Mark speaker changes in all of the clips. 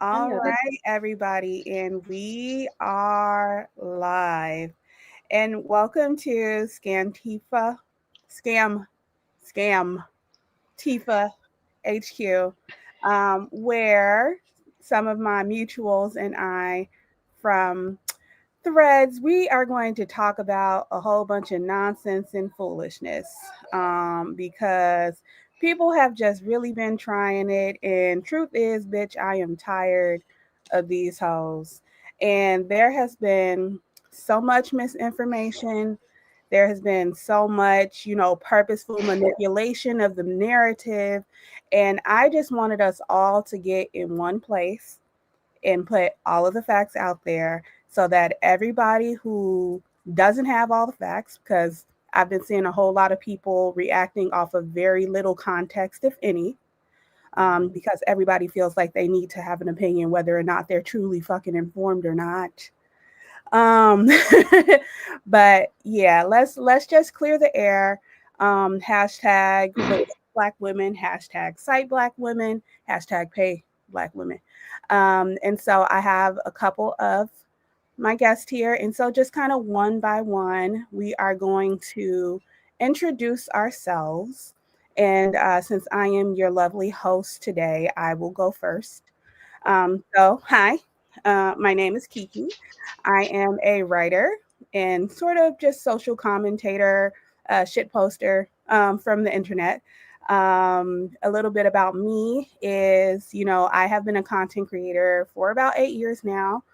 Speaker 1: All right, everybody, and we are live. And welcome to Scam, Scam Tifa HQ, where some of my mutuals and I from Threads, we are going to talk about a whole bunch of nonsense and foolishness because people have just really been trying it. And truth is, bitch, I am tired of these hoes. And there has been so much misinformation. There has been so much, purposeful manipulation of the narrative. And I just wanted us all to get in one place and put all of the facts out there so that everybody who doesn't have all the facts, because I've been seeing a whole lot of people reacting off of very little context, if any, because everybody feels like they need to have an opinion whether or not they're truly fucking informed or not. Um, but yeah, let's just clear the air. Hashtag Black women, hashtag cite Black women, hashtag pay Black women. And so I have a couple of my guests here. And so just kind of one by one, we are going to introduce ourselves. And since I am your lovely host today, I will go first. Hi, my name is Kiki. I am a writer and sort of just social commentator, shit poster from the internet. A little bit about me is, I have been a content creator for about 8 years now.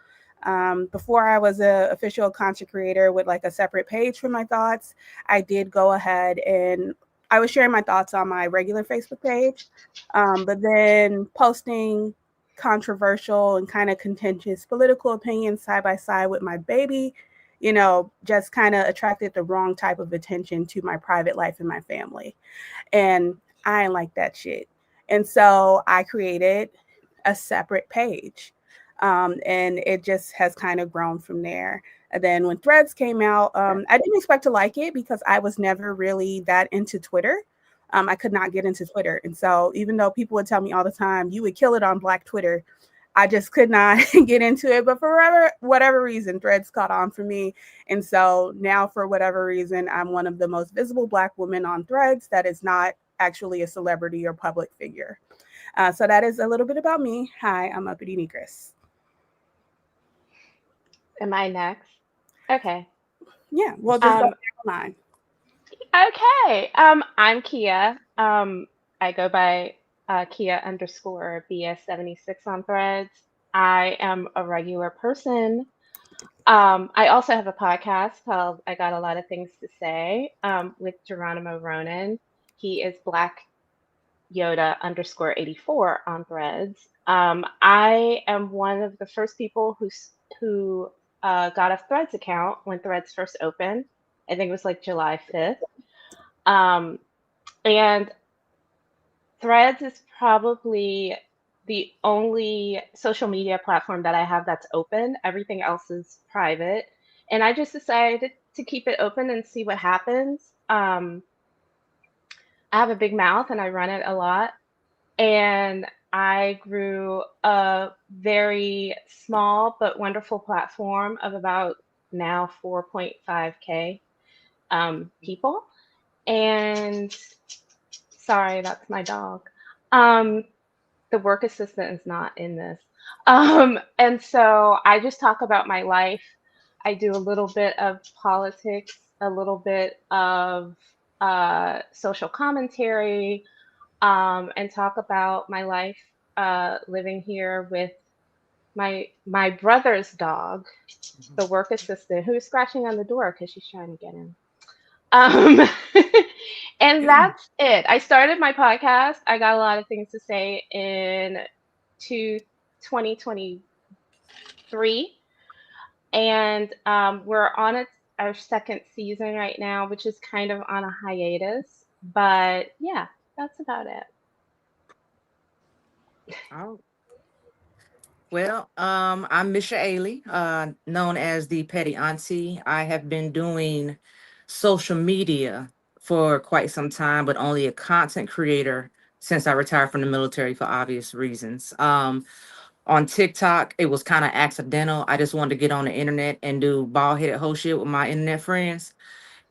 Speaker 1: Before I was an official content creator with like a separate page for my thoughts, I did go ahead and I was sharing my thoughts on my regular Facebook page, but then posting controversial and kind of contentious political opinions side by side with my baby, just kind of attracted the wrong type of attention to my private life and my family. And I ain't like that shit. And so I created a separate page. And it just has kind of grown from there. And then when Threads came out, I didn't expect to like it because I was never really that into Twitter. I could not get into Twitter. And so even though people would tell me all the time, you would kill it on Black Twitter, I just could not get into it. But for whatever reason, Threads caught on for me. And so now, for whatever reason, I'm one of the most visible Black women on Threads that is not actually a celebrity or public figure. So that is a little bit about me. Hi, I'm Uppity Negris.
Speaker 2: Am I next? Okay.
Speaker 1: Yeah, we'll just go
Speaker 2: Um,
Speaker 1: down the line.
Speaker 2: okay. I'm Kia. I go by Kia underscore BS76 on Threads. I am a regular person. I also have a podcast called I Got a Lot of Things to Say with Geronimo Ronan. He is Black Yoda underscore 84 on Threads. I am one of the first people who got a Threads account when Threads first opened. I think it was like July 5th. Um, and Threads is probably the only social media platform that I have that's open. Everything else is private. And I just decided to keep it open and see what happens. I have a big mouth and I run it a lot. And I grew a very small but wonderful platform of about now 4.5K people. And sorry, that's my dog. Um, the work assistant is not in this. And so I just talk about my life. I do a little bit of politics, a little bit of social commentary, and talk about my life living here with my brother's dog, the work assistant, who's scratching on the door because she's trying to get in. Um, and that's it. I started my podcast. I got a lot of things to say in 2023, and we're on our second season right now, which is kind of on a hiatus. But yeah, that's about it.
Speaker 3: Oh, well, I'm Misha Ailey, known as the Petty Auntie. I have been doing social media for quite some time, but only a content creator since I retired from the military for obvious reasons. On TikTok, it was kind of accidental. I just wanted to get on the internet and do bald headed whole shit with my internet friends.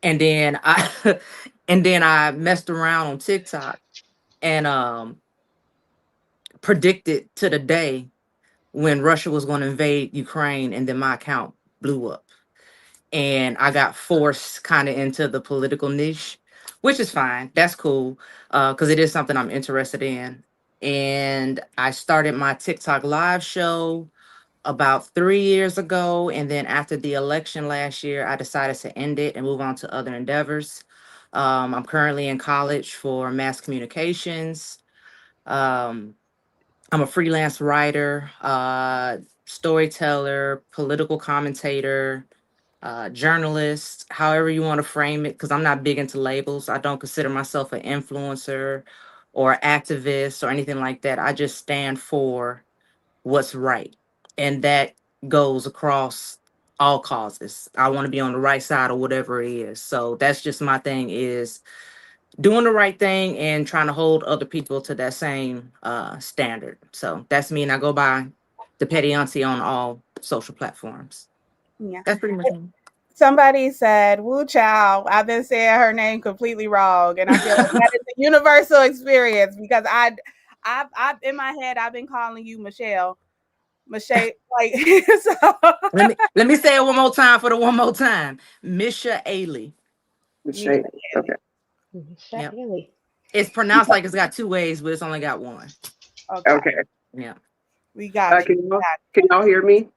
Speaker 3: And then I and then I messed around on TikTok and predicted to the day when Russia was going to invade Ukraine, and then my account blew up. And I got forced kind of into the political niche, which is fine. That's cool, because it is something I'm interested in. And I started my TikTok live show about 3 years ago. And then after the election last year, I decided to end it and move on to other endeavors. I'm currently in college for mass communications. Um, I'm a freelance writer, storyteller, political commentator, journalist, however you want to frame it, because I'm not big into labels. I don't consider myself an influencer or activist or anything like that. I just stand for what's right. And that goes across all causes. I want to be on the right side of whatever it is. So that's just my thing, is doing the right thing and trying to hold other people to that same standard. So that's me, and I go by the Petty Auntie on all social platforms.
Speaker 1: Yeah.
Speaker 3: That's pretty much me.
Speaker 1: Somebody said, "Woo child." I've been saying her name completely wrong, and I feel like that is a universal experience because I in my head I've been calling you Michelle, Michelle, like so.
Speaker 3: Let me say it one more time for the one more time. Misha Ailey.
Speaker 4: Okay.
Speaker 3: Yep. It's pronounced like it's got two ways, but it's only got one.
Speaker 4: Okay.
Speaker 3: Yeah.
Speaker 1: We got you.
Speaker 4: Can y'all hear me?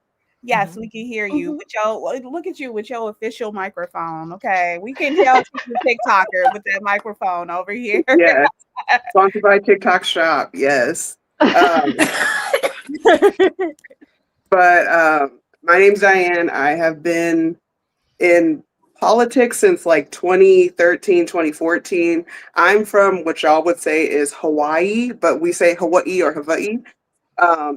Speaker 1: Yes, we can hear you. With your look at you with your official microphone. Okay, we can tell you're a TikToker with that microphone over here.
Speaker 4: Yes. Sponsored by TikTok Shop. Yes. But my name's Diane. I have been in politics since like 2013, 2014. I'm from what y'all would say is Hawaii, but we say Hawaii or Hawaii.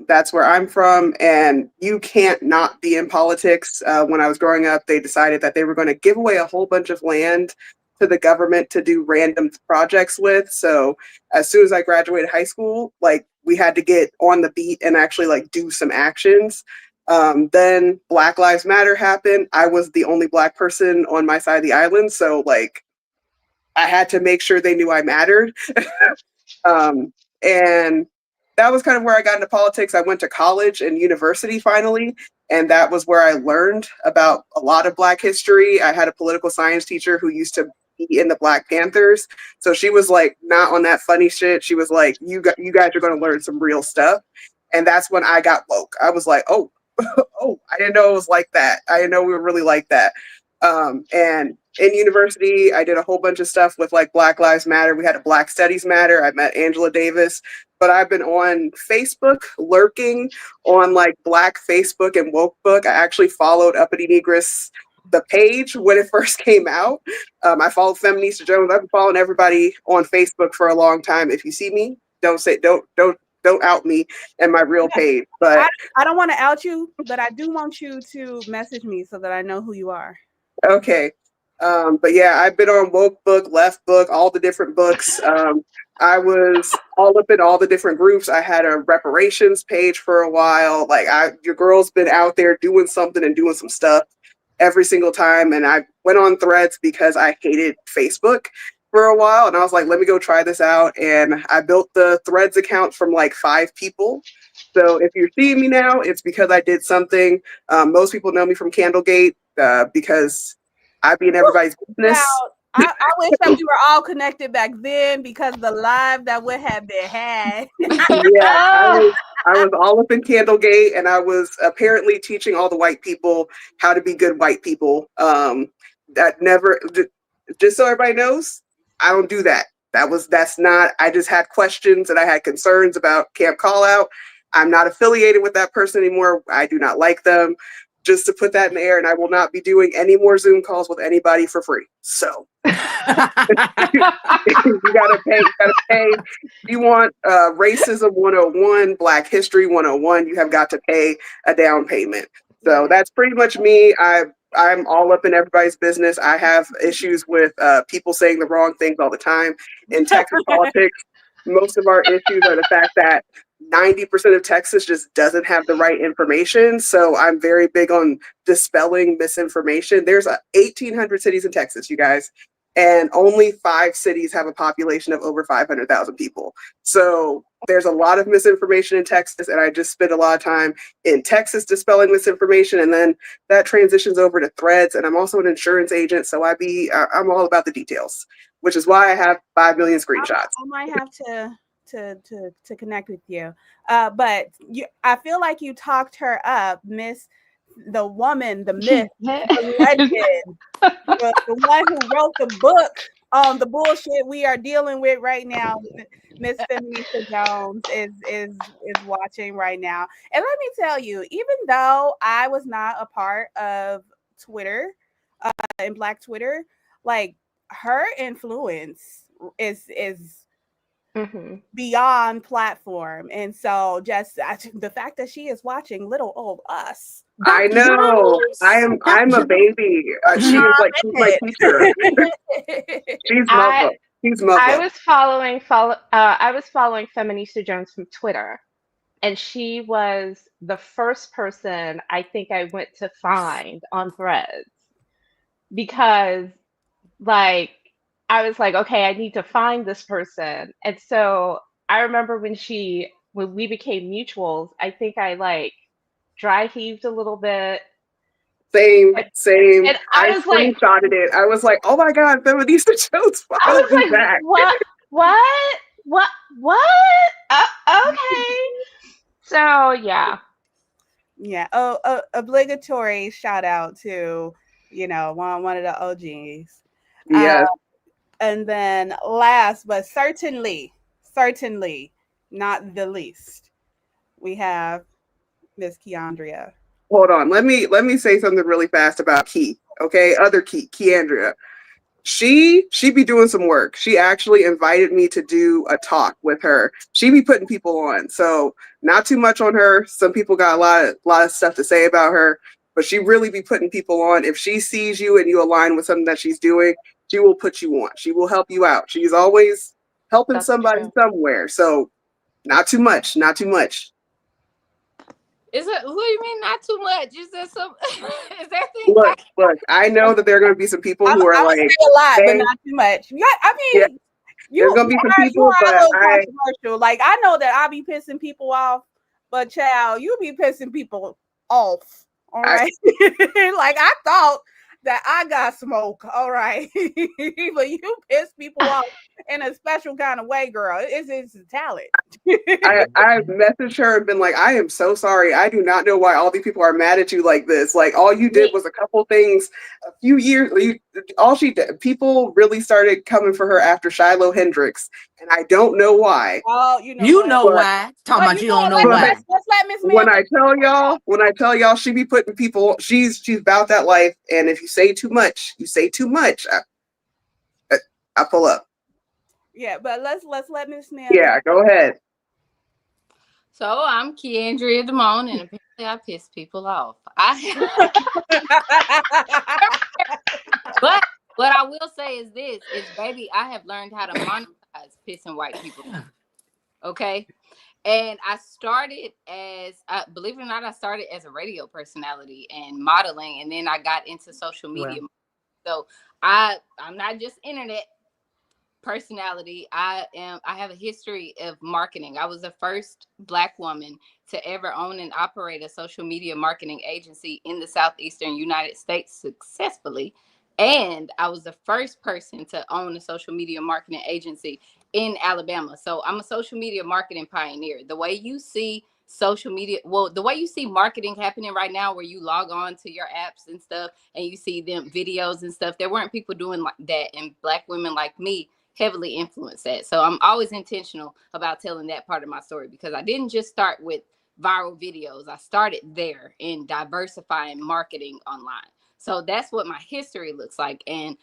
Speaker 4: That's where I'm from, and you can't not be in politics. When I was growing up, they decided that they were going to give away a whole bunch of land to the government to do random projects with. So as soon as I graduated high school, like we had to get on the beat and actually like do some actions. Then Black Lives Matter happened. I was the only Black person on my side of the island, so like I had to make sure they knew I mattered. And that was kind of where I got into politics. I went to college and university finally, and that was where I learned about a lot of Black history. I had a political science teacher who used to be in the Black Panthers, so she was like not on that funny shit. She was like, you guys are going to learn some real stuff." And that's when I got woke. I was like, oh, oh, I didn't know it was like that. I didn't know we were really like that. And in university, I did a whole bunch of stuff with like Black Lives Matter. We had a Black Studies Matter. I met Angela Davis, but I've been on Facebook lurking on like Black Facebook and Woke Book. I actually followed Uppity Negress, the page, when it first came out. I followed Feminista Jones. I've been following everybody on Facebook for a long time. If you see me, don't out me and my real page. But
Speaker 1: I don't want to out you, but I do want you to message me so that I know who you are.
Speaker 4: Okay. But yeah, I've been on Woke Book, Left Book, all the different books. I was all up in all the different groups. I had a reparations page for a while. Like your girl's been out there doing something and doing some stuff every single time. And I went on Threads because I hated Facebook for a while. And I was like, let me go try this out. And I built the Threads account from like 5 people. So if you're seeing me now, it's because I did something. Most people know me from Candlegate because I be in everybody's business.
Speaker 1: Wow. I wish that we were all connected back then because the live that would have been had.
Speaker 4: Yeah, I was all up in Candlegate, and I was apparently teaching all the white people how to be good white people. That never, just so everybody knows, I don't do that. That's not, I just had questions and I had concerns about Camp Call Out. I'm not affiliated with that person anymore. I do not like them. Just to put that in the air, and I will not be doing any more Zoom calls with anybody for free. So you gotta pay. If you want racism 101, Black History 101, you have got to pay a down payment. So that's pretty much me. I'm all up in everybody's business. I have issues with people saying the wrong things all the time. In Texas politics, most of our issues are the fact that 90% of Texas just doesn't have the right information. So I'm very big on dispelling misinformation. There's 1,800 cities in Texas, you guys, and only 5 cities have a population of over 500,000 people. So there's a lot of misinformation in Texas, and I just spend a lot of time in Texas dispelling misinformation, and then that transitions over to Threads. And I'm also an insurance agent, so I'm all about the details, which is why I have 5 million screenshots.
Speaker 1: I might have to connect with you. But I feel like you talked her up, Miss the woman, the myth, the legend, the one who wrote the book on the bullshit we are dealing with right now. Miss Feminista Jones is watching right now. And let me tell you, even though I was not a part of Twitter, in Black Twitter, like her influence is beyond platform. And so just the fact that she is watching little old us.
Speaker 4: I know. I'm a baby. She's my teacher. She's mother. She's mother.
Speaker 2: I was following Feminista Jones from Twitter, and she was the first person I think I went to find on Threads, because like I was like, okay, I need to find this person. And so I remember when we became mutuals, I think I like dry heaved a little bit.
Speaker 4: Same.
Speaker 2: And I was
Speaker 4: screenshotted it. I was like, oh my God, Feminista Jones.
Speaker 2: I was like, back. What? Okay. So yeah.
Speaker 1: Yeah. Obligatory shout out to, one of the OGs.
Speaker 4: Yes.
Speaker 1: And then last, but certainly not the least, we have Miss Keandria.
Speaker 4: Hold on. Let me say something really fast about Key. Okay, other Keandria. She be doing some work. She actually invited me to do a talk with her. She be putting people on. So not too much on her. Some people got a lot of stuff to say about her, but she really be putting people on. If she sees you and you align with something that she's doing, she will put you on. She will help you out. She's always helping somebody somewhere. So not too much.
Speaker 5: Is it? What do you mean, not too much? Is there some? Is there things?
Speaker 4: Look. I know that there are going to be some people who are like
Speaker 1: a lot, but not too much. I mean,
Speaker 4: there's going to be some people, but
Speaker 1: controversial. Like I know that I be pissing people off, but child, you be pissing people off. All right, like I thought that I got smoke. All right, but you piss people off in a special kind of way, girl. It's a talent.
Speaker 4: I've messaged her and been like, I am so sorry. I do not know why all these people are mad at you like this. Like all you did was a couple things a few years. All she did, people really started coming for her after Shiloh Hendricks, and I don't know why.
Speaker 1: Oh,
Speaker 3: you know why? Talking about you don't know why.
Speaker 1: Let's let Miss
Speaker 4: When I tell y'all, she be putting people. She's about that life, and if you say too much, I pull up.
Speaker 1: Yeah, but let's let Miss Ma'am.
Speaker 4: Yeah, go ahead.
Speaker 5: So I'm Keandria Damone, and apparently I piss people off. But what I will say is this: baby, I have learned how to monetize pissing white people off. Okay. And I started believe it or not, I started as a radio personality and modeling, and then I got into social media. Wow. So I'm not just internet personality. I have a history of marketing. I was the first Black woman to ever own and operate a social media marketing agency in the Southeastern United States successfully. And I was the first person to own a social media marketing agency in Alabama. So I'm a social media marketing pioneer. The way you see social media, the way you see marketing happening right now, where you log on to your apps and stuff and you see them videos and stuff, there weren't people doing like that. And Black women like me heavily influenced that. So I'm always intentional about telling that part of my story, because I didn't just start with viral videos. I started there in diversifying marketing online. So that's what my history looks like. And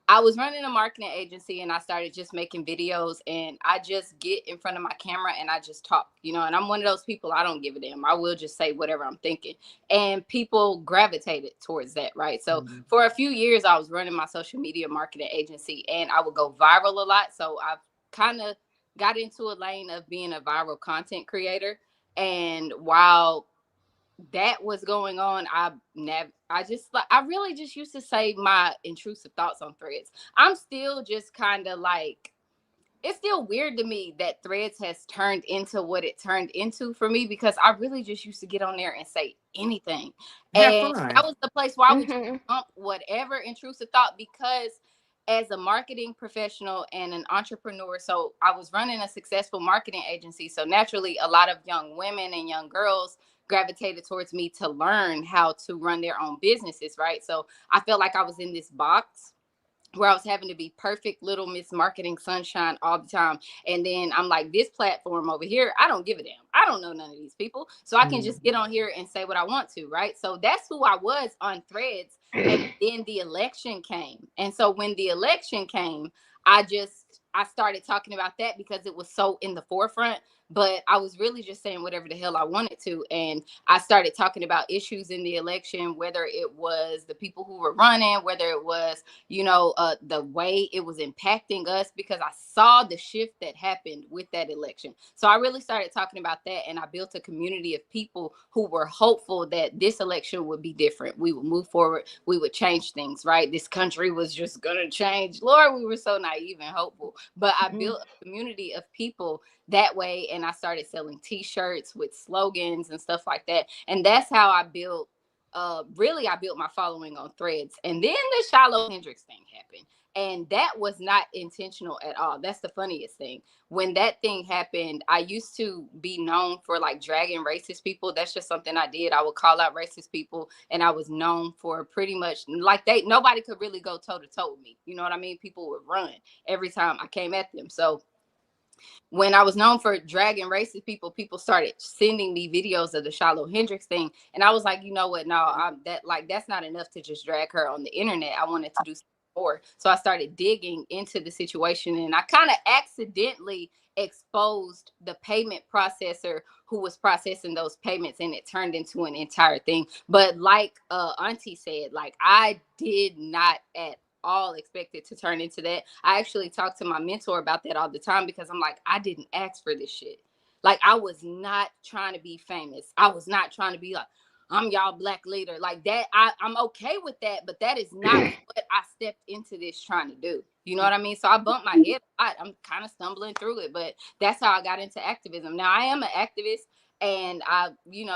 Speaker 5: I was running a marketing agency, and I started just making videos, and I just get in front of my camera and I just talk, and I'm one of those people, I don't give a damn. I will just say whatever I'm thinking, and people gravitated towards that, right? So for a few years, I was running my social media marketing agency, and I would go viral a lot. So I've kind of got into a lane of being a viral content creator. And while that was going on, I really just used to say my intrusive thoughts on threads. I'm still just kind of like, it's still weird to me that threads has turned into what it turned into for me, because I really just used to get on there and say anything.
Speaker 3: Have
Speaker 5: And that
Speaker 3: fun.
Speaker 5: was the place where I would
Speaker 2: Mm-hmm.
Speaker 5: dump whatever intrusive thought, because as a marketing professional and an entrepreneur, so I was running a successful marketing agency. So naturally, a lot of young women and young girls gravitated towards me to learn how to run their own businesses, right? So I felt like I was in this box where I was having to be perfect little Miss Marketing Sunshine all the time. And then I'm like, this platform over here, I don't give a damn. I don't know none of these people. So I can just get on here and say what I want to, right? So that's who I was on threads. And then the election came. And so when the election came, I started talking about that because it was so in the forefront. But I was really just saying whatever the hell I wanted to. And I started talking about issues in the election, whether it was the people who were running, whether it was, the way it was impacting us, because I saw the shift that happened with that election. So I really started talking about that, and I built a community of people who were hopeful that this election would be different. We would move forward. We would change things, right? This country was just going to change. Lord, we were so naive and hopeful. But I built a community of people that way, and I started selling t-shirts with slogans and stuff like that. And that's how I built I built my following on threads. And then the Shiloh Hendrix thing happened, and that was not intentional at all. That's the funniest thing. When that thing happened, I used to be known for like dragging racist people. That's just something I did. I would call out racist people, and I was known for pretty much like nobody could really go toe to toe with me. You know what I mean? People would run every time I came at them. So when I was known for dragging racist people, people started sending me videos of the Shiloh Hendrix thing. And I was like, you know what? No, that's not enough to just drag her on the internet. I wanted to do something more. So I started digging into the situation, and I kind of accidentally exposed the payment processor who was processing those payments, and it turned into an entire thing. But like Auntie said, like, I did not at all expected to turn into that. I actually talk to my mentor about that all the time, because I'm like, I didn't ask for this shit. Like, I was not trying to be famous. I was not trying to be like, I'm y'all black leader. Like that, I'm okay with that, but that is not what I stepped into this trying to do. You know what I mean? So I bumped my head a lot. I'm kind of stumbling through it, but that's how I got into activism. Now I am an activist, and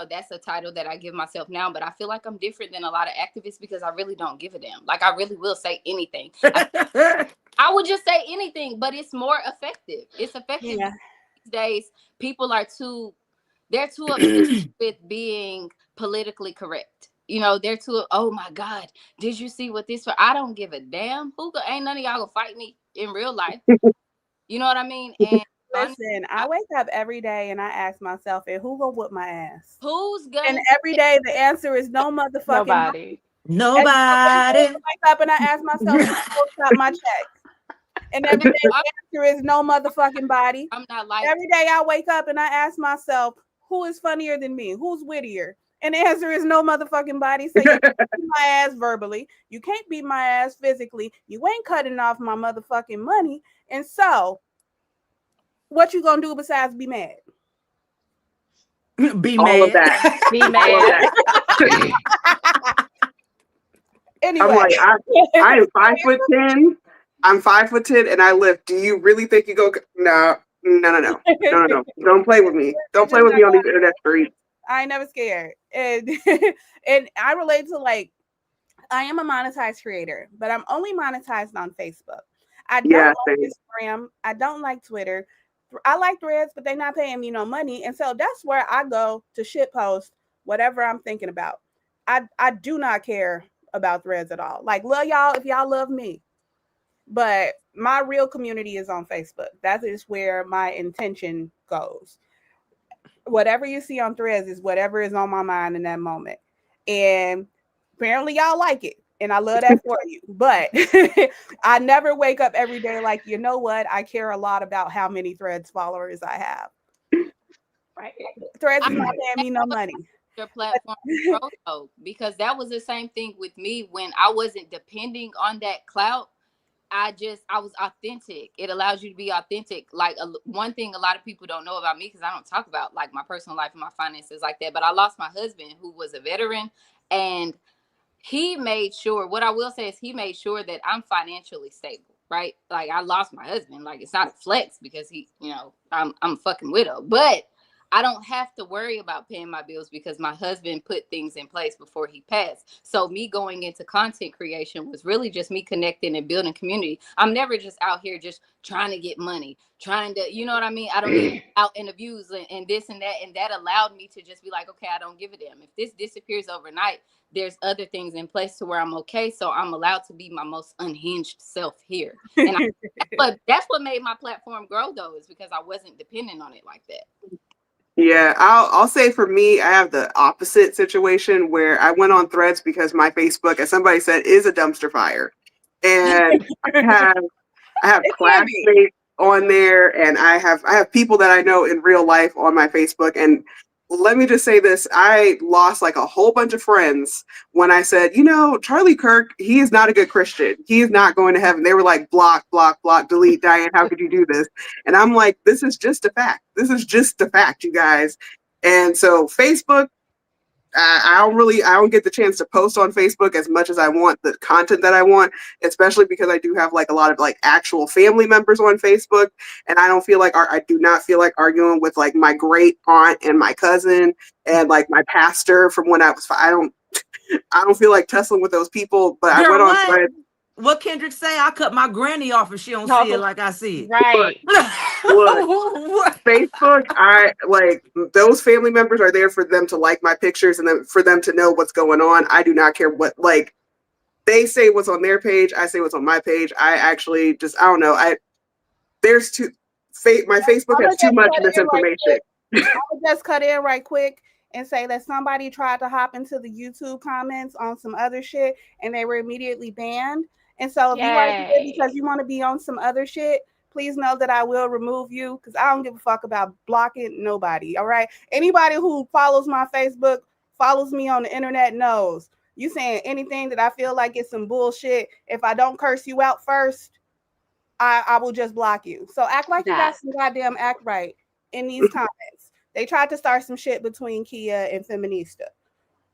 Speaker 5: that's a title that I give myself now, but I feel like I'm different than a lot of activists because I really don't give a damn. Like, I really will say anything. I would just say anything, but it's more effective. It's effective these days. People are they're too obsessed with being politically correct. They're too, oh my God, did you see what this, I don't give a damn. Ain't none of y'all gonna fight me in real life. You know what I mean? And
Speaker 1: listen, I wake up every day and I ask myself, and who gonna whoop my ass?
Speaker 5: Who's gonna?
Speaker 1: And every day the answer is no motherfucking
Speaker 2: Nobody.
Speaker 1: Nobody. I wake up and I ask myself, who gonna stop my check? And every day the answer is no motherfucking body.
Speaker 5: I'm not like
Speaker 1: every day I wake up and I ask myself, who is funnier than me? Who's wittier? And the answer is no motherfucking body. So you can't beat my ass verbally. You can't beat my ass physically. You ain't cutting off my motherfucking money. And so, what you gonna do besides be mad?
Speaker 3: Be
Speaker 4: all
Speaker 3: mad.
Speaker 4: of that.
Speaker 2: Be mad.
Speaker 1: Anyway,
Speaker 4: I'm like, I am 5'10". I'm 5'10", and I lift. Do you really think you go? No. Don't play with me. Don't play with me on these internet streets.
Speaker 1: I ain't never scared. And and I relate to, like, I am a monetized creator, but I'm only monetized on Facebook. I don't like Instagram. I don't like Twitter. I like Threads, but they're not paying me no money. And so that's where I go to shitpost whatever I'm thinking about. I do not care about Threads at all. Like, love y'all if y'all love me. But my real community is on Facebook. That is where my intention goes. Whatever you see on Threads is whatever is on my mind in that moment. And apparently y'all like it. And I love that for you. But I never wake up every day like, you know what? I care a lot about how many Threads followers I have.
Speaker 2: Right.
Speaker 1: Threads is not paying me no money.
Speaker 5: Your platform because that was the same thing with me when I wasn't depending on that clout. I was authentic. It allows you to be authentic. Like one thing a lot of people don't know about me, because I don't talk about like my personal life and my finances like that, but I lost my husband who was a veteran, and he made sure, what I will say is he made sure that I'm financially stable, right? Like I lost my husband. Like it's not a flex because he, I'm a fucking widow, but I don't have to worry about paying my bills because my husband put things in place before he passed. So me going into content creation was really just me connecting and building community. I'm never just out here just trying to get money, trying to, you know what I mean? I don't need out in the views and this and that. And that allowed me to just be like, okay, I don't give a damn. If this disappears overnight, there's other things in place to where I'm okay. So I'm allowed to be my most unhinged self here. And but that's what made my platform grow though, is because I wasn't dependent on it like that.
Speaker 4: Yeah, I'll say for me, I have the opposite situation where I went on Threads because my Facebook, as somebody said, is a dumpster fire. And I have classmates on there, and I have people that I know in real life on my Facebook. And let me just say this, I lost like a whole bunch of friends when I said, Charlie Kirk, he is not a good Christian. He is not going to heaven. They were like, block, block, block, delete, Diane, how could you do this? And I'm like, this is just a fact. This is just a fact, you guys. And so Facebook, I don't get the chance to post on Facebook as much as I want the content that I want, especially because I do have like a lot of like actual family members on Facebook, and I do not feel like arguing with like my great aunt and my cousin and like my pastor from when I was I don't feel like tussling with those people. But I went on Threads.
Speaker 3: What Kendrick say? I cut my granny off if she don't see it like I see it.
Speaker 2: Right.
Speaker 4: Look, Facebook, I like those family members are there for them to like my pictures and then for them to know what's going on. I do not care what like they say what's on their page. I say what's on my page. I actually just I don't know. My Facebook has too much misinformation.
Speaker 1: I would just cut in right quick and say that somebody tried to hop into the YouTube comments on some other shit and they were immediately banned. And so if you are here because you want to be on some other shit, please know that I will remove you because I don't give a fuck about blocking nobody. All right. Anybody who follows my Facebook, follows me on the internet knows you saying anything that I feel like it's some bullshit. If I don't curse you out first, I will just block you. So act like you got some goddamn act right in these comments. They tried to start some shit between Kia and Feminista.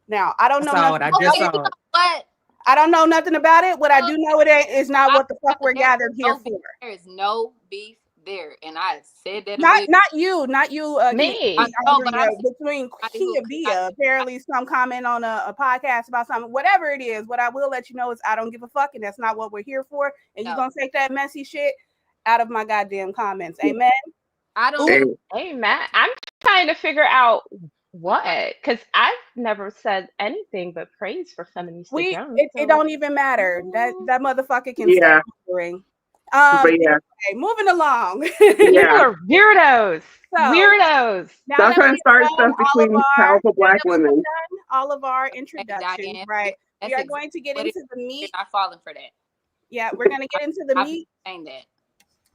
Speaker 1: Now, I don't know nothing about it.
Speaker 5: What?
Speaker 1: I don't know nothing about it. What I do know is not what the fuck we're gathered here for.
Speaker 5: There is no beef there, and I said that.
Speaker 1: Not you.
Speaker 2: Me.
Speaker 1: Between Kia Bia, apparently some comment on a podcast about something. Whatever it is, what I will let you know is I don't give a fuck, and that's not what we're here for. And you're gonna take that messy shit out of my goddamn comments. Amen.
Speaker 5: I don't.
Speaker 2: Amen. I'm trying to figure out what, because I've never said anything but praise for feminist.
Speaker 1: It don't even matter. That motherfucker can
Speaker 4: stay
Speaker 1: boring.
Speaker 4: But yeah.
Speaker 1: Okay, moving along.
Speaker 2: You are weirdos. Weirdos.
Speaker 4: Now that trying to start stuff between powerful black women.
Speaker 1: All of our introductions, right? We are going to get into the meat.
Speaker 5: I'm falling for that.
Speaker 1: Yeah, we're going to get into the meat.
Speaker 5: Saying that.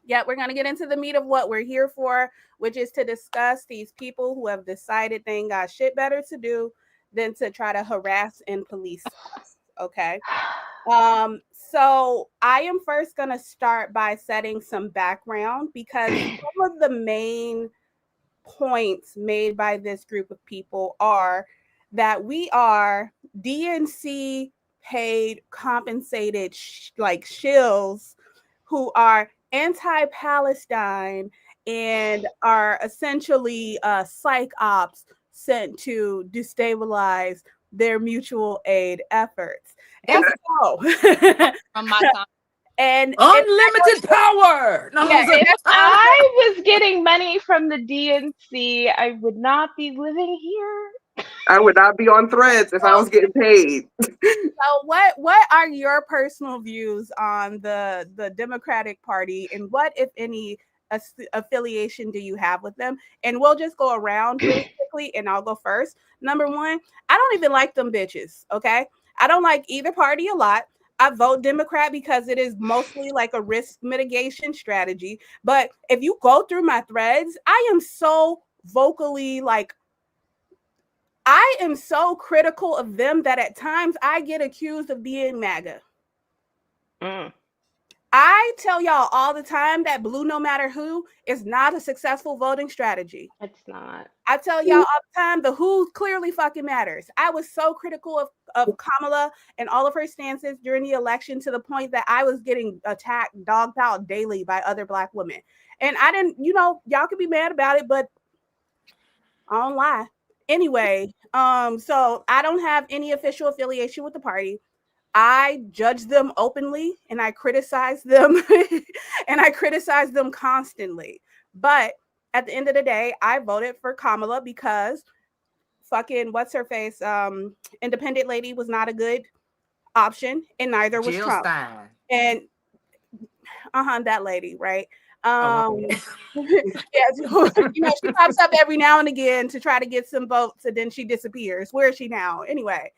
Speaker 1: Yeah, we're going to get into the meat of what we're here for, which is to discuss these people who have decided they ain't got shit better to do than to try to harass and police us. Okay. So I am first going to start by setting some background because some of the main points made by this group of people are that we are DNC paid, compensated shills who are anti-Palestine and are essentially psych ops sent to destabilize their mutual aid efforts. And so,
Speaker 5: from my time.
Speaker 3: And unlimited power.
Speaker 2: If I was getting money from the DNC, I would not be living here.
Speaker 4: I would not be on Threads if I was getting paid.
Speaker 1: So what are your personal views on the Democratic Party, and what, if any, affiliation do you have with them? And we'll just go around really quickly, and I'll go first. Number one, I don't even like them bitches, okay? I don't like either party a lot. I vote Democrat because it is mostly like a risk mitigation strategy. But if you go through my threads, I am so vocally I am so critical of them that at times I get accused of being MAGA. I tell y'all all the time that blue no matter who is not a successful voting strategy.
Speaker 2: It's not.
Speaker 1: I tell y'all all the time the who clearly fucking matters. I was so critical of Kamala and all of her stances during the election to the point that I was getting attacked, dogged out daily by other Black women. And I didn't, y'all could be mad about it, but I don't lie. Anyway, so I don't have any official affiliation with the party. I judge them openly and I criticize them and I criticize them constantly. But at the end of the day, I voted for Kamala because fucking what's her face? Independent lady was not a good option, and neither was
Speaker 3: Jill
Speaker 1: Trump.
Speaker 3: Stein.
Speaker 1: And that lady, right?
Speaker 3: Oh, my bad.
Speaker 1: Yeah, she pops up every now and again to try to get some votes, and then she disappears. Where is she now? Anyway,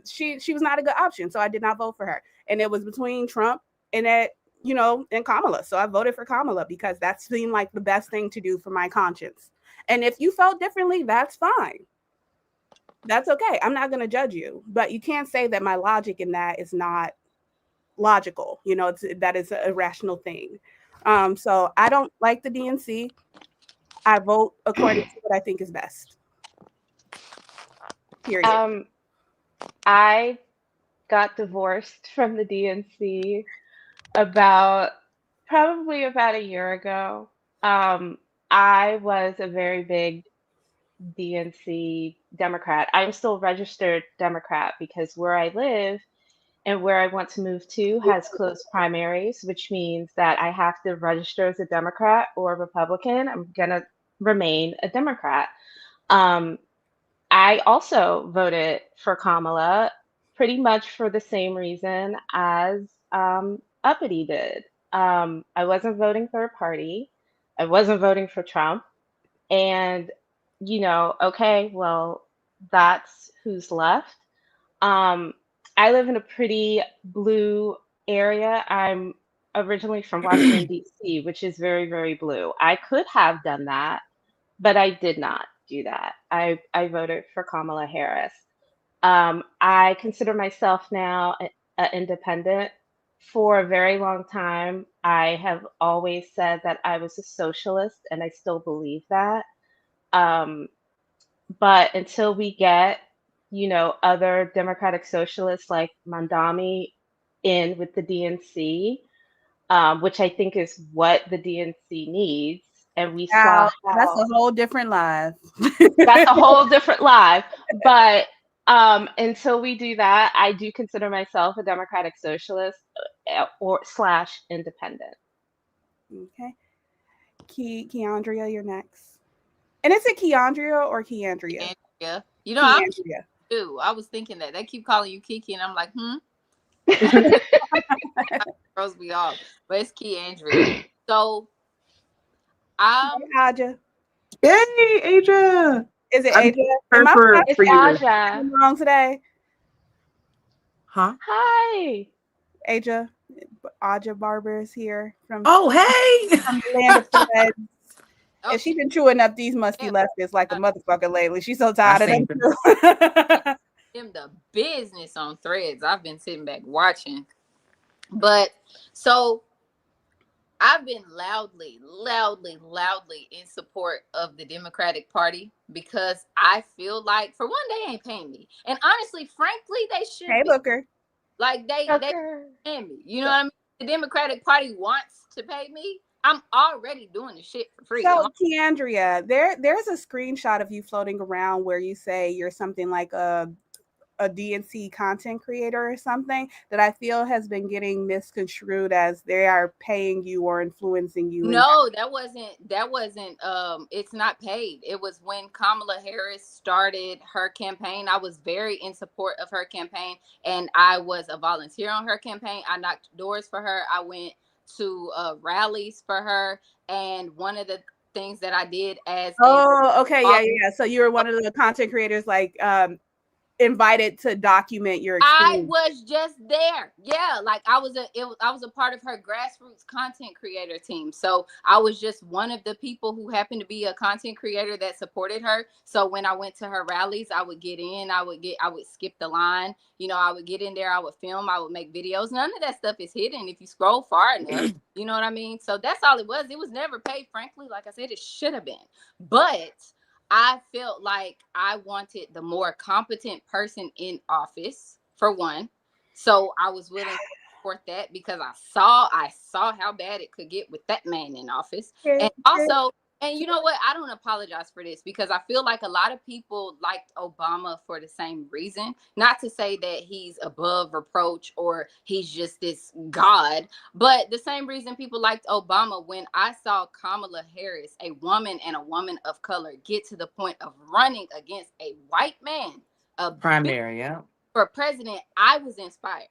Speaker 1: she was not a good option, so I did not vote for her. And it was between Trump and and Kamala. So I voted for Kamala because that seemed like the best thing to do for my conscience. And if you felt differently, that's fine. That's okay. I'm not going to judge you, but you can't say that my logic in that is not logical. That is a rational thing. So I don't like the DNC. I vote according to what I think is best. Period.
Speaker 2: I got divorced from the DNC probably about a year ago. I was a very big DNC Democrat. I'm still registered Democrat because where I live and where I want to move to has closed primaries, which means that I have to register as a Democrat or a Republican. I'm going to remain a Democrat. I also voted for Kamala pretty much for the same reason as Uppity did. I wasn't voting for a party. I wasn't voting for Trump. And, okay, well, that's who's left. I live in a pretty blue area. I'm originally from Washington, D.C., which is very, very blue. I could have done that, but I did not do that. I voted for Kamala Harris. I consider myself now an independent. For a very long time, I have always said that I was a socialist, and I still believe that. But until we get, other democratic socialists like Mandami in with the DNC, which I think is what the DNC needs, and we saw
Speaker 1: that's a whole different live.
Speaker 2: That's a whole different live. But until we do that, I do consider myself a democratic socialist or / independent.
Speaker 1: Okay. Keandria, you're next. And is it Keandria or Keandria?
Speaker 5: Keandria.
Speaker 1: Keandria.
Speaker 5: I was thinking that. They keep calling you Kiki, and I'm like, throws me off. But it's Keandria. So,
Speaker 1: Aja.
Speaker 4: Yay, Aja.
Speaker 1: Is it Aja?
Speaker 2: It's Aja.
Speaker 1: I'm wrong today.
Speaker 3: Huh?
Speaker 2: Hi.
Speaker 1: Aja Barber is here from.
Speaker 3: Oh, hey.
Speaker 1: From the land of threads. And she's been chewing up these musty leftists like a motherfucker lately. She's so tired of them.
Speaker 5: Them the business on Threads. I've been sitting back watching. But so I've been loudly in support of the Democratic Party because I feel like, for one, they ain't paying me. And honestly, frankly, they should.
Speaker 1: Hey, Booker.
Speaker 5: Like, they paying me. You know what I mean? The Democratic Party wants to pay me. I'm already doing the shit for free.
Speaker 1: So, Keandria, there's a screenshot of you floating around where you say you're something like a DNC content creator or something that I feel has been getting misconstrued as they are paying you or influencing you.
Speaker 5: No, that wasn't it's not paid. It was when Kamala Harris started her campaign. I was very in support of her campaign, and I was a volunteer on her campaign. I knocked doors for her. I went to rallies for her, and one of the things that I did as
Speaker 1: yeah. So you were one of the content creators, like invited to document your
Speaker 5: I
Speaker 1: experience.
Speaker 5: was just there. Yeah, like I was a part of her grassroots content creator team. So I was just one of the people who happened to be a content creator that supported her. So when I went to her rallies, I would get in, I would skip the line. You know, I would get in there, I would film, I would make videos. None of that stuff is hidden if you scroll far enough. You know what I mean? So that's all it was. It was never paid, frankly. Like I said, it should have been. But I felt like I wanted the more competent person in office, for one. So I was willing to support that because I saw how bad it could get with that man in office. And also, and you know what? I don't apologize for this because I feel like a lot of people liked Obama for the same reason. Not to say that he's above reproach or he's just this god, but the same reason people liked Obama when I saw Kamala Harris, a woman and a woman of color, get to the point of running against a white man, a
Speaker 3: Primary, yeah.
Speaker 5: for president, I was inspired.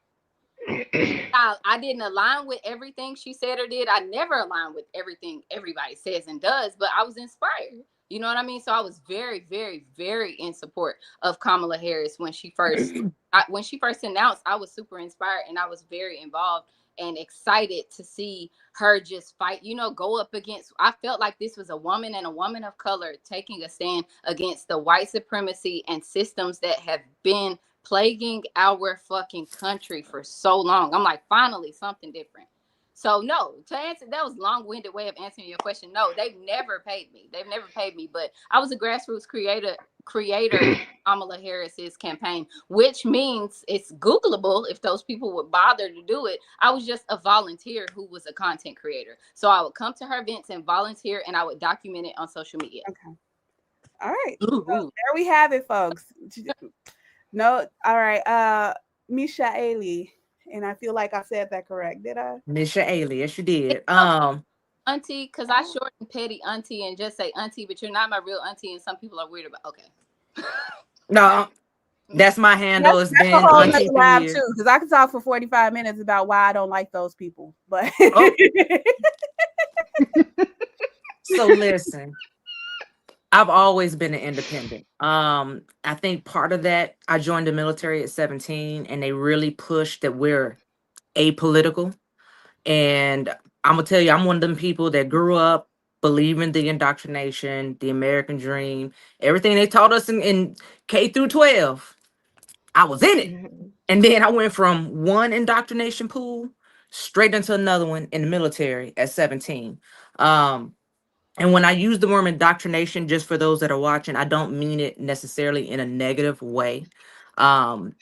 Speaker 5: I didn't align with everything she said or did. I never align with everything everybody says and does, but I was inspired. You know what I mean? So I was very, very, very in support of Kamala Harris when she first announced. I was super inspired and I was very involved and excited to see her just fight, you know, go up against. I felt like this was a woman and a woman of color taking a stand against the white supremacy and systems that have been plaguing our fucking country for so long. I'm like, finally something different. So no, to answer, that was a long-winded way of answering your question. No, they've never paid me. But I was a grassroots creator in Kamala Harris's campaign, which means it's Googleable if those people would bother to do it. I was just a volunteer who was a content creator. So I would come to her events and volunteer and I would document it on social media.
Speaker 1: Okay. All right. So there we have it, folks. No, all right. Misha Ali, and I feel like I said that correct. Did I?
Speaker 3: Misha Ali, yes, you did.
Speaker 5: Auntie, because I shorten petty auntie and just say auntie, but you're not my real auntie, and some people are weird about. Okay.
Speaker 3: No, that's my handle. It's
Speaker 1: That's a
Speaker 3: been
Speaker 1: whole
Speaker 3: auntie
Speaker 1: other
Speaker 3: for
Speaker 1: lab
Speaker 3: years.
Speaker 1: too, because I could talk for 45 minutes about why I don't like those people. But
Speaker 3: So listen, I've always been an independent. I think part of that, I joined the military at 17 and they really pushed that we're apolitical. And I'm gonna tell you, I'm one of them people that grew up believing the indoctrination, the American dream, everything they taught us in K through 12. I was in it. And then I went from one indoctrination pool straight into another one in the military at 17. And when I use the word indoctrination, just for those that are watching, I don't mean it necessarily in a negative way. Um,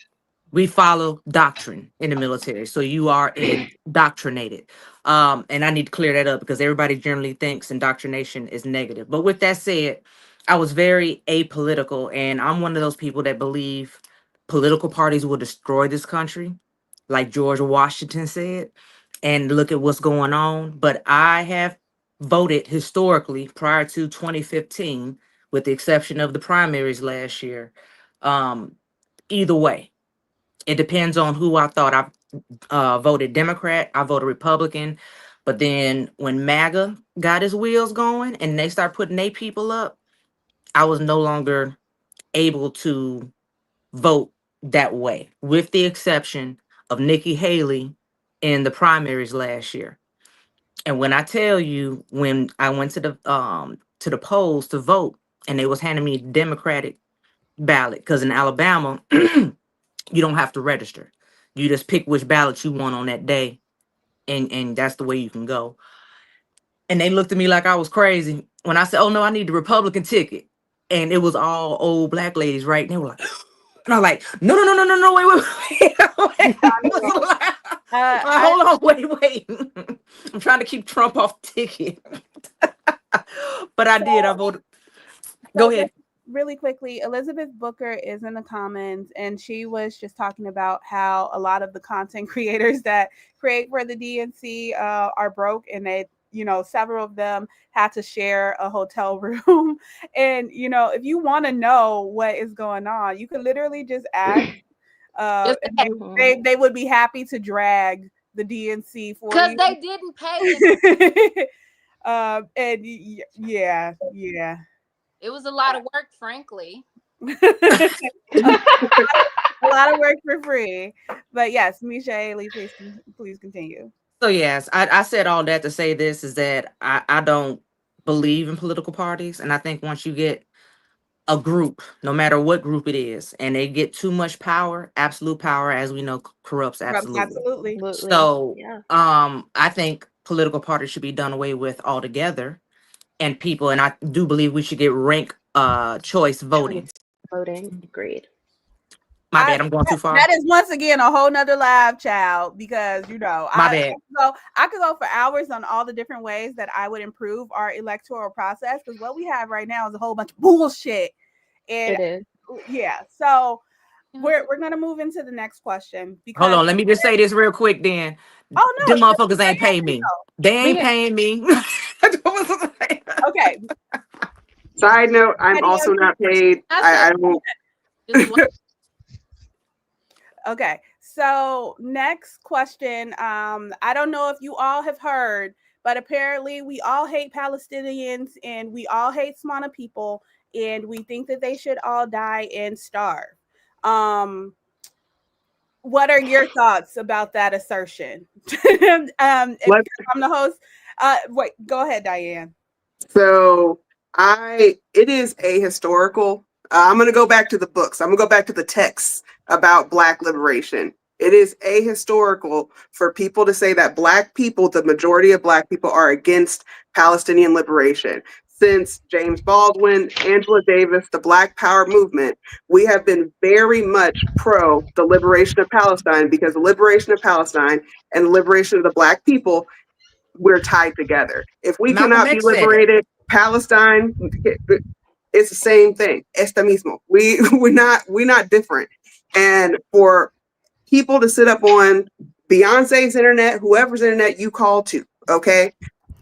Speaker 3: we follow doctrine in the military, so you are indoctrinated. And I need to clear that up because everybody generally thinks indoctrination is negative. But with that said, I was very apolitical, and I'm one of those people that believe political parties will destroy this country, like George Washington said. And look at what's going on. But I have voted historically prior to 2015, with the exception of the primaries last year. Either way, it depends on who I thought. I voted Democrat, I voted Republican. But then when MAGA got his wheels going and they start putting their people up, I was no longer able to vote that way, with the exception of Nikki Haley in the primaries last year. And when I tell you, when I went to the polls to vote, and they was handing me a Democratic ballot, because in Alabama, you don't have to register. You just pick which ballot you want on that day, and that's the way you can go. And they looked at me like I was crazy when I said, "Oh no, I need the Republican ticket." And it was all old black ladies, right? And they were like, and I was like, "No, no, no, no, no, no, wait, wait, wait." Hold on, wait. I'm trying to keep Trump off the ticket. But I did. I voted. Go ahead.
Speaker 1: Really quickly, Elizabeth Booker is in the comments, and she was just talking about how a lot of the content creators that create for the DNC are broke, and they, you know, several of them had to share a hotel room. And, you know, if you want to know what is going on, you could literally just ask. They would be happy to drag the DNC for you.
Speaker 5: Because they didn't pay.
Speaker 1: And yeah.
Speaker 5: It was a lot of work, frankly.
Speaker 1: A lot of work for free. But yes, Misha Ailey, please continue.
Speaker 3: So yes, I said all that to say this is that I don't believe in political parties, and I think once you get a group, no matter what group it is, and they get too much power, absolute power, as we know, corrupts absolutely.
Speaker 1: Absolutely.
Speaker 3: So
Speaker 2: Yeah.
Speaker 3: I think political parties should be done away with altogether, and people, and I do believe we should get rank choice voting.
Speaker 2: Voting. Agreed.
Speaker 3: My bad, I'm going too far.
Speaker 1: That is once again a whole nother live, child, because
Speaker 3: My bad.
Speaker 1: I could go for hours on all the different ways that I would improve our electoral process, because what we have right now is a whole bunch of bullshit. And
Speaker 2: It is.
Speaker 1: yeah, so we're gonna move into the next question. Because
Speaker 3: Hold on, let me just say this real quick then.
Speaker 1: Oh no,
Speaker 3: them motherfuckers ain't paying me. They ain't paying me.
Speaker 1: Okay.
Speaker 4: Side note, I'm also not paid. I won't.
Speaker 1: Okay, so next question. I don't know if you all have heard, but apparently we all hate Palestinians and we all hate Swana people, and we think that they should all die and starve. What are your thoughts about that assertion? If I'm the host, wait, go ahead, Diane.
Speaker 4: So it is ahistorical. I'm going to go back to the books. I'm going to go back to the texts about Black liberation. It is ahistorical for people to say that Black people, the majority of Black people, are against Palestinian liberation. Since James Baldwin, Angela Davis, the Black Power movement, we have been very much pro the liberation of Palestine, because the liberation of Palestine and the liberation of the Black people, we're tied together. If we cannot be liberated, Palestine, it's the same thing. Esta mismo. We're not different. And for people to sit up on Beyonce's internet, whoever's internet you call to, okay,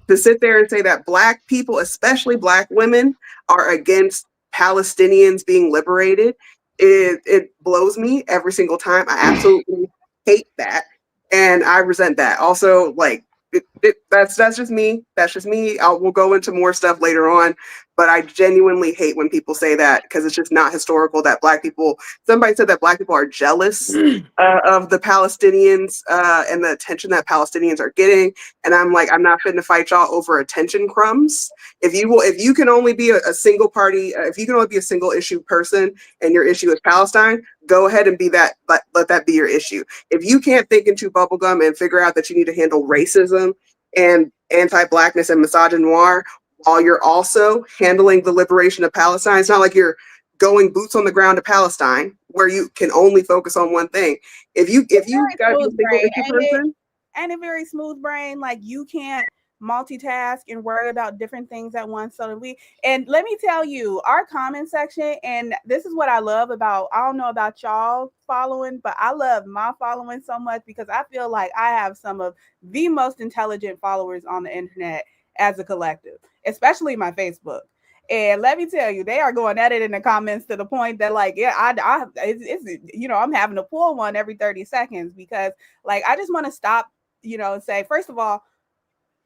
Speaker 4: to sit there and say that Black people, especially Black women, are against Palestinians being liberated, it blows me every single time. I absolutely hate that, and I resent that. Also, like, that's just me. That's just me. We'll go into more stuff later on, but I genuinely hate when people say that, because it's just not historical. That Black people, somebody said that Black people are jealous of the Palestinians and the attention that Palestinians are getting, and I'm like, I'm not finna fight y'all over attention crumbs. If you can only be a single party, if you can only be a single issue person, and your issue is Palestine, go ahead and be that. Let that be your issue. If you can't think into bubblegum and figure out that you need to handle racism and anti-Blackness and misogynoir while you're also handling the liberation of Palestine, it's not like you're going boots on the ground to Palestine where you can only focus on one thing. If you got to be a single issue person,
Speaker 1: and a very smooth brain, like you can't multitask and worry about different things at once. And let me tell you, our comment section, and this is what I love about, I don't know about y'all following, but I love my following so much, because I feel like I have some of the most intelligent followers on the internet as a collective, especially my Facebook. And let me tell you, they are going at it in the comments to the point that, like, yeah, I'm having to pull one every 30 seconds, because, like, I just want to stop, and say, first of all,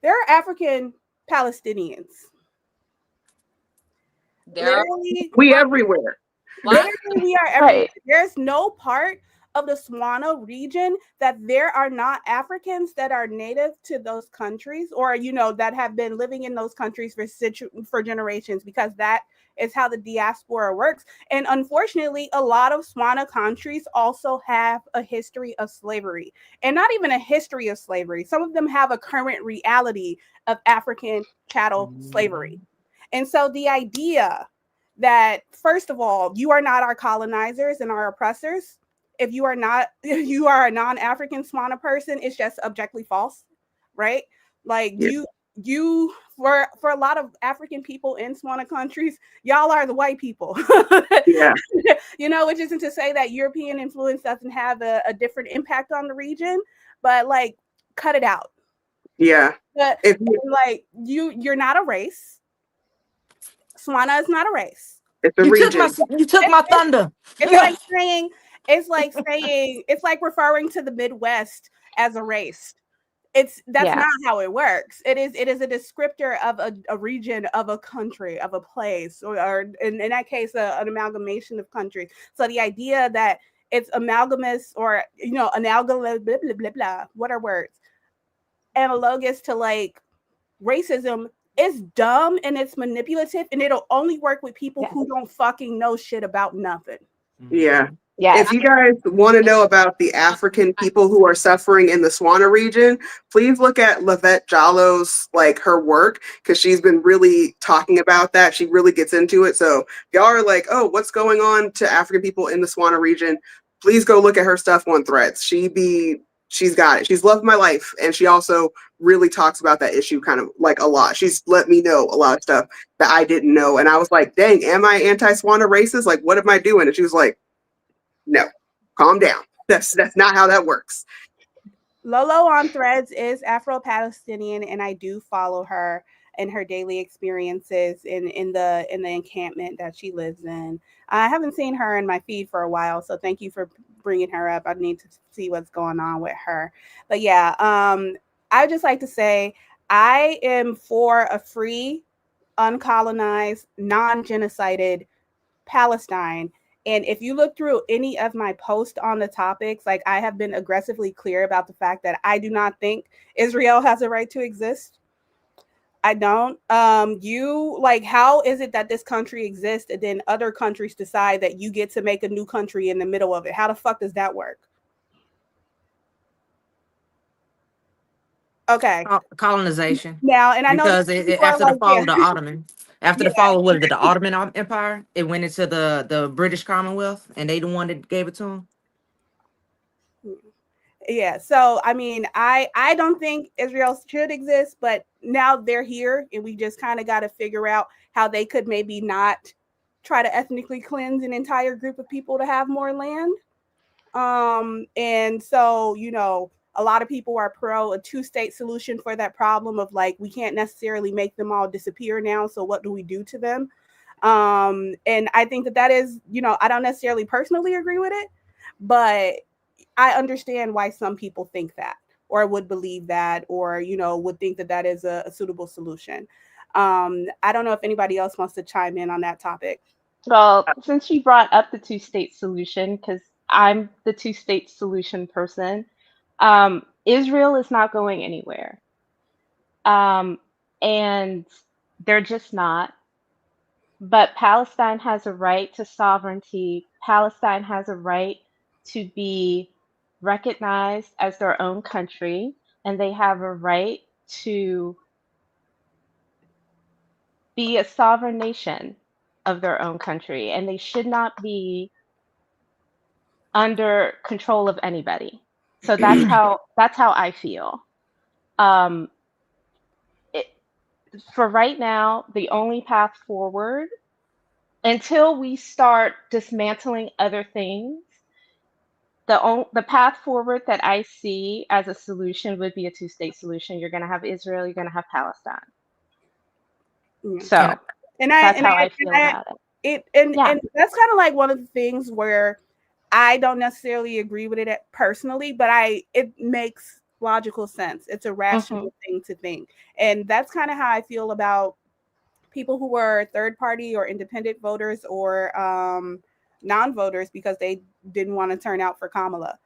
Speaker 1: there are African Palestinians.
Speaker 4: We everywhere.
Speaker 1: Literally, we are everywhere. Right. There's no part of the Swana region that there are not Africans that are native to those countries, or that have been living in those countries for generations, because that is how the diaspora works. And unfortunately, a lot of Swana countries also have a history of slavery, and not even a history of slavery. Some of them have a current reality of African chattel slavery. And so the idea that, first of all, you are not our colonizers and our oppressors. If you are a non-African Swana person, it's just objectively false, right? Like, you for a lot of African people in Swana countries, y'all are the white people.
Speaker 4: Yeah.
Speaker 1: Which isn't to say that European influence doesn't have a different impact on the region, but, like, cut it out.
Speaker 4: Yeah.
Speaker 1: But you're not a race. Swana is not a race.
Speaker 4: It's a region.
Speaker 3: You took my thunder.
Speaker 1: It's like referring to the Midwest as a race. That's not how it works. It is a descriptor of a region, of a country, of a place, or in that case, an amalgamation of countries. So the idea that it's amalgamous, or analogous, blah blah blah blah, what are words? Analogous to like racism is dumb and it's manipulative, and it'll only work with people who don't fucking know shit about nothing.
Speaker 4: Yeah.
Speaker 2: Yes.
Speaker 4: If you guys want to know about the African people who are suffering in the Swana region, please look at Lavette Jallo's, like, her work, because she's been really talking about that. She really gets into it. So y'all are like, oh, what's going on to African people in the Swana region? Please go look at her stuff on Threads. She's got it. She's loved my life. And she also really talks about that issue kind of like a lot. She's let me know a lot of stuff that I didn't know. And I was like, dang, am I anti-Swana racist? Like, what am I doing? And she was like, no, calm down. That's not how that works.
Speaker 1: Lolo on Threads is Afro-Palestinian, and I do follow her and her daily experiences in the encampment that she lives in. I haven't seen her in my feed for a while, so thank you for bringing her up. I need to see what's going on with her. But yeah, I just like to say I am for a free, uncolonized, non-genocided Palestine. And if you look through any of my posts on the topics, like, I have been aggressively clear about the fact that I do not think Israel has a right to exist. I don't. You, like, how is it that this country exists and then other countries decide that you get to make a new country in the middle of it? How the fuck does that work? Okay.
Speaker 3: Colonization.
Speaker 1: Now, and I know
Speaker 3: because after the fall of the Ottoman, after the fall of the Ottoman Empire, it went into the British Commonwealth, and they the one that gave it to them.
Speaker 1: Yeah, so I mean, I don't think Israel should exist, but now they're here, and we just kind of got to figure out how they could maybe not try to ethnically cleanse an entire group of people to have more land. And so, a lot of people are pro a two-state solution for that problem of, like, we can't necessarily make them all disappear now, so what do we do to them? And I think that is, I don't necessarily personally agree with it, but I understand why some people think that, or would believe that, or would think that is a suitable solution. I don't know if anybody else wants to chime in on that topic.
Speaker 2: Well, since you brought up the two-state solution, because I'm the two-state solution person, Israel is not going anywhere. And they're just not. But Palestine has a right to sovereignty. Palestine has a right to be recognized as their own country, and they have a right to be a sovereign nation of their own country, and they should not be under control of anybody. So that's how I feel. For right now, the only path forward, until we start dismantling other things, the path forward that I see as a solution would be a two-state solution. You're going to have Israel, you're going to have Palestine. So that's how I feel about it.
Speaker 1: And that's kind of like one of the things where I don't necessarily agree with it personally, but it makes logical sense. It's a rational thing to think. And that's kind of how I feel about people who were third party or independent voters or non-voters because they didn't want to turn out for Kamala.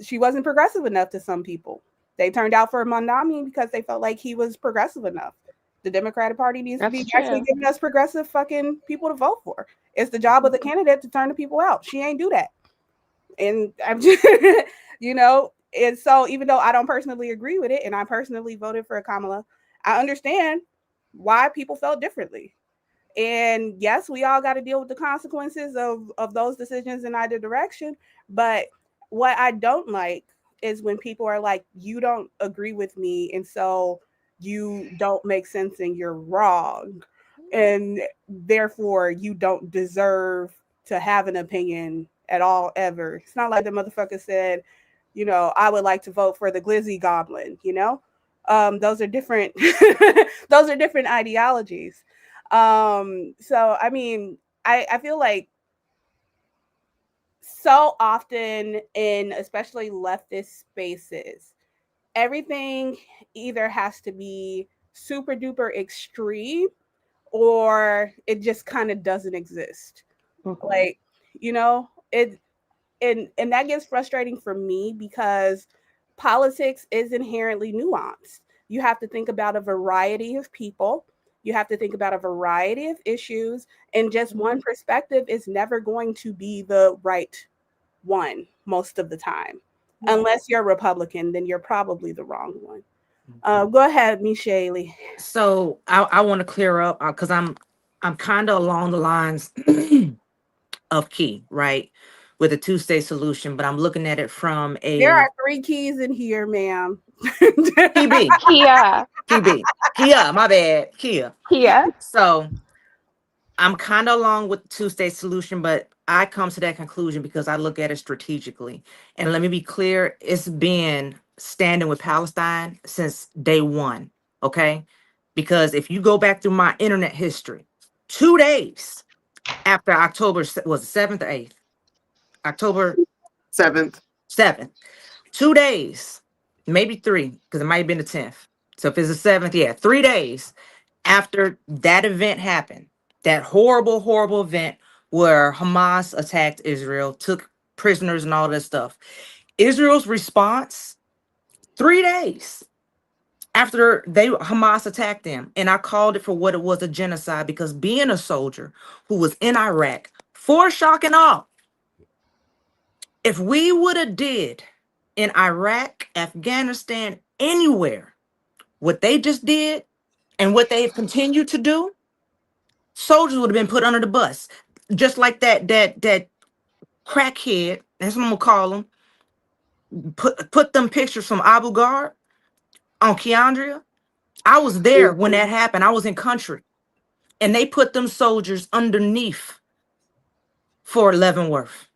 Speaker 1: She wasn't progressive enough to some people. They turned out for Mandami because they felt like he was progressive enough. The Democratic Party needs to be actually giving us progressive fucking people to vote for. It's the job of the candidate to turn the people out. She ain't do that. And I'm just, and so even though I don't personally agree with it and I personally voted for Kamala, I understand why people felt differently. And yes, we all got to deal with the consequences of those decisions in either direction. But what I don't like is when people are like, you don't agree with me, and so you don't make sense and you're wrong. And therefore you don't deserve to have an opinion at all ever. It's not like the motherfucker said, I would like to vote for the Glizzy Goblin, those are different those are different ideologies. So I mean, I feel like so often in especially leftist spaces, everything either has to be super duper extreme or it just kind of doesn't exist.
Speaker 2: Mhm.
Speaker 1: Like, you know, it and that gets frustrating for me because politics is inherently nuanced. You have to think about a variety of people. You have to think about a variety of issues, and just one perspective is never going to be the right one most of the time. Unless you're a Republican, then you're probably the wrong one. Go ahead, Michelle.
Speaker 3: So I want to clear up because I'm kind of along the lines of Key, right? With a two-state solution, but I'm looking at it from
Speaker 1: There
Speaker 3: a
Speaker 1: are 3 keys in here, ma'am.
Speaker 3: KB,
Speaker 2: Kia,
Speaker 3: KB, Kia, my bad, Kia.
Speaker 2: Kia.
Speaker 3: So I'm kind of along with the two-state solution, but I come to that conclusion because I look at it strategically. And let me be clear, it's been standing with Palestine since day one, okay? Because if you go back through my internet history, 2 days after was the 7th or 8th? October
Speaker 4: 7th.
Speaker 3: 7th. 2 days, maybe 3, because it might have been the 10th. So if it's the 7th, yeah, 3 days after that event happened, that horrible, horrible event where Hamas attacked Israel, took prisoners and all that stuff. Israel's response, 3 days after Hamas attacked them, and I called it for what it was, a genocide, because being a soldier who was in Iraq for shock and awe, if we would have did in Iraq, Afghanistan, anywhere, what they just did and what they've continued to do, soldiers would have been put under the bus. Just like that crackhead, that's what I'm gonna call him, put them pictures from Abu Ghraib on Keandria. I was there when that happened. I was in country. And they put them soldiers underneath for Leavenworth.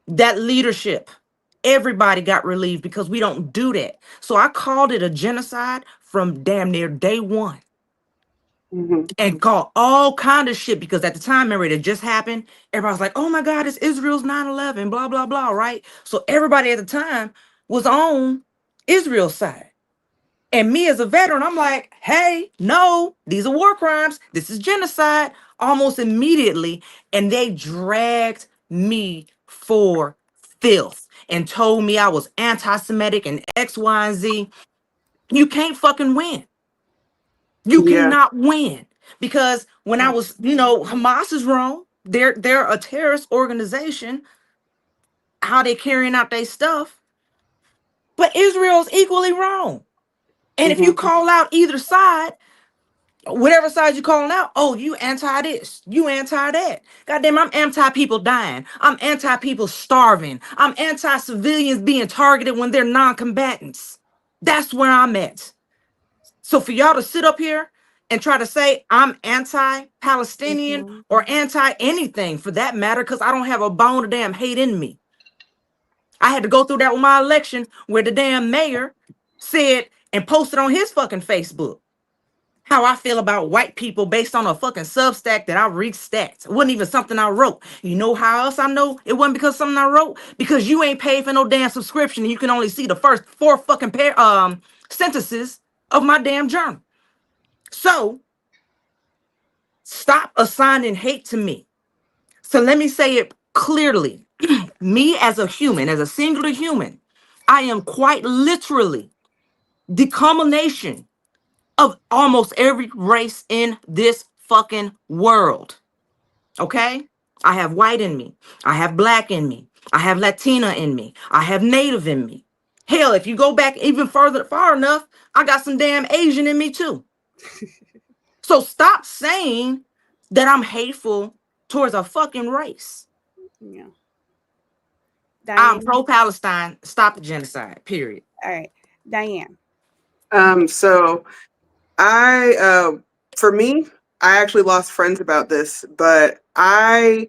Speaker 3: That leadership, everybody got relieved because we don't do that. So I called it a genocide from damn near day one. And called all kind of shit because at the time, remember, it had just happened. Everybody was like, oh my God, it's Israel's 9/11, blah, blah, blah, right? So everybody at the time was on Israel's side. And me as a veteran, I'm like, hey, no, these are war crimes. This is genocide almost immediately. And they dragged me for filth and told me I was anti-Semitic and X, Y, and Z. You can't fucking win. You cannot win. Because when I was, Hamas is wrong. They're a terrorist organization, how they carrying out their stuff. But Israel's equally wrong. And if you call out either side, whatever side you calling out, oh, you anti this, you anti that. Goddamn, I'm anti people dying. I'm anti people starving. I'm anti civilians being targeted when they're non-combatants. That's where I'm at. So for y'all to sit up here and try to say I'm anti-Palestinian or anti anything for that matter, because I don't have a bone of damn hate in me. I had to go through that with my election where the damn mayor said and posted on his fucking Facebook how I feel about white people based on a fucking Substack that I restacked. It wasn't even something I wrote. You know how else I know it wasn't because of something I wrote? Because you ain't paid for no damn subscription and you can only see the first 4 fucking sentences of my damn journal. So stop assigning hate to me. So let me say it clearly. Me as a human, as a singular human, I am quite literally the culmination of almost every race in this fucking world. Okay? I have white in me. I have black in me. I have Latina in me. I have Native in me. Hell, if you go back even far enough, I got some damn Asian in me too. So stop saying that I'm hateful towards a fucking race.
Speaker 1: Yeah.
Speaker 3: I'm pro-Palestine. Stop the genocide, period.
Speaker 1: All right. Diane.
Speaker 4: So for me, I actually lost friends about this, but I'm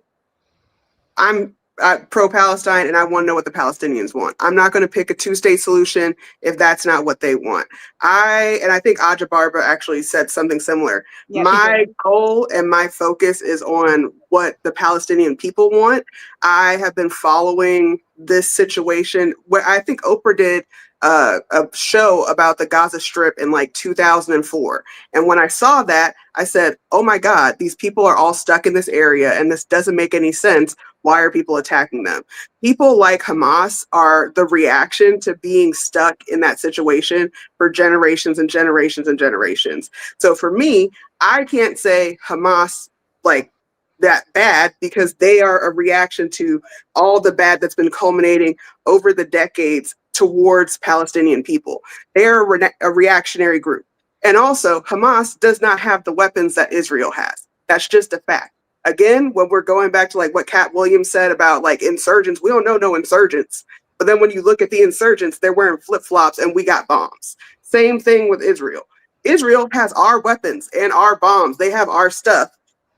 Speaker 4: pro-Palestine and I want to know what the Palestinians want. I'm not going to pick a two-state solution if that's not what they want. I think Aja Barba actually said something similar.
Speaker 1: Yeah,
Speaker 4: my goal and my focus is on what the Palestinian people want. I have been following this situation where I think Oprah did a show about the Gaza Strip in like 2004. And when I saw that, I said, oh my God, these people are all stuck in this area and this doesn't make any sense. Why are people attacking them? People like Hamas are the reaction to being stuck in that situation for generations and generations and generations. So for me, I can't say Hamas like that bad because they are a reaction to all the bad that's been culminating over the decades towards Palestinian people. They're a reactionary group. And also, Hamas does not have the weapons that Israel has. That's just a fact. Again, when we're going back to like what Cat Williams said about like insurgents, we don't know no insurgents. But then when you look at the insurgents, they're wearing flip-flops and we got bombs. Same thing with Israel. Israel has our weapons and our bombs. They have our stuff.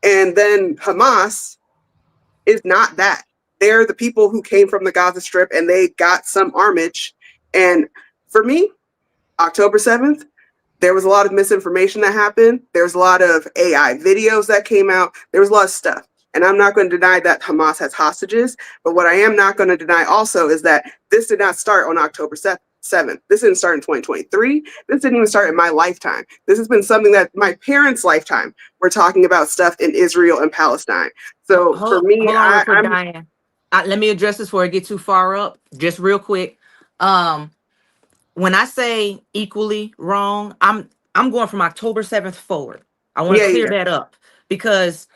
Speaker 4: And then Hamas is not that. They're the people who came from the Gaza Strip and they got some armage. And for me, October 7th, there was a lot of misinformation that happened. There was a lot of AI videos that came out. There was a lot of stuff. And I'm not going to deny that Hamas has hostages. But what I am not going to deny also is that this did not start on October 7th. This didn't start in 2023. This didn't even start in my lifetime. This has been something that my parents' lifetime were talking about stuff in Israel and Palestine. So for me,
Speaker 3: hold on real quick, Diane. Let me address this before I get too far up. Just real quick. When I say equally wrong, I'm going from October 7th forward. I want to clear that up because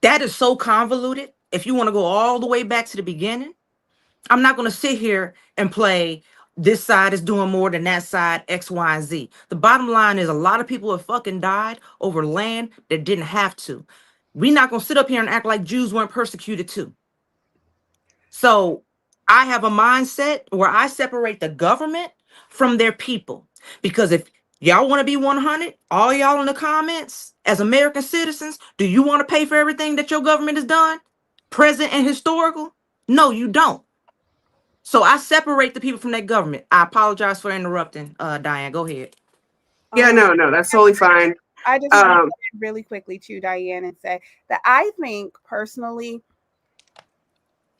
Speaker 3: that is so convoluted. If you want to go all the way back to the beginning, I'm not going to sit here and play this side is doing more than that side, X, Y, and Z. The bottom line is a lot of people have fucking died over land that didn't have to. We're not going to sit up here and act like Jews weren't persecuted too. So I have a mindset where I separate the government from their people. Because if y'all want to be 100, all y'all in the comments, as American citizens, do you want to pay for everything that your government has done? Present and historical? No, you don't. So I separate the people from that government. I apologize for interrupting, Diane. Go ahead.
Speaker 4: Yeah, no, that's totally fine.
Speaker 1: I just want to say really quickly to Diane and say that I think personally,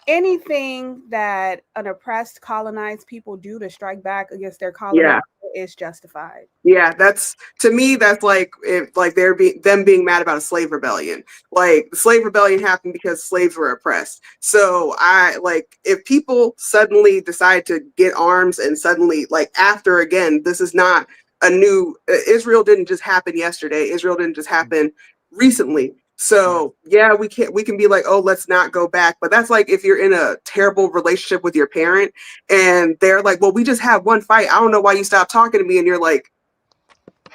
Speaker 1: anything that an oppressed, colonized people do to strike back against their colonizer is justified.
Speaker 4: Yeah, that's to me. That's like them being mad about a slave rebellion. Like the slave rebellion happened because slaves were oppressed. So I like if people suddenly decide to get arms and suddenly like after again, this is not a new. Israel didn't just happen yesterday. Israel didn't just happen recently. So yeah, we can be like, oh, let's not go back. But that's like if you're in a terrible relationship with your parent and they're like, well, we just had one fight. I don't know why you stopped talking to me. And you're like,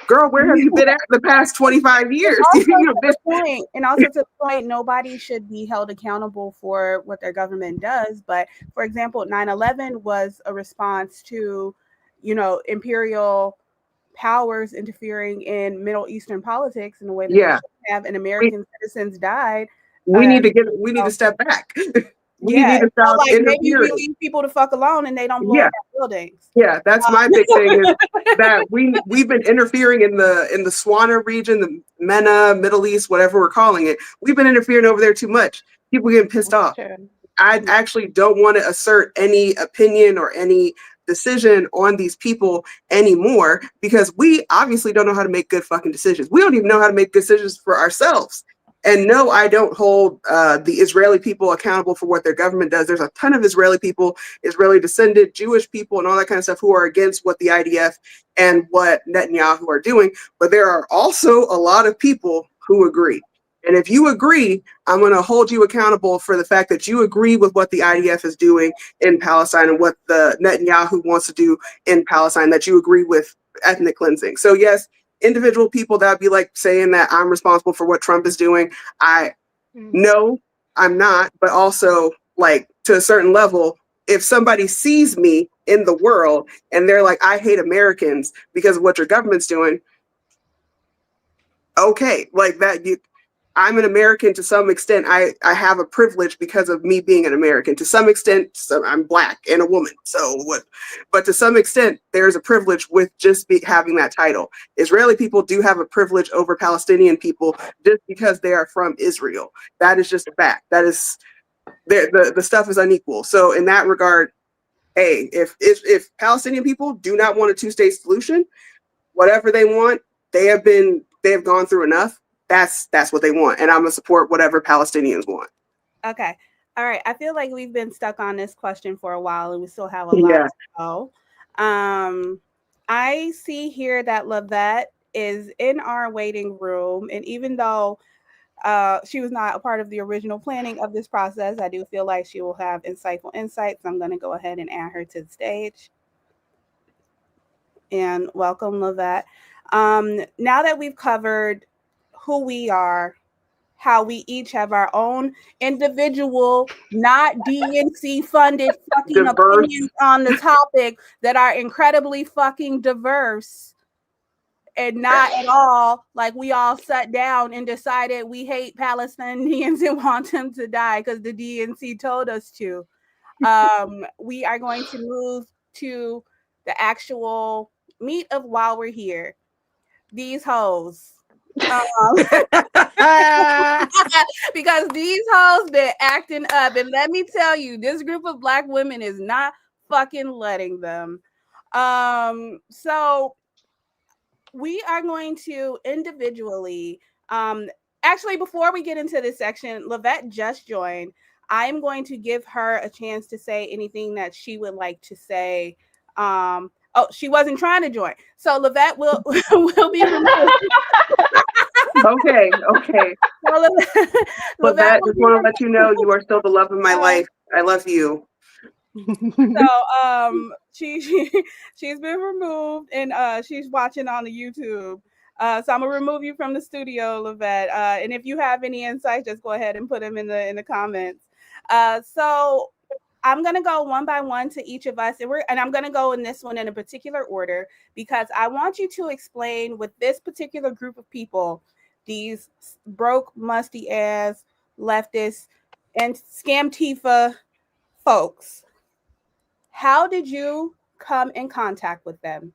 Speaker 4: girl, where have you been at the past 25 years?
Speaker 1: And also to the point, nobody should be held accountable for what their government does. But for example, 9/11 was a response to, imperial powers interfering in Middle Eastern politics in a way that they should have, and American citizens died.
Speaker 4: We need to step back. We need to stop
Speaker 1: like maybe we leave people to fuck alone and they don't blow up buildings.
Speaker 4: Yeah, that's my big thing is that we've been interfering in the Swana region, the MENA, Middle East, whatever we're calling it. We've been interfering over there too much. People getting pissed off. I actually don't want to assert any opinion or any decision on these people anymore because we obviously don't know how to make good fucking decisions. We don't even know how to make decisions for ourselves. And no, I don't hold the Israeli people accountable for what their government does. There's a ton of Israeli people, Israeli descended, Jewish people, and all that kind of stuff who are against what the IDF and what Netanyahu are doing. But there are also a lot of people who agree. And if you agree, I'm going to hold you accountable for the fact that you agree with what the IDF is doing in Palestine and what the Netanyahu wants to do in Palestine, that you agree with ethnic cleansing. So yes, individual people, that would be like saying that I'm responsible for what Trump is doing. No, I'm not. But also, like, to a certain level, if somebody sees me in the world and they're like, I hate Americans because of what your government's doing, okay, like that, I'm an American to some extent. I have a privilege because of me being an American. To some extent, I'm Black and a woman. So what? But to some extent, there's a privilege with just having that title. Israeli people do have a privilege over Palestinian people just because they are from Israel. That is just a fact. That is, the stuff is unequal. So in that regard, hey, if Palestinian people do not want a two-state solution, whatever they want, they have gone through enough. That's what they want, and I'm gonna support whatever Palestinians want.
Speaker 1: Okay. All right. I feel like we've been stuck on this question for a while and we still have a lot
Speaker 4: Yeah.
Speaker 1: to go. Um, I see here that Lavette is in our waiting room. And even though she was not a part of the original planning of this process, I do feel like she will have insightful insights. I'm going to go ahead and add her to the stage. And welcome, Lavette. Now that we've covered who we are, how we each have our own individual, not DNC funded fucking
Speaker 4: Diverse.
Speaker 1: opinions on the topic that are incredibly fucking diverse and not at all like we all sat down and decided we hate Palestinians and want them to die because the DNC told us to. We are going to move to the actual meat of while we're here. These hoes. Because these hoes been acting up, and let me tell you, this group of black women is not fucking letting them. So we are going to individually, actually, before we get into this section, Lavette just joined. I'm going to give her a chance to say anything that she would like to say. Oh, she wasn't trying to join, so Lavette will will be removed.
Speaker 4: Okay, okay.
Speaker 1: Well,
Speaker 4: But
Speaker 1: Lavette
Speaker 4: that
Speaker 1: will
Speaker 4: just
Speaker 1: be
Speaker 4: want to let you know you are still the love of my
Speaker 1: removed.
Speaker 4: life. I love you.
Speaker 1: So she's been removed and she's watching on the YouTube. So I'm gonna remove you from the studio, Lavette. And if you have any insights, just go ahead and put them in the comments. So I'm gonna go one by one to each of us, and I'm gonna go in this one in a particular order because I want you to explain with this particular group of people, these broke, musty ass leftists and Scamtifa folks. How did you come in contact with them?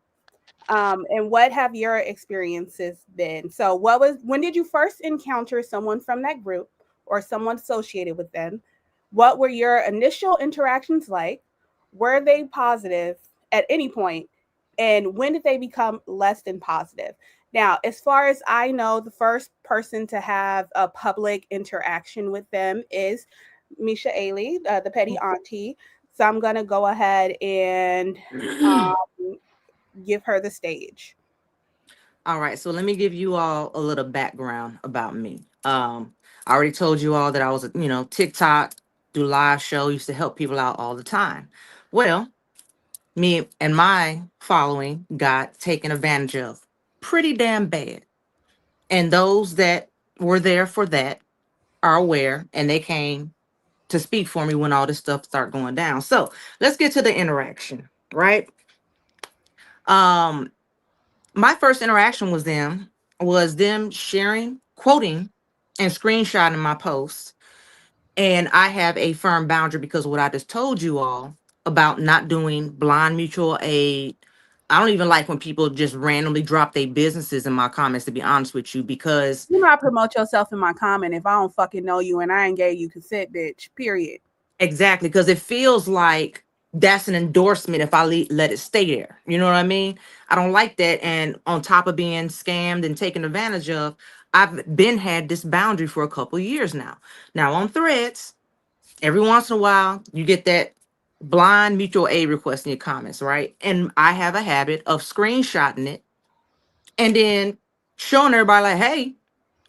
Speaker 1: And what have your experiences been? So, when did you first encounter someone from that group or someone associated with them? What were your initial interactions like? Were they positive at any point? And when did they become less than positive? Now, as far as I know, the first person to have a public interaction with them is Misha Ailey, the petty auntie. So I'm going to go ahead and give her the stage.
Speaker 3: All right, so let me give you all a little background about me. I already told you all that I was, TikTok, do live show, used to help people out all the time. Well, me and my following got taken advantage of pretty damn bad. And those that were there for that are aware, and they came to speak for me when all this stuff started going down. So let's get to the interaction, right? Um, my first interaction was them sharing, quoting, and screenshotting my posts. And I have a firm boundary because of what I just told you all about not doing blind mutual aid. I don't even like when people just randomly drop their businesses in my comments, to be honest with you, because
Speaker 1: You not promote yourself in my comment if I don't fucking know you and I ain't gave you consent, bitch. Period.
Speaker 3: exactly, because it feels like that's an endorsement if I let it stay there. You know what I mean? I don't like that. And on top of being scammed and taken advantage of, I've been had this boundary for a couple of years now. Now on Threads, every once in a while, you get that blind mutual aid request in your comments, right? And I have a habit of screenshotting it and then showing everybody like, hey,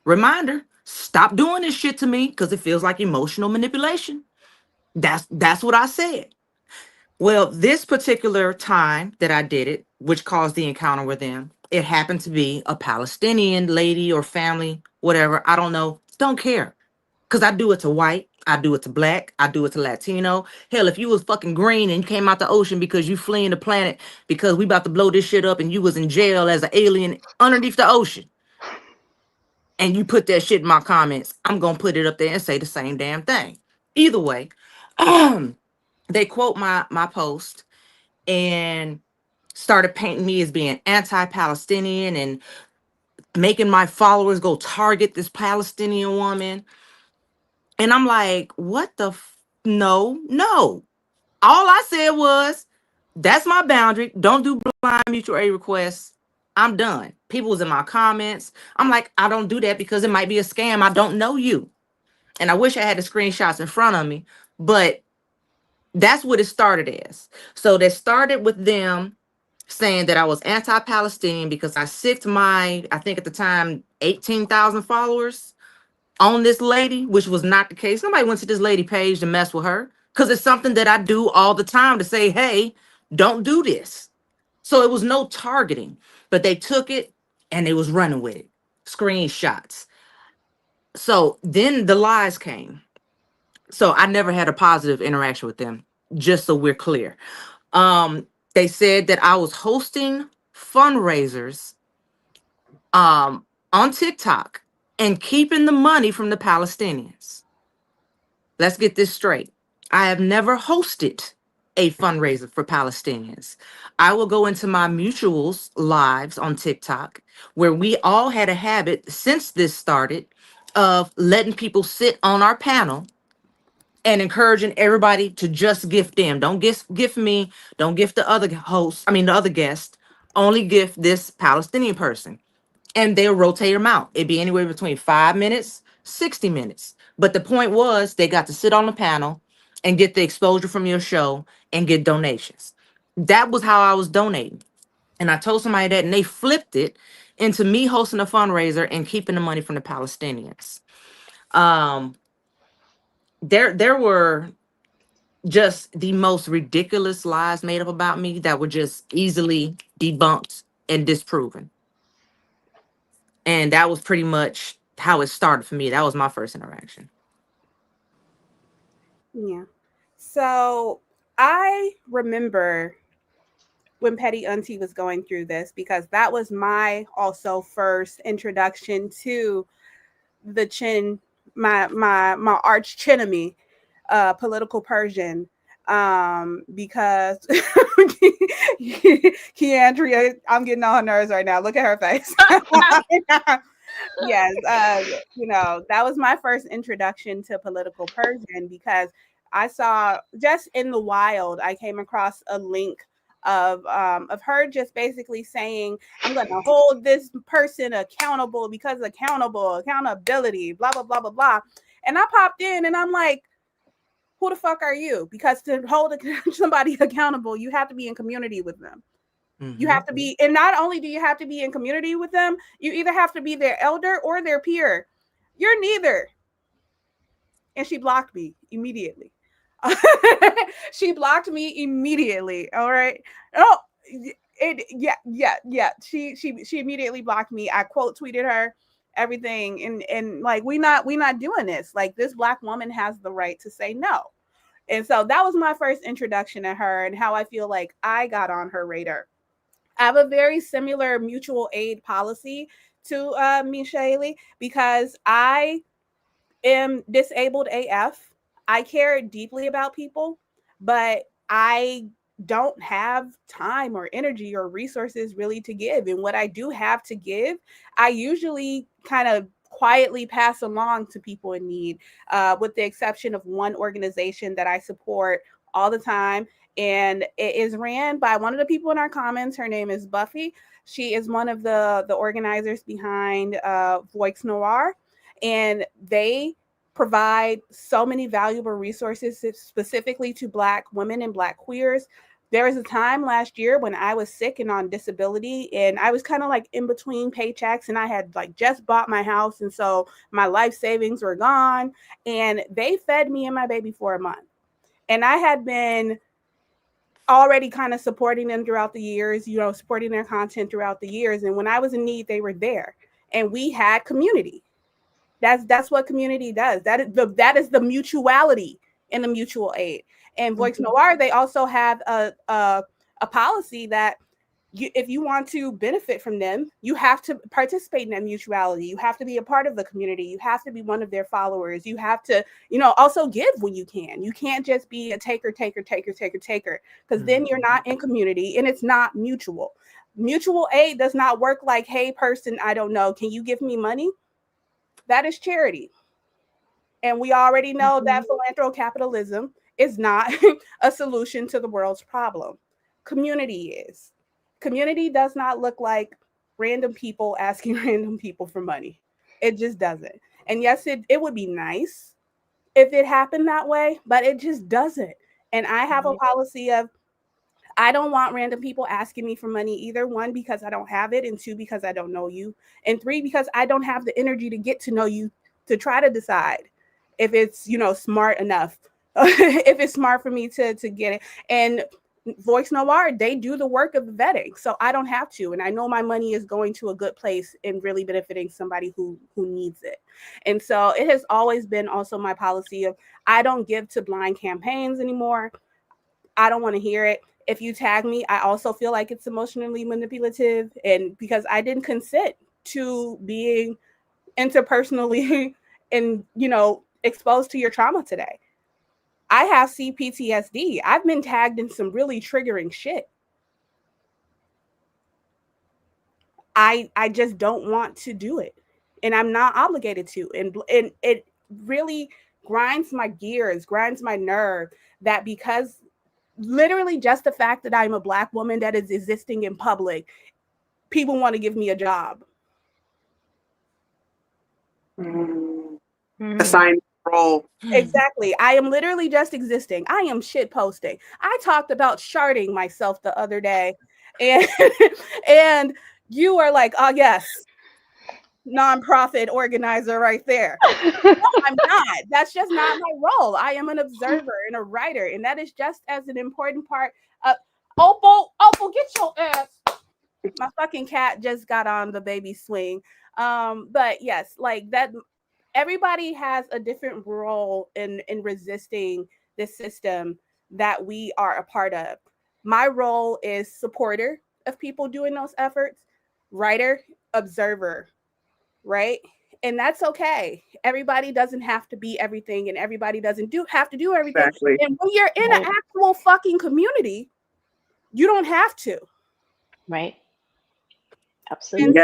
Speaker 3: reminder, stop doing this shit to me because it feels like emotional manipulation. That's what I said. Well, this particular time that I did it, which caused the encounter with them, it happened to be a Palestinian lady or family, whatever. I don't know. Don't care. Because I do it to white, I do it to black, I do it to Latino. Hell, if you was fucking green and you came out the ocean because you fleeing the planet because we about to blow this shit up and you was in jail as an alien underneath the ocean, and you put that shit in my comments, I'm gonna put it up there and say the same damn thing. Either way, they quote my post and started painting me as being anti-Palestinian and making my followers go target this Palestinian woman. And I'm like, what the no, no. All I said was, that's my boundary. Don't do blind mutual aid requests. I'm done. People was in my comments. I'm like, I don't do that because it might be a scam. I don't know you. And I wish I had the screenshots in front of me, but that's what it started as. So that started with them saying that I was anti-Palestinian because I sicked my, I think at the time, 18,000 followers on this lady, which was not the case. Nobody went to this lady page to mess with her because it's something that I do all the time to say, hey, don't do this. So it was no targeting, but they took it and they was running with it. Screenshots. So then the lies came. So I never had a positive interaction with them, just so we're clear. They said that I was hosting fundraisers on TikTok and keeping the money from the Palestinians. Let's get this straight. I have never hosted a fundraiser for Palestinians. I will go into my mutuals lives on TikTok where we all had a habit since this started of letting people sit on our panel and encouraging everybody to just gift them. Don't gift me, don't gift the other host, I mean the other guest, only gift this Palestinian person. And they'll rotate them out. It'd be anywhere between 5 minutes, 60 minutes. But the point was they got to sit on the panel and get the exposure from your show and get donations. That was how I was donating. And I told somebody that and they flipped it into me hosting a fundraiser and keeping the money from the Palestinians. Um, there were just the most ridiculous lies made up about me that were just easily debunked and disproven. And that was pretty much how it started for me. That was my first interaction.
Speaker 1: Yeah. So I remember when Petty Auntie was going through this because that was my also first introduction to the chin, my arch chinemy, political Persian. Because Keandria, I'm getting on her nerves right now. Look at her face. Yes, that was my first introduction to political Persian because I saw just in the wild, I came across a link of her just basically saying, I'm gonna hold this person accountable because accountability, blah blah blah blah blah. And I popped in and I'm like, who the fuck are you? Because to hold somebody accountable, you have to be in community with them. You have to be, and not only do you have to be in community with them, you either have to be their elder or their peer. You're neither. And she blocked me immediately. She blocked me immediately. All right. Oh, yeah. She immediately blocked me. I quote tweeted her everything, and like we not doing this. Like this Black woman has the right to say no. And so that was my first introduction to her and how I feel like I got on her radar. I have a very similar mutual aid policy to Michelle because I am disabled AF. I care deeply about people, but I don't have time or energy or resources really to give. And what I do have to give, I usually kind of quietly pass along to people in need, with the exception of one organization that I support all the time. And it is ran by one of the people in our comments. Her name is Buffy. She is one of the organizers behind Voix Noir. And they provide so many valuable resources specifically to Black women and Black queers. There was a time last year when I was sick and on disability, and I was kind of like in between paychecks, and I had like just bought my house, and so my life savings were gone, and they fed me and my baby for a month. And I had been already kind of supporting them throughout the years, supporting their content throughout the years. And when I was in need, they were there, and we had community. That's what community does. That is the mutuality in the mutual aid. And Voix Noir, they also have a policy that if you want to benefit from them, you have to participate in that mutuality. You have to be a part of the community. You have to be one of their followers. You have to, also give when you can. You can't just be a taker, because then you're not in community and it's not mutual. Mutual aid does not work like, hey, person, I don't know, can you give me money? That is charity. And we already know that philanthrocapitalism is not a solution to the world's problem. Community is. Community does not look like random people asking random people for money. It just doesn't. And yes, it would be nice if it happened that way, but it just doesn't. And I have a policy of I don't want random people asking me for money either. One, because I don't have it, and two, because I don't know you, and three, because I don't have the energy to get to know you to try to decide if it's, smart enough, if it's smart for me to get it. And Voice Noir, they do the work of the vetting, so I don't have to, and I know my money is going to a good place and really benefiting somebody who needs it. And so it has always been also my policy of I don't give to blind campaigns anymore. I don't want to hear it. If you tag me, I also feel like it's emotionally manipulative, and because I didn't consent to being interpersonally and exposed to your trauma today. I have CPTSD. I've been tagged in some really triggering shit. I just don't want to do it, and I'm not obligated to. And it really grinds my gears, grinds my nerve that because literally just the fact that I'm a Black woman that is existing in public, people want to give me a job.
Speaker 4: Assigned role.
Speaker 1: Exactly. I am literally just existing. I am shit posting. I talked about sharding myself the other day, and and you are like, oh yes, nonprofit organizer right there. No, I'm not. That's just not my role. I am an observer and a writer, and that is just as an important part of Opal, get your ass. My fucking cat just got on the baby swing. But yes, like that, everybody has a different role in resisting the system that we are a part of. My role is supporter of people doing those efforts, writer, observer, right? And that's okay. Everybody doesn't have to be everything, and everybody doesn't have to do everything.
Speaker 4: Exactly.
Speaker 1: And when you're in an actual fucking community, you don't have to.
Speaker 2: Right. Absolutely.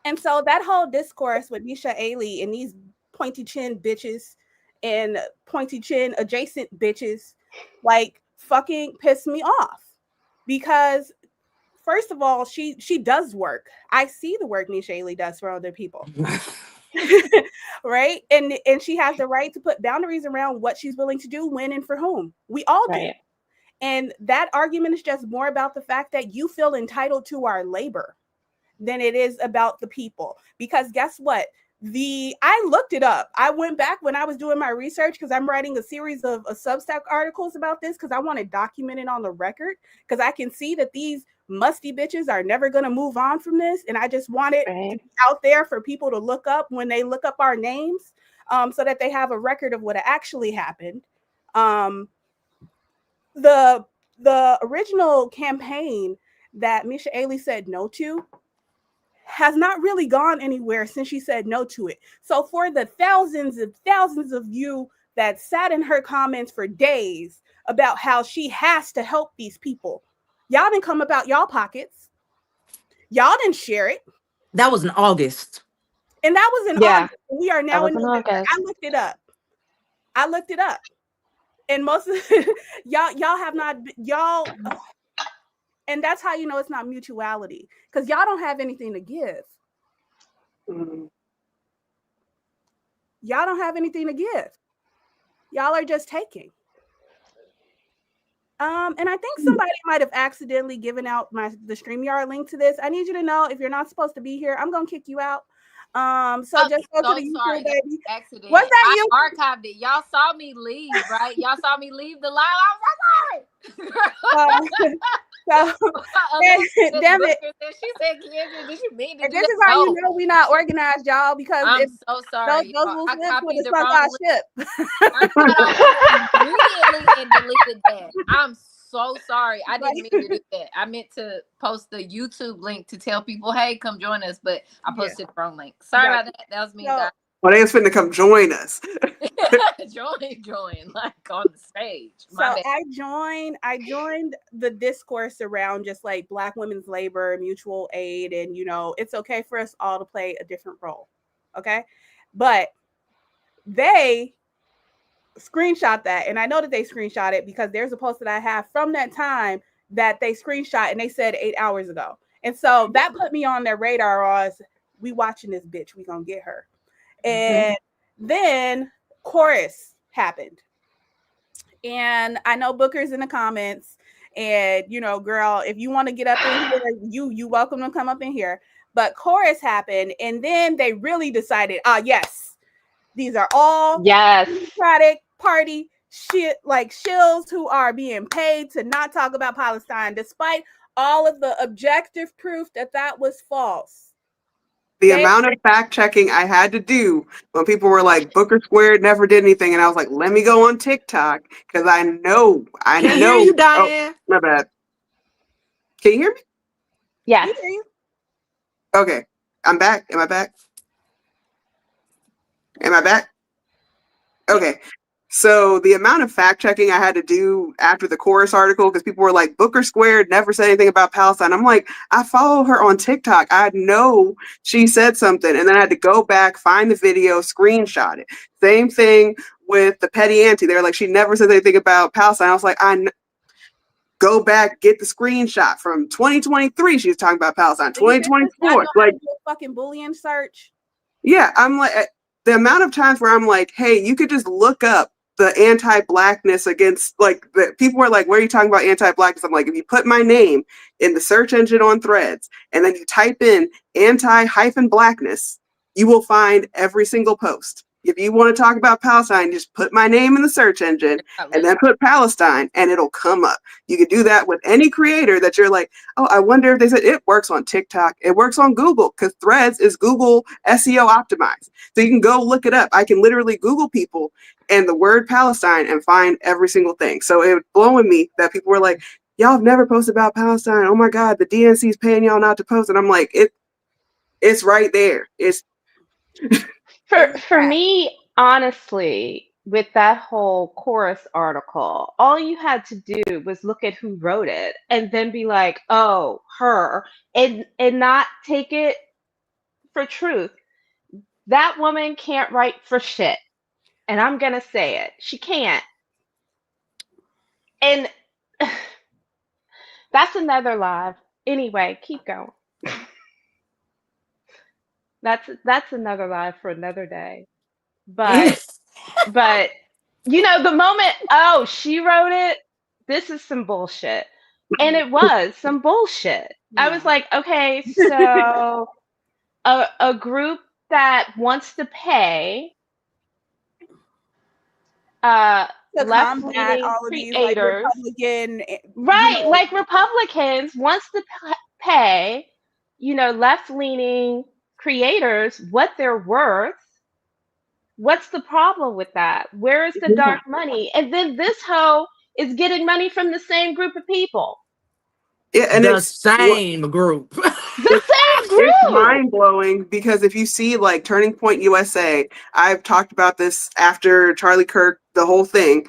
Speaker 1: And so that whole discourse with Misha Ailey and these pointy chin bitches and pointy chin adjacent bitches, like, fucking pissed me off. Because first of all, she does work. I see the work Misha Ailey does for other people. Right? And she has the right to put boundaries around what she's willing to do, when, and for whom. We all do.
Speaker 2: Right.
Speaker 1: And that argument is just more about the fact that you feel entitled to our labor than it is about the people. Because guess what? I looked it up. I went back when I was doing my research, because I'm writing a series of Substack articles about this, because I want to document it on the record, because I can see that these musty bitches are never going to move on from this. And I just want it to be out there for people to look up when they look up our names, so that they have a record of what actually happened. The original campaign that Misha Ailey said no to has not really gone anywhere since she said no to it. So for the thousands of you that sat in her comments for days about how she has to help these people, y'all didn't come about y'all pockets. Y'all didn't share it.
Speaker 3: That was in August.
Speaker 1: And that was in August. We are now in November.
Speaker 2: August.
Speaker 1: I looked it up. And most of y'all have not, and that's how you know it's not mutuality, because y'all don't have anything to give. Y'all don't have anything to give. Y'all are just taking. And I think somebody might have accidentally given out the StreamYard link to this. I need you to know, if you're not supposed to be here, I'm gonna kick you out. So just go to the YouTube, baby.
Speaker 5: Accident.
Speaker 1: Was that
Speaker 5: I
Speaker 1: you?
Speaker 5: archived it. Y'all saw me leave, right? Y'all saw me leave the live. I was like,
Speaker 1: damn it.
Speaker 5: She said, Kendra, did you mean to do
Speaker 1: This
Speaker 5: that?
Speaker 1: is how you know we not organized, y'all, because
Speaker 5: I'm so sorry.
Speaker 1: those will
Speaker 5: I
Speaker 1: slip
Speaker 5: copied
Speaker 1: with
Speaker 5: the
Speaker 1: the sunk
Speaker 5: wrong
Speaker 1: our ship.
Speaker 5: I cut off immediately and deleted that. I'm so sorry. I didn't mean to do that. I meant to post the YouTube link to tell people, hey, come join us, but I posted the wrong link. Sorry about that. That was me, guys.
Speaker 4: Well, they was finna come join us.
Speaker 5: join like on the stage.
Speaker 1: So I joined the discourse around just like Black women's labor, mutual aid, and it's okay for us all to play a different role. Okay. But they screenshot that, and I know that they screenshot it because there's a post that I have from that time that they screenshot, and they said 8 hours ago. And so that put me on their radar as we watching this bitch, we gonna get her. And then chorus happened. And I know Booker's in the comments. And girl, if you want to get up in here, you welcome to come up in here. But chorus happened, and then they really decided, yes, these are all Democratic Party shit, like shills who are being paid to not talk about Palestine, despite all of the objective proof that was false.
Speaker 4: The amount of fact checking I had to do when people were like, Booker Squared never did anything, and I was like, let me go on TikTok because I know.
Speaker 3: Can't hear you, Diane.
Speaker 4: Oh, my bad. Can you hear me?
Speaker 2: Yes.
Speaker 4: Okay, I'm back. Am I back? Am I back? Okay. So the amount of fact checking I had to do after the chorus article, because people were like, Booker Squared never said anything about Palestine. I'm like, I follow her on TikTok. I know she said something. And then I had to go back, find the video, screenshot it. Same thing with the petty auntie. They were like, she never said anything about Palestine. I was like, go back, get the screenshot from 2023. She was talking about Palestine. 2024. Like,
Speaker 1: fucking Boolean search.
Speaker 4: Yeah, I'm like, the amount of times where I'm like, hey, you could just look up the anti-blackness against, like, the people were like, where are you talking about anti-blackness? I'm like, if you put my name in the search engine on Threads and then you type in anti-blackness, you will find every single post. If you want to talk about Palestine, just put my name in the search engine and then put Palestine and it'll come up. You can do that with any creator that you're like, oh, I wonder if they said it works on TikTok. It works on Google because Threads is Google SEO optimized. So you can go look it up. I can literally Google people and the word Palestine and find every single thing. So it was blowing me that people were like, y'all have never posted about Palestine. Oh my God, the DNC is paying y'all not to post. And I'm like, it's right there. It's
Speaker 2: For me, honestly, with that whole chorus article, all you had to do was look at who wrote it and then be like, oh, her, and not take it for truth. That woman can't write for shit. And I'm gonna say it. She can't. And that's another live. Anyway, keep going. That's another live for another day. But the moment, oh, she wrote it, this is some bullshit. And it was some bullshit. I was like, okay, so a group that wants to pay left-leaning creators, like Republicans wants to pay, left-leaning creators what they're worth. What's the problem with that? Where is the dark money? And then this hoe is getting money from the same group of people.
Speaker 4: Yeah, and
Speaker 3: the same group.
Speaker 2: The same group.
Speaker 4: It's mind-blowing because if you see like Turning Point USA, I've talked about this after Charlie Kirk, the whole thing.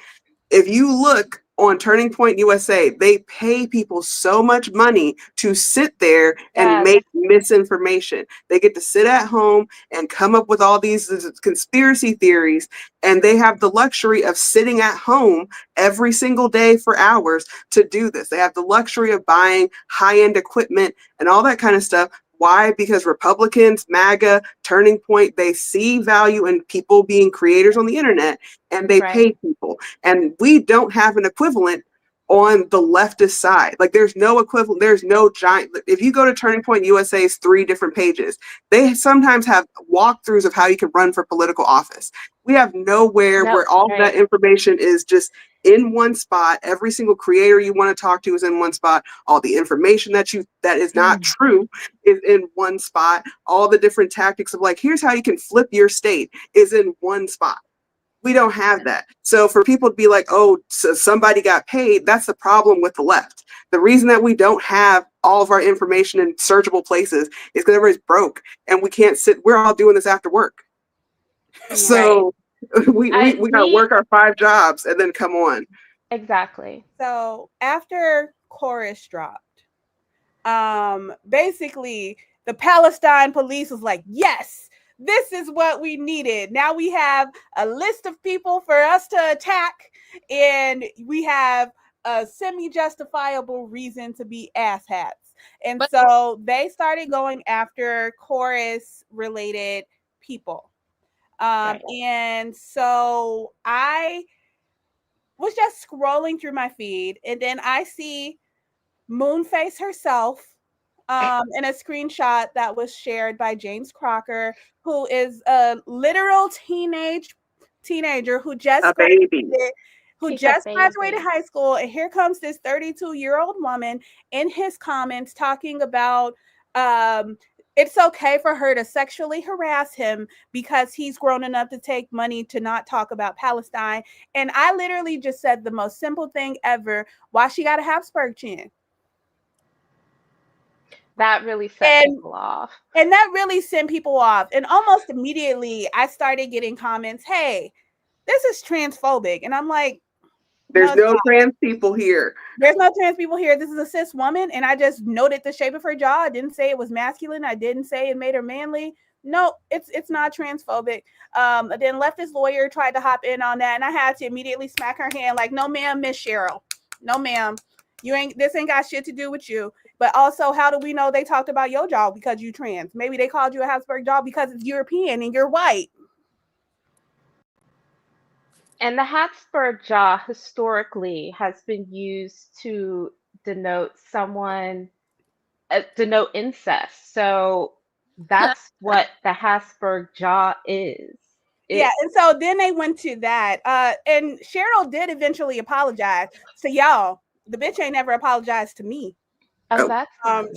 Speaker 4: If you look on Turning Point USA, they pay people so much money to sit there and make misinformation. They get to sit at home and come up with all these conspiracy theories, and they have the luxury of sitting at home every single day for hours to do this. They have the luxury of buying high-end equipment and all that kind of stuff. Why? Because Republicans, MAGA, Turning Point, they see value in people being creators on the internet and they pay people. And we don't have an equivalent on the leftist side. Like there's no equivalent. There's no giant. If you go to Turning Point USA's 3 different pages, they sometimes have walkthroughs of how you can run for political office. We have nowhere where all that information is just in one spot. Every single creator you want to talk to is in one spot. All the information that is not true is in one spot. All the different tactics of like, here's how you can flip your state is in one spot. We don't have that. So for people to be like, oh, so somebody got paid, that's the problem with the left. The reason that we don't have all of our information in searchable places is because everybody's broke and we can't we're all doing this after work. So we got to work our 5 jobs and then come on.
Speaker 2: Exactly.
Speaker 1: So after chorus dropped, basically the Palestine police was like, yes, This is what we needed. Now we have a list of people for us to attack, and we have a semi-justifiable reason to be asshats. And
Speaker 5: But
Speaker 1: so they started going after chorus-related people.
Speaker 2: Right.
Speaker 1: And so I was just scrolling through my feed, and then I see Moonface herself in a screenshot that was shared by James Crocker, who is a literal teenager who just
Speaker 4: A baby.
Speaker 1: graduated,
Speaker 2: She's a baby.
Speaker 1: high school, and here comes this 32-year-old woman in his comments talking about it's okay for her to sexually harass him because he's grown enough to take money to not talk about Palestine. And I literally just said the most simple thing ever. Why she got a Habsburg chin?
Speaker 2: That really set people off.
Speaker 1: And that really sent people off. And almost immediately I started getting comments, hey, this is transphobic. And I'm like,
Speaker 4: there's no trans people here.
Speaker 1: There's no trans people here. This is a cis woman. And I just noted the shape of her jaw. I didn't say it was masculine. I didn't say it made her manly. No, it's not transphobic. Then leftist lawyer tried to hop in on that. And I had to immediately smack her hand like, no, ma'am, Miss Cheryl. No, ma'am. This ain't got shit to do with you. But also, how do we know they talked about your jaw because you trans? Maybe they called you a Habsburg jaw because it's European and you're white.
Speaker 2: And the Habsburg jaw historically has been used to denote denote incest. So that's what the Habsburg jaw is.
Speaker 1: Yeah, and so then they went to that. And Cheryl did eventually apologize. So y'all, the bitch ain't never apologized to me.
Speaker 2: Oh, that's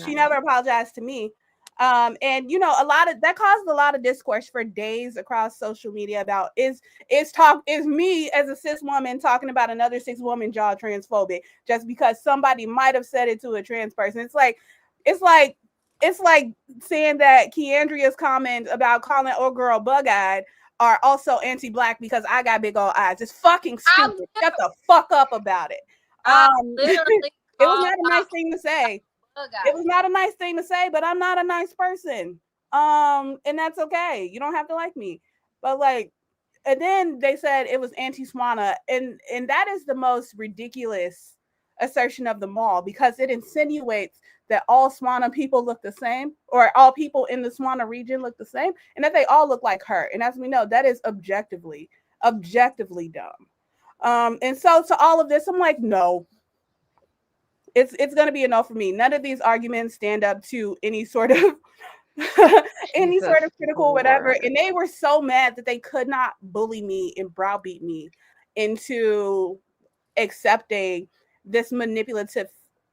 Speaker 1: she never apologized to me. And you know, that caused a lot of discourse for days across social media about is me as a cis woman talking about another cis woman jaw transphobic just because somebody might have said it to a trans person. It's like saying that Keandria's comment about calling old girl bug-eyed are also anti-black because I got big old eyes. It's fucking stupid. Shut the fuck up about it. It was not a nice thing to say. It was not a nice thing to say, but I'm not a nice person. And that's okay. You don't have to like me. But like, and then they said it was anti-Swana, and that is the most ridiculous assertion of them all because it insinuates that all Swana people look the same, or all people in the Swana region look the same, and that they all look like her. And as we know, that is objectively dumb. And so to all of this, I'm like, no. It's going to be a no for me. None of these arguments stand up to any sort of critical whatever. And they were so mad that they could not bully me and browbeat me into accepting this manipulative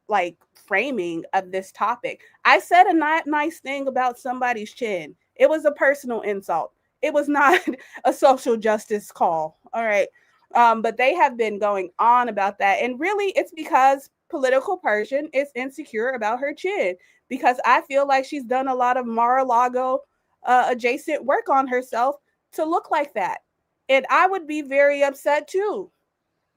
Speaker 1: like framing of this topic. I said a not nice thing about somebody's chin. It was a personal insult. It was not a social justice call. All right. But they have been going on about that. And really it's because political Persian is insecure about her chin because I feel like she's done a lot of Mar-a-Lago adjacent work on herself to look like that. And I would be very upset too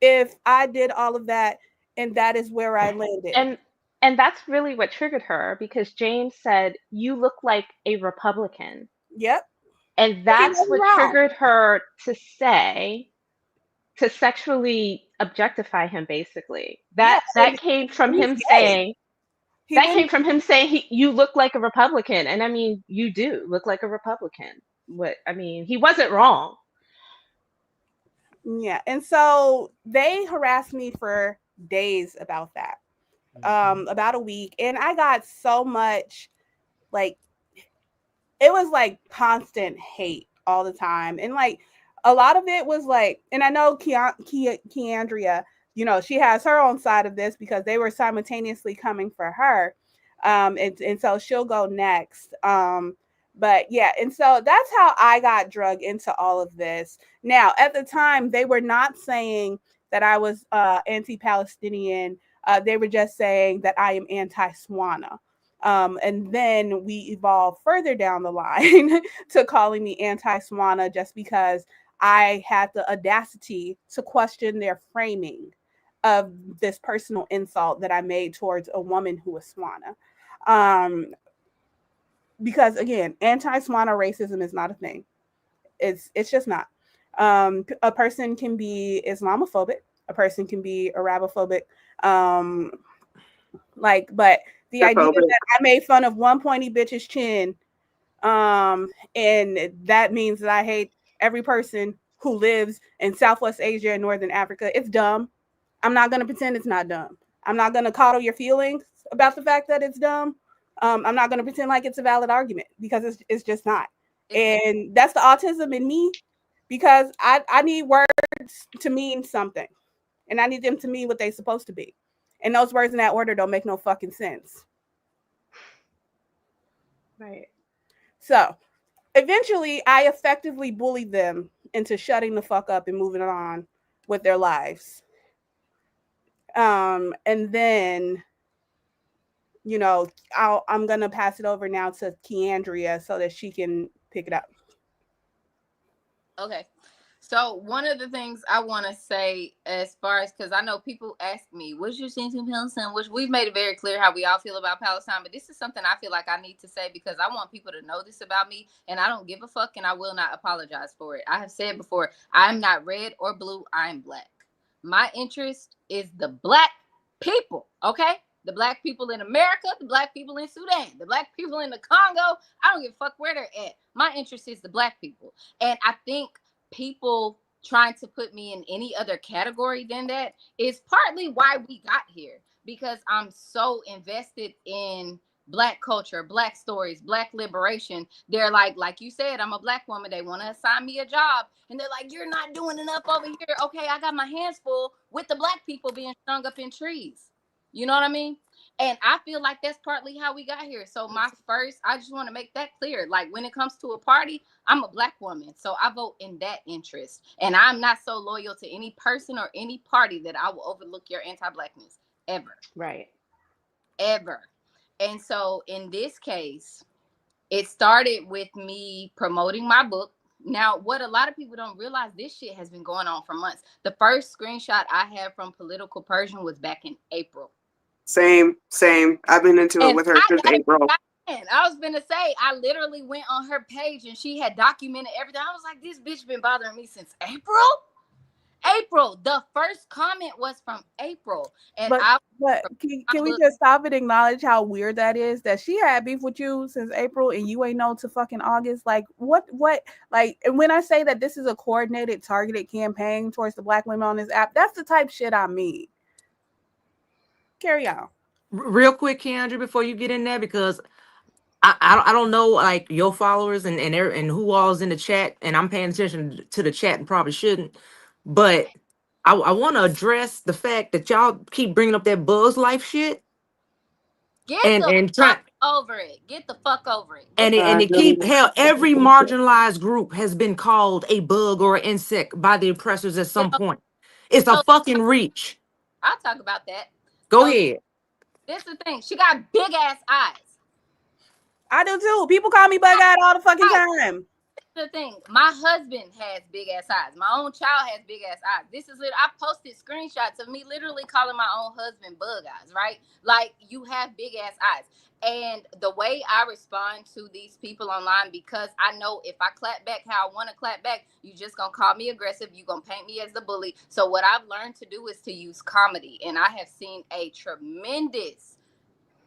Speaker 1: if I did all of that and that is where I landed.
Speaker 2: And that's really what triggered her because James said, you look like a Republican.
Speaker 1: Yep.
Speaker 2: And that's what triggered her to sexually objectify him, basically. That came from him saying, you look like a Republican. And I mean, you do look like a Republican. He wasn't wrong.
Speaker 1: Yeah. And so they harassed me for days about that, about a week. And I got so much, like, it was like constant hate all the time. And like, a lot of it was like, and I know Keandria, you know, she has her own side of this because they were simultaneously coming for her. And so she'll go next. But yeah, and so that's how I got drug into all of this. Now, at the time, they were not saying that I was anti-Palestinian. They were just saying that I am anti-Swana. And then we evolved further down the line to calling me anti-Swana just because I had the audacity to question their framing of this personal insult that I made towards a woman who was Swana. because again, anti-Swana racism is not a thing. It's just not. A person can be Islamophobic, a person can be Arabophobic, um, but the idea that I made fun of one pointy bitch's chin, and that means that I hate every person who lives in Southwest Asia and Northern Africa, it's dumb. I'm not gonna pretend it's not dumb. I'm not gonna coddle your feelings about the fact that it's dumb. I'm not gonna pretend like it's a valid argument because it's just not. And that's the autism in me, because I need words to mean something, and I need them to mean what they're supposed to be. And those words in that order don't make no fucking sense.
Speaker 2: Right.
Speaker 1: So eventually, I effectively bullied them into shutting the fuck up and moving on with their lives. And then, I'm gonna pass it over now to Keandria so that she can pick it up.
Speaker 5: Okay. So one of the things I want to say, as far as, because I know people ask me, what's your stance on Palestine? Which we've made it very clear how we all feel about Palestine, but this is something I feel like I need to say because I want people to know this about me, and I don't give a fuck, and I will not apologize for it. I have said before, I'm not red or blue, I'm black. My interest is the black people, okay? The black people in America, the black people in Sudan, the black people in the Congo. I don't give a fuck where they're at. My interest is the black people. And I think people trying to put me in any other category than that is partly why we got here, because I'm so invested in black culture, black stories, black liberation. They're like you said, I'm a black woman. They want to assign me a job, and they're like, you're not doing enough over here. Okay, I got my hands full with the black people being strung up in trees. You know what I mean? And I feel like that's partly how we got here. So I just want to make that clear. Like, when it comes to a party, I'm a black woman, so I vote in that interest. And I'm not so loyal to any person or any party that I will overlook your anti-blackness ever.
Speaker 2: Right.
Speaker 5: Ever. And so in this case, it started with me promoting my book. Now, what a lot of people don't realize, this shit has been going on for months. The first screenshot I had from Political Persian was back in April.
Speaker 4: Same. I've been into it with her since April.
Speaker 5: I was gonna say, I literally went on her page and she had documented everything. I was like, this bitch been bothering me since April. The first comment was from April. And
Speaker 1: can we just stop and acknowledge how weird that is, that she had beef with you since April and you ain't know to fucking August? Like, what, like, and when I say that this is a coordinated, targeted campaign towards the black women on this app, that's the type shit I mean. Carry on.
Speaker 3: Real quick, Keandra, before you get in there, because I don't know, like, your followers and who all's in the chat, and I'm paying attention to the chat and probably shouldn't, but I want to address the fact that y'all keep bringing up that Buzz Life shit.
Speaker 5: Get the fuck over it.
Speaker 3: And it keep, hell, every marginalized group has been called a bug or an insect by the oppressors at some point. It's a fucking reach.
Speaker 5: I'll talk about that.
Speaker 3: Go ahead.
Speaker 5: This is the thing. She got big ass eyes.
Speaker 1: I do too. People call me bug-eyed all the fucking time.
Speaker 5: The thing, my husband has big ass eyes. My own child has big ass eyes. This is it. I posted screenshots of me literally calling my own husband bug eyes, right? Like, you have big ass eyes. And the way I respond to these people online, because I know if I clap back how I want to clap back, you just gonna call me aggressive. You gonna paint me as the bully. So what I've learned to do is to use comedy, and I have seen a tremendous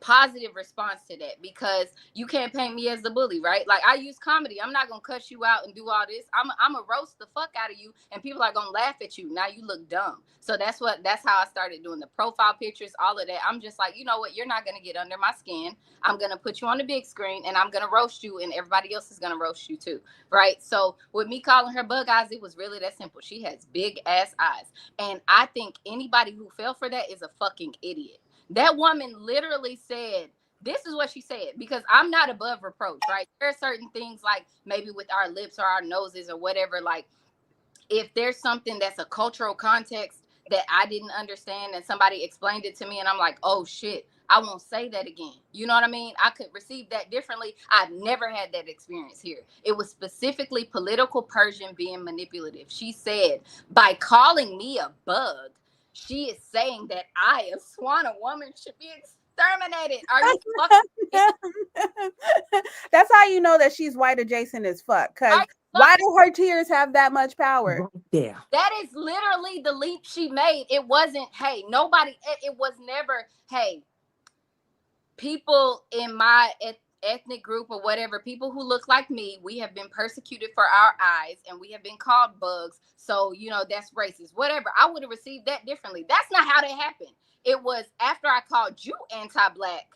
Speaker 5: positive response to that, because you can't paint me as the bully, right? Like, I use comedy. I'm not gonna cuss you out and do all this. I'm a roast the fuck out of you, and people are gonna laugh at you. Now you look dumb. So that's how I started doing the profile pictures, all of that. I'm just like, you know what? You're not gonna get under my skin. I'm gonna put you on the big screen, and I'm gonna roast you, and everybody else is gonna roast you too, right? So with me calling her bug eyes, it was really that simple. She has big ass eyes, and I think anybody who fell for that is a fucking idiot. That woman literally said, this is what she said, because I'm not above reproach, right? There are certain things, like maybe with our lips or our noses or whatever, like, if there's something that's a cultural context that I didn't understand and somebody explained it to me and I'm like, oh shit, I won't say that again. You know what I mean? I could receive that differently. I've never had that experience here. It was specifically Political Persian being manipulative. She said, by calling me a bug, she is saying that I, a Swana woman, should be exterminated. Are you fucking
Speaker 1: That's how you know that she's white adjacent as fuck. Because why do her tears have that much power?
Speaker 3: Yeah.
Speaker 5: That is literally the leap she made. It wasn't, hey, nobody, it was never, hey, people in my ethnic group or whatever, people who look like me, we have been persecuted for our eyes and we have been called bugs. So, you know, that's racist, whatever. I would have received that differently. That's not how that happened. It was after I called you anti-black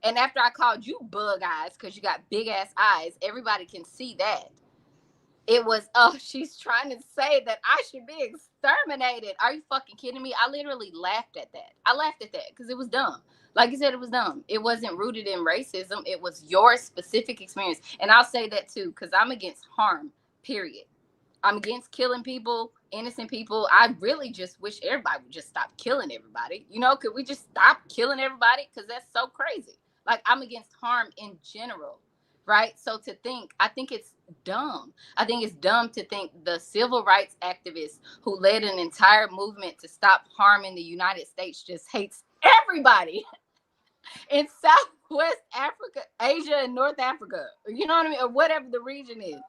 Speaker 5: and after I called you bug eyes because you got big ass eyes. Everybody can see that. It was, oh, she's trying to say that I should be exterminated. Are you fucking kidding me? I literally laughed at that. I laughed at that because it was dumb. Like you said, it was dumb. It wasn't rooted in racism. It was your specific experience. And I'll say that too, because I'm against harm, period. I'm against killing people, innocent people. I really just wish everybody would just stop killing everybody. You know, could we just stop killing everybody? Because that's so crazy. Like, I'm against harm in general, right? So to think, I think it's dumb. I think it's dumb to think the civil rights activists who led an entire movement to stop harm in the United States just hates everybody in Southwest Africa, Asia, and North Africa. You know what I mean? Or whatever the region is.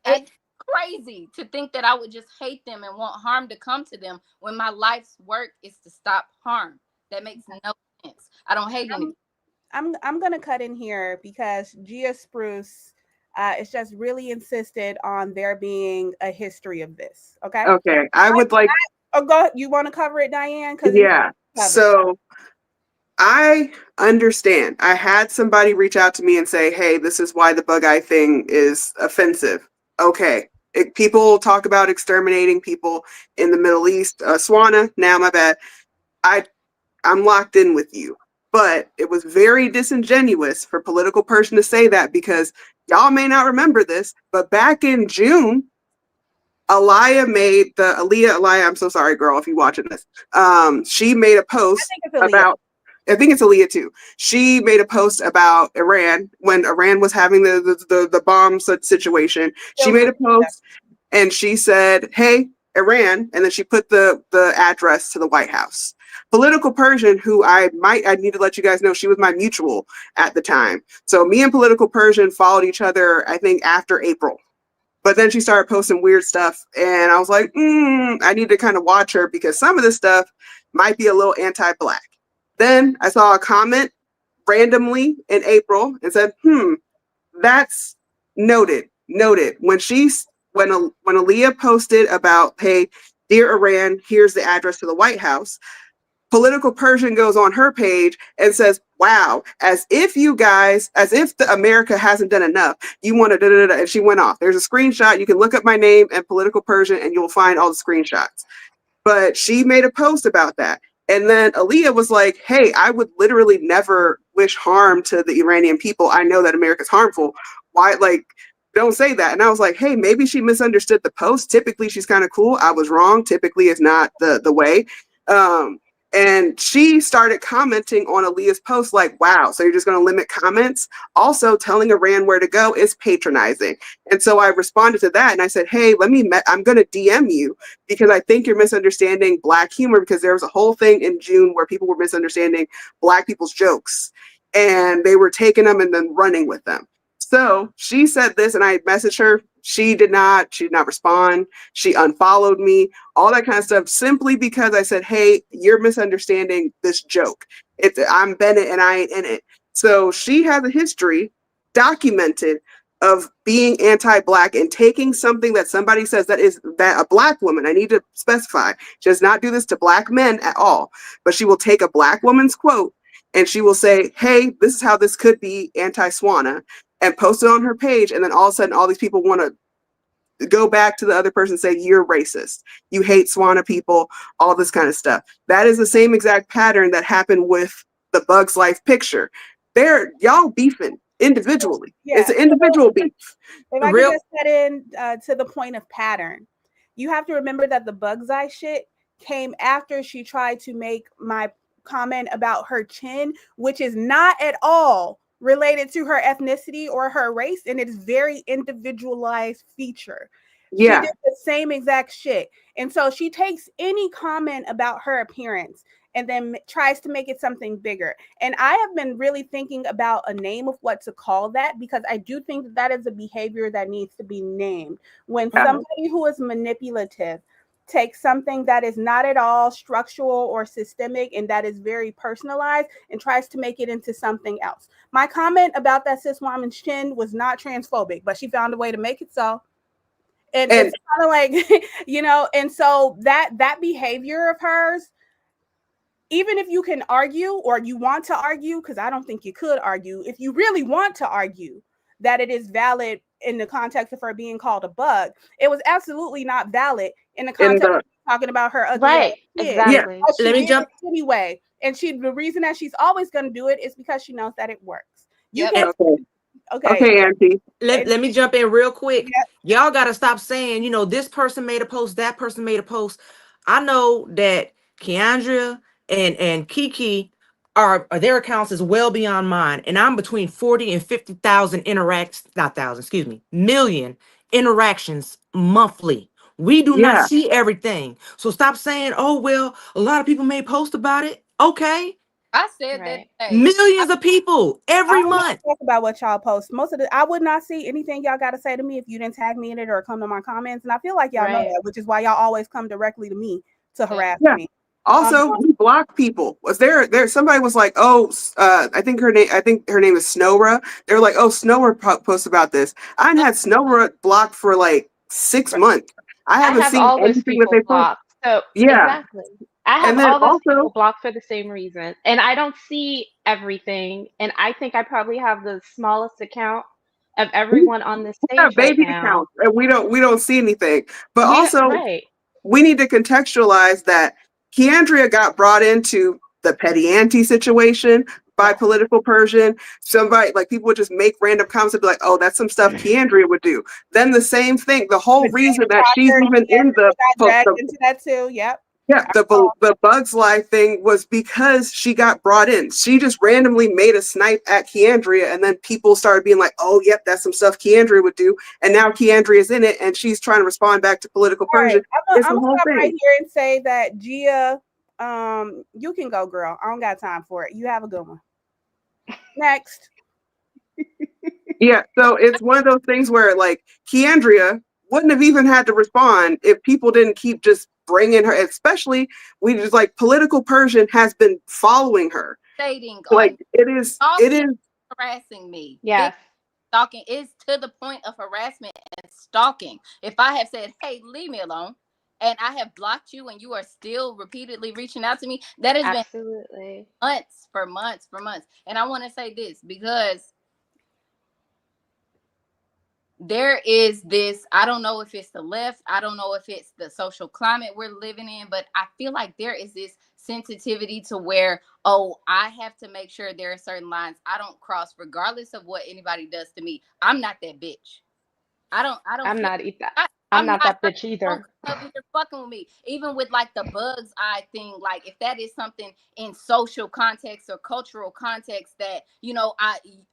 Speaker 5: It's crazy to think that I would just hate them and want harm to come to them when my life's work is to stop harm. That makes no sense. I don't hate anybody.
Speaker 1: I'm gonna cut in here because Gia Spruce is just really insisted on there being a history of this. Okay.
Speaker 4: Okay. I would like.
Speaker 1: Oh, go. You want to cover it, Diane?
Speaker 4: Yeah. So I understand. I had somebody reach out to me and say, hey, this is why the bug eye thing is offensive. Okay. People talk about exterminating people in the Middle East. Swana, now my bad. I'm locked in with you. But it was very disingenuous for a political person to say that because y'all may not remember this, but back in June, Aaliyah, I'm so sorry, girl, if you're watching this. She made a post about, I think it's Aaliyah too. She made a post about Iran when Iran was having the bomb situation. She made a post and she said, hey, Iran, and then she put the address to the White House. Political Persian, who I need to let you guys know, she was my mutual at the time. So me and Political Persian followed each other, I think, after April. But then she started posting weird stuff, and I was like, I need to kind of watch her because some of this stuff might be a little anti-black. Then I saw a comment randomly in April and said, that's noted. When Aaliyah posted about, hey, dear Iran, here's the address to the White House, Political Persian goes on her page and says, wow, as if the America hasn't done enough, you want to and she went off. There's a screenshot. You can look up my name and Political Persian and you'll find all the screenshots. But she made a post about that. And then Aaliyah was like, hey, I would literally never wish harm to the Iranian people. I know that America's harmful. Why, don't say that. And I was like, hey, maybe she misunderstood the post. Typically, she's kind of cool. I was wrong. Typically, it's not the way. And she started commenting on Aaliyah's post like, wow, so you're just going to limit comments? Also, telling Iran where to go is patronizing. And so I responded to that and I said, hey, I'm going to DM you because I think you're misunderstanding Black humor because there was a whole thing in June where people were misunderstanding Black people's jokes and they were taking them and then running with them. So she said this and I messaged her. She did not respond. She unfollowed me, all that kind of stuff, simply because I said, hey, you're misunderstanding this joke. I'm Bennett and I ain't in it. So she has a history documented of being anti-Black and taking something that somebody says that a Black woman, I need to specify, she does not do this to Black men at all, but she will take a Black woman's quote and she will say, hey, this is how this could be anti-Swana, and post it on her page, and then all of a sudden all these people want to go back to the other person and say, you're racist, you hate Swana people, all this kind of stuff. That is the same exact pattern that happened with the Bugs Life picture. Y'all beefing individually. Yeah. It's an individual beef.
Speaker 1: If I could just get in to the point of pattern, you have to remember that the Bugs Eye shit came after she tried to make my comment about her chin, which is not at all related to her ethnicity or her race, and it's very individualized feature. She
Speaker 4: Yeah.
Speaker 1: did the same exact shit. And so she takes any comment about her appearance and then tries to make it something bigger. And I have been really thinking about a name of what to call that, because I do think that that is a behavior that needs to be named. When somebody who is manipulative takes something that is not at all structural or systemic and that is very personalized and tries to make it into something else. My comment about that cis woman's chin was not transphobic, but she found a way to make it so. And it's kind of like, you know, and so that behavior of hers, even if you can argue or you want to argue, because I don't think you could argue, if you really want to argue that it is valid in the context of her being called a bug, it was absolutely not valid in the context of talking about her ugly ass
Speaker 2: Right,
Speaker 1: kid.
Speaker 2: exactly.
Speaker 1: But she
Speaker 3: Let me
Speaker 1: did
Speaker 3: jump.
Speaker 1: it anyway. And the reason that she's always going to do it is because she knows that it works. You
Speaker 5: Yep.
Speaker 1: can't. Okay.
Speaker 4: Okay, Auntie.
Speaker 3: Let me jump in real quick.
Speaker 1: Yep.
Speaker 3: Y'all got to stop saying, you know, this person made a post, that person made a post. I know that Keandria and Kiki are their accounts is well beyond mine, and I'm between 40 and 50,000 million interactions monthly. We do not
Speaker 4: Yeah.
Speaker 3: see everything, so stop saying, "Oh well, a lot of people may post about it." Okay,
Speaker 5: I said
Speaker 2: Right.
Speaker 5: that.
Speaker 3: millions of people
Speaker 1: I
Speaker 3: every
Speaker 1: don't
Speaker 3: month.
Speaker 1: talk about what y'all post. Most of the I would not see anything y'all got to say to me if you didn't tag me in it or come to my comments. And I feel like y'all know
Speaker 2: Right.
Speaker 1: that, which is why y'all always come directly to me to harass
Speaker 4: Yeah.
Speaker 1: me.
Speaker 4: Also, we block people. Was there somebody was like, oh, I think her name is Snowra. They were like, oh, Snowra posts about this. I had Snowra blocked for like 6 months. I
Speaker 2: I
Speaker 4: haven't
Speaker 2: have
Speaker 4: seen
Speaker 2: all those
Speaker 4: anything that
Speaker 2: people
Speaker 4: they post.
Speaker 2: blocked. So
Speaker 4: Yeah.
Speaker 2: exactly. I have
Speaker 4: And then
Speaker 2: all those
Speaker 4: also,
Speaker 2: people blocked for the same reason. And I don't see everything. And I think I probably have the smallest account of
Speaker 4: we
Speaker 2: everyone on this
Speaker 4: have
Speaker 2: stage right
Speaker 4: baby
Speaker 2: now.
Speaker 4: accounts and we don't see anything. But also,
Speaker 2: Right.
Speaker 4: we need to contextualize that Keandria got brought into the petty ante situation by
Speaker 2: Yes.
Speaker 4: political Persian. Somebody like people would just make random comments and be like, "Oh, that's some stuff Keandria would do." Then the same thing. The whole
Speaker 1: With
Speaker 4: reason
Speaker 1: Jada
Speaker 4: that she's
Speaker 1: Crocker,
Speaker 4: even in
Speaker 1: got dragged into that too. Yep.
Speaker 4: the Bugs Life thing was because she got brought in. She just randomly made a snipe at Keandria, and then people started being like, "Oh, yep, that's some stuff Keandria would do." And now Keandria's in it, and she's trying to respond back to political
Speaker 1: All right.
Speaker 4: Persian. It's
Speaker 1: I'm
Speaker 4: the
Speaker 1: gonna
Speaker 4: whole
Speaker 1: stop right
Speaker 4: thing.
Speaker 1: here and say that Gia, you can go, girl. I don't got time for it. You have a good one. Next.
Speaker 4: Yeah, so it's one of those things where like Keandria wouldn't have even had to respond if people didn't keep just bringing her. Especially we just like political Persian has been following her.
Speaker 5: Stating
Speaker 4: Like
Speaker 5: on
Speaker 4: it is
Speaker 5: harassing me.
Speaker 2: Yes.
Speaker 5: Stalking is to the point of harassment and stalking. If I have said, "Hey, leave me alone," and I have blocked you and you are still repeatedly reaching out to me, that has been
Speaker 2: Absolutely.
Speaker 5: months for months for months. And I want to say this because there is this, I don't know if it's the left, I don't know if it's the social climate we're living in, but I feel like there is this sensitivity to where, oh, I have to make sure there are certain lines I don't cross regardless of what anybody does to me. I'm not that bitch. I don't
Speaker 2: I'm
Speaker 5: feel
Speaker 2: not either. I'm
Speaker 5: I'm
Speaker 2: not
Speaker 5: not
Speaker 2: that bitch
Speaker 5: don't
Speaker 2: either.
Speaker 5: come up here fucking with me. Even with like the bugs eye thing, like if that is something in social context or cultural context that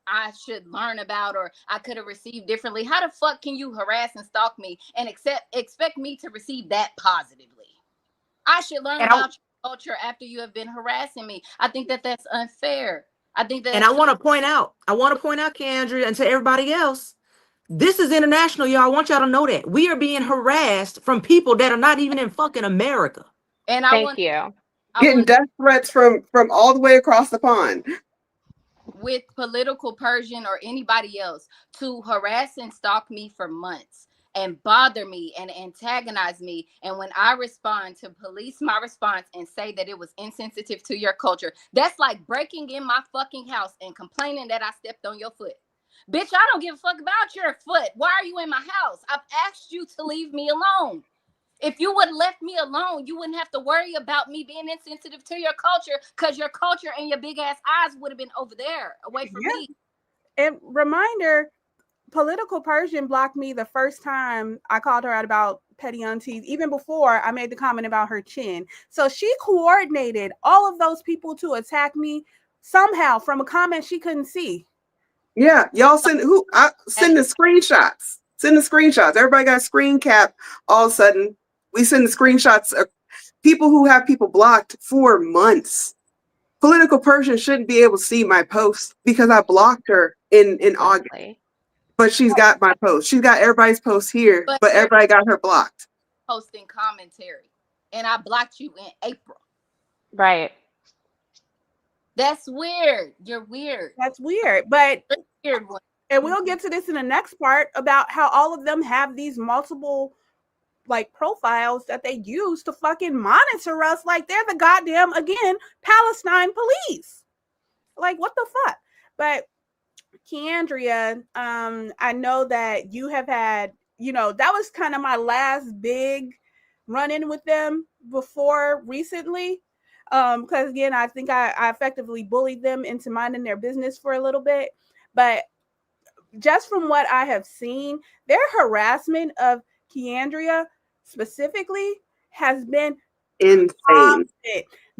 Speaker 5: I should learn about or I could have received differently. How the fuck can you harass and stalk me and expect me to receive that positively? I should learn
Speaker 3: And I
Speaker 5: about your culture after you have been harassing me. I think that that's unfair. I think that
Speaker 3: and I want to point out, Keandria, and to everybody else, this is international, y'all. I want y'all to know that we are being harassed from people that are not even in fucking America.
Speaker 5: and I
Speaker 2: Thank
Speaker 5: want
Speaker 2: you.
Speaker 4: getting death threats from all the way across the pond.
Speaker 5: with political Persian or anybody else to harass and stalk me for months and bother me and antagonize me. And when I respond, to police my response and say that it was insensitive to your culture, that's like breaking in my fucking house and complaining that I stepped on your foot. Bitch, I don't give a fuck about your foot. Why are you in my house? I've asked you to leave me alone. If you would have left me alone, you wouldn't have to worry about me being insensitive to your culture because your culture and your big ass eyes would have been over there, away from me.
Speaker 1: And reminder, political Persian blocked me the first time I called her out about petty aunties, even before I made the comment about her chin. So she coordinated all of those people to attack me somehow from a comment she couldn't see.
Speaker 4: Yeah, y'all send the screenshots. Send the screenshots. Everybody got screen cap. All of a sudden, we send the screenshots of people who have people blocked for months. Political person shouldn't be able to see my post because I blocked her in August. But she's got my post. She's got everybody's post here, but everybody got her blocked.
Speaker 5: Posting commentary. And I blocked you in April.
Speaker 2: Right.
Speaker 5: That's weird. You're weird.
Speaker 1: That's weird. But
Speaker 5: weird one.
Speaker 1: And we'll get to this in the next part about how all of them have these multiple like profiles that they use to fucking monitor us like they're the goddamn, again, Palestine police. Like, what the fuck? But Keandria, I know that you have had, that was kind of my last big run-in with them before recently. Because again, I think I effectively bullied them into minding their business for a little bit. But just from what I have seen, their harassment of Keandria specifically has been
Speaker 4: insane,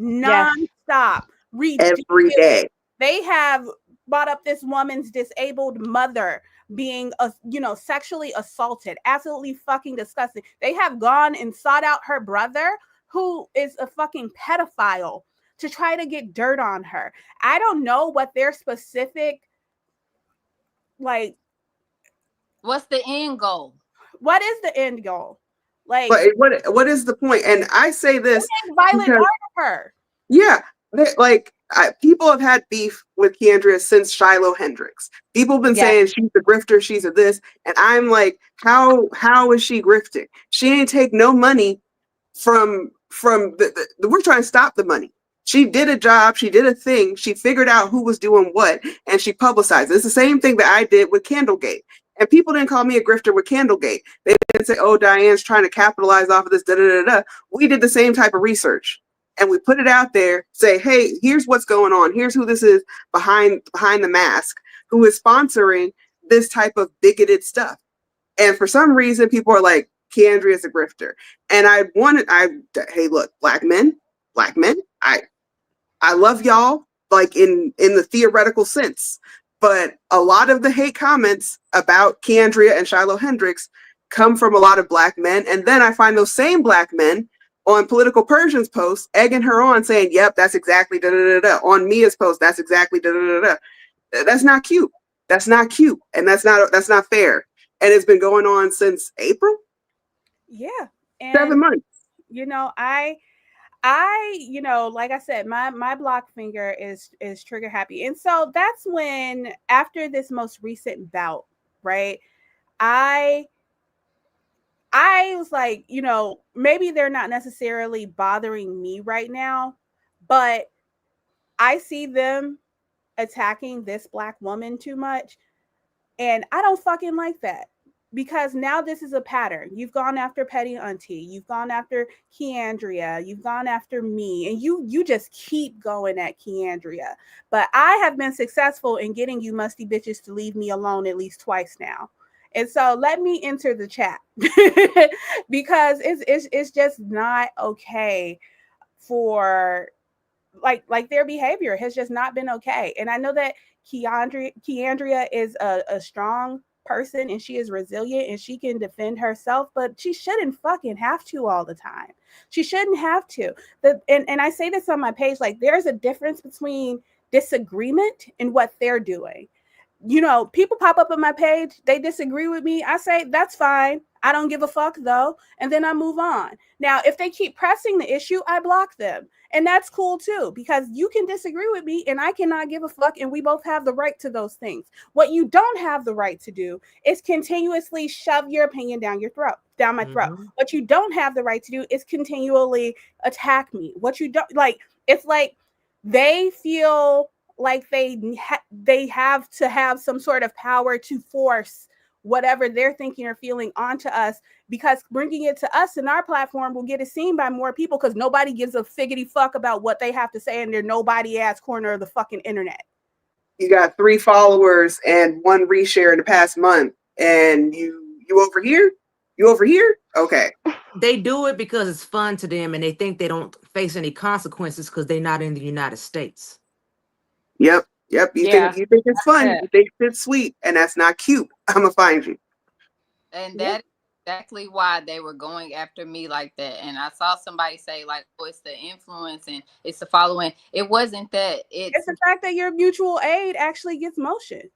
Speaker 1: nonstop,
Speaker 4: ridiculous. Every day.
Speaker 1: They have brought up this woman's disabled mother being, sexually assaulted. Absolutely fucking disgusting. They have gone and sought out her brother, who is a fucking pedophile, to try to get dirt on her. I don't know what their specific, like,
Speaker 5: what's the end goal?
Speaker 1: What is the end goal? Like,
Speaker 4: but what is the point? And I say this,
Speaker 1: violent art of her.
Speaker 4: Yeah, people have had beef with Keandria since Shiloh Hendricks. People have been saying she's a grifter, she's a this, and I'm like, how is she grifting? She ain't take no money from the we're trying to stop the money. She did a job, she did a thing, she figured out who was doing what, and she publicized it. It's the same thing that I did with Candlegate. And people didn't call me a grifter with Candlegate. They didn't say, oh, Diane's trying to capitalize off of this, da-da-da-da. We did the same type of research. And we put it out there, say, hey, here's what's going on. Here's who this is behind the mask, who is sponsoring this type of bigoted stuff. And for some reason, people are like, Keandria is a grifter. And hey, look, black men, I love y'all, like in the theoretical sense. But a lot of the hate comments about Keandria and Shiloh Hendricks come from a lot of black men. And then I find those same black men on Political Persian's post egging her on, saying, yep, that's exactly da-da-da-da. On Mia's post, that's exactly da-da-da-da. That's not cute. That's not cute. And that's not fair. And it's been going on since April.
Speaker 1: Yeah. And
Speaker 4: 7 months.
Speaker 1: Like I said, my block finger is trigger happy. And so that's when, after this most recent bout, right, I was like, maybe they're not necessarily bothering me right now, but I see them attacking this black woman too much. And I don't fucking like that. Because now this is a pattern. You've gone after Petty Auntie. You've gone after Keandria. You've gone after me. And you just keep going at Keandria. But I have been successful in getting you musty bitches to leave me alone at least twice now. And so let me enter the chat. Because it's just not okay for like their behavior has just not been okay. And I know that Keandria is a strong person and she is resilient and she can defend herself, but she shouldn't fucking have to all the time. She shouldn't have to. And I say this on my page, like, there's a difference between disagreement and what they're doing. People pop up on my page, they disagree with me. I say, that's fine. I don't give a fuck though. And then I move on. Now, if they keep pressing the issue, I block them. And that's cool too, because you can disagree with me and I cannot give a fuck. And we both have the right to those things. What you don't have the right to do is continuously shove your opinion down my throat. What you don't have the right to do is continually attack me. What you don't like, it's like they feel like they have to have some sort of power to force whatever they're thinking or feeling onto us, because bringing it to us in our platform will get it seen by more people, because nobody gives a figgity fuck about what they have to say in their nobody ass corner of the fucking internet.
Speaker 4: You got 3 followers and 1 reshare in the past month, and you over here? You over here? Okay.
Speaker 3: They do it because it's fun to them and they think they don't face any consequences because they're not in the United States.
Speaker 4: Yep. You think it's fun. You think it's sweet, and that's not cute. I'm gonna find you.
Speaker 5: And
Speaker 1: Yeah.
Speaker 5: that is exactly why they were going after me like that. And I saw somebody say, like, oh, it's the influence and it's the following. It wasn't that.
Speaker 1: It's the fact that your mutual aid actually gets motion,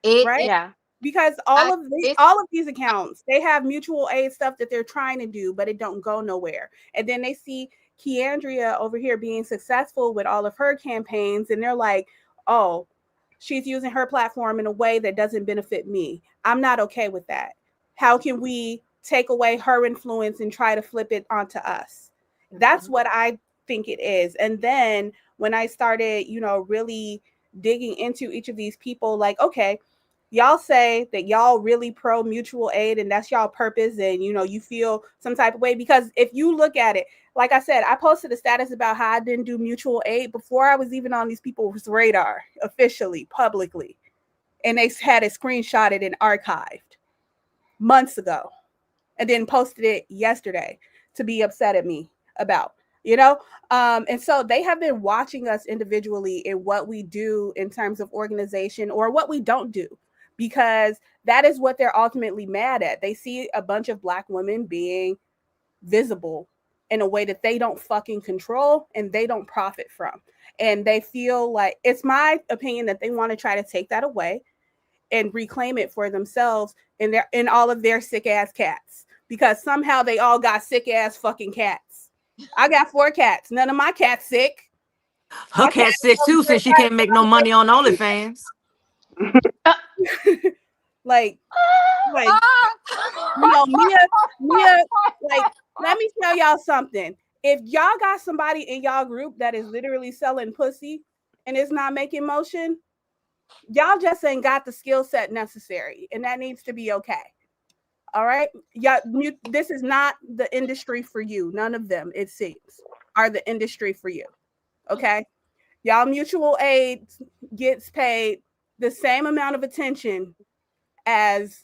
Speaker 1: right?
Speaker 5: It
Speaker 2: Yeah.
Speaker 1: Because
Speaker 5: I,
Speaker 1: all of these accounts, they have mutual aid stuff that they're trying to do, but it don't go nowhere. And then they see Keandria over here being successful with all of her campaigns, and they're like, oh, she's using her platform in a way that doesn't benefit me. I'm not okay with that. How can we take away her influence and try to flip it onto us? That's what I think it is. And then when I started, really digging into each of these people, like, okay, y'all say that y'all really pro mutual aid and that's y'all purpose, and you feel some type of way because if you look at it, like I said, I posted a status about how I didn't do mutual aid before I was even on these people's radar officially, publicly, and they had it screenshotted and archived months ago and then posted it yesterday to be upset at me about, and so they have been watching us individually in what we do in terms of organization or what we don't do, because that is what they're ultimately mad at. They see a bunch of Black women being visible in a way that they don't fucking control and they don't profit from. And they feel like, it's my opinion, that they want to try to take that away and reclaim it for themselves in all of their sick ass cats, because somehow they all got sick ass fucking cats. I got 4 cats. None of my cats sick.
Speaker 3: Her
Speaker 1: My cat
Speaker 3: cat's sick too, since she can't make no money on OnlyFans.
Speaker 1: like Mia, like, let me tell y'all something. If y'all got somebody in y'all group that is literally selling pussy and is not making motion, y'all just ain't got the skill set necessary, and that needs to be okay. All right, yeah, this is not the industry for you. None of them, it seems, are the industry for you. Okay, y'all mutual aid gets paid the same amount of attention as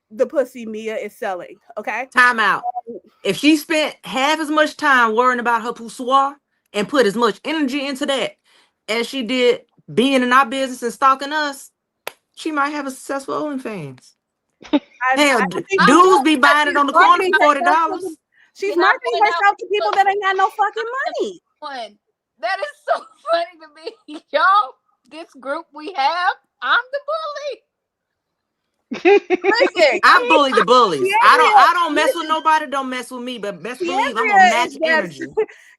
Speaker 1: the pussy Mia is selling. Okay,
Speaker 3: Time out. If she spent half as much time worrying about her poussoir and put as much energy into that as she did being in our business and stalking us, she might have a successful OnlyFans. Hell,
Speaker 1: I think she
Speaker 3: dudes
Speaker 1: does,
Speaker 3: be
Speaker 1: because
Speaker 3: buying it
Speaker 1: she's
Speaker 3: on the corner
Speaker 1: marketing
Speaker 3: for
Speaker 1: herself
Speaker 3: $40.
Speaker 1: she's
Speaker 5: Can I
Speaker 1: marketing
Speaker 5: point out
Speaker 1: herself to people that ain't got no fucking money.
Speaker 5: one? That is so funny to me. Y'all, this group we have, I'm the bully.
Speaker 1: Listen,
Speaker 3: I bully the bullies.
Speaker 1: Keandria,
Speaker 3: I don't mess with nobody, don't mess with me, but best believe I'm gonna
Speaker 1: Keandria is
Speaker 3: match
Speaker 1: just
Speaker 3: energy.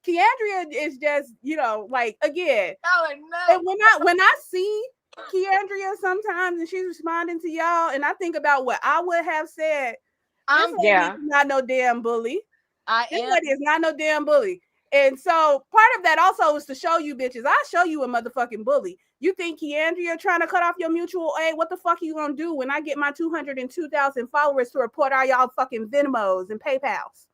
Speaker 1: Keandria is just, like, again,
Speaker 5: Y'all are nuts.
Speaker 1: and when I see Keandria sometimes and she's responding to y'all, and I think about what I would have said, this lady
Speaker 2: Yeah.
Speaker 1: is not no damn bully.
Speaker 5: I
Speaker 1: This
Speaker 5: am.
Speaker 1: lady is not no damn bully. And so part of that also is to show you bitches, I'll show you a motherfucking bully. You think Keandria trying to cut off your mutual aid? What the fuck are you gonna do when I get my 202,000 followers to report all y'all fucking Venmos and PayPals?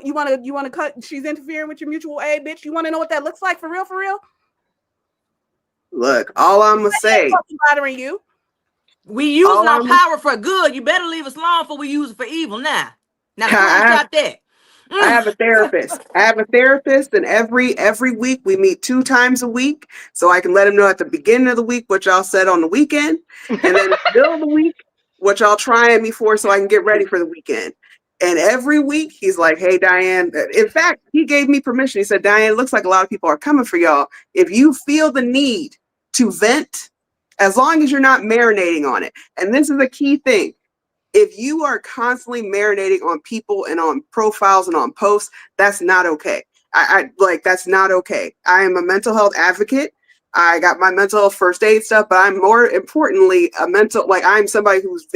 Speaker 1: You wanna cut? She's interfering with your mutual aid, bitch. You wanna know what that looks like for real? For real?
Speaker 4: Look, all I'm gonna say,
Speaker 1: Fucking bothering you?
Speaker 3: We using
Speaker 4: all
Speaker 3: our
Speaker 4: I'm
Speaker 3: power for good. You better leave us alone before we use it for evil now. Now
Speaker 4: I have
Speaker 3: screenshot that.
Speaker 4: I have a therapist. I have a therapist, and every week we meet 2 times a week, so I can let him know at the beginning of the week what y'all said on the weekend, and then in the middle of the week what y'all trying me for, so I can get ready for the weekend. And every week he's like, "Hey, Diane." In fact, he gave me permission. He said, "Diane, it looks like a lot of people are coming for y'all. If you feel the need to vent, as long as you're not marinating on it." And this is a key thing. If you are constantly marinating on people and on profiles and on posts, that's not okay. I like, that's not okay. I am a mental health advocate. I got my mental health first aid stuff, but I'm more importantly I'm somebody who's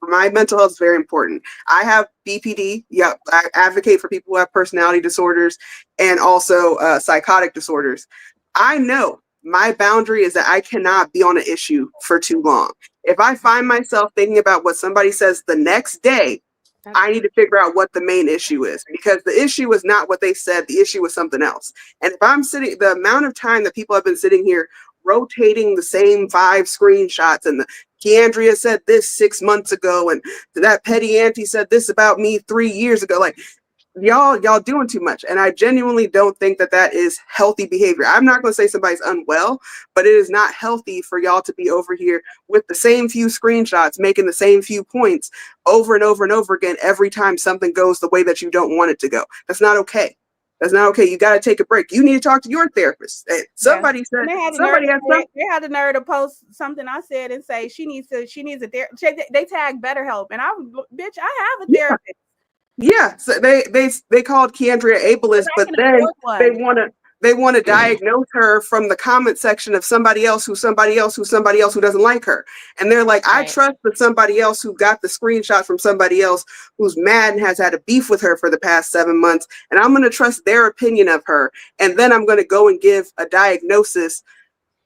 Speaker 4: my mental health is very important. I have BPD. Yep. I advocate for people who have personality disorders and also psychotic disorders. I know my boundary is that I cannot be on an issue for too long. If I find myself thinking about what somebody says the next day, I need to figure out what the main issue is, because the issue is not what they said. The issue is something else. And if I'm sitting, the amount of time that people have been sitting here rotating the same 5 screenshots, and Keandria said this 6 months ago, and that petty auntie said this about me 3 years ago. Like, y'all doing too much. And I genuinely don't think that is healthy behavior. I'm not going to say somebody's unwell, but it is not healthy for y'all to be over here with the same few screenshots, making the same few points over and over and over again every time something goes the way that you don't want it to go. That's not okay. That's not okay. You got to take a break. You need to talk to your therapist. Somebody said,
Speaker 1: they had the nerve to post something I said and say she needs a therapist. They tagged BetterHelp, and bitch, I have a therapist.
Speaker 4: Yeah, so they called Keandria ableist, but then they want to diagnose her from the comment section of somebody else who doesn't like her. And they're like, I trust the somebody else who got the screenshot from somebody else who's mad and has had a beef with her for the past 7 months. And I'm going to trust their opinion of her. And then I'm going to go and give a diagnosis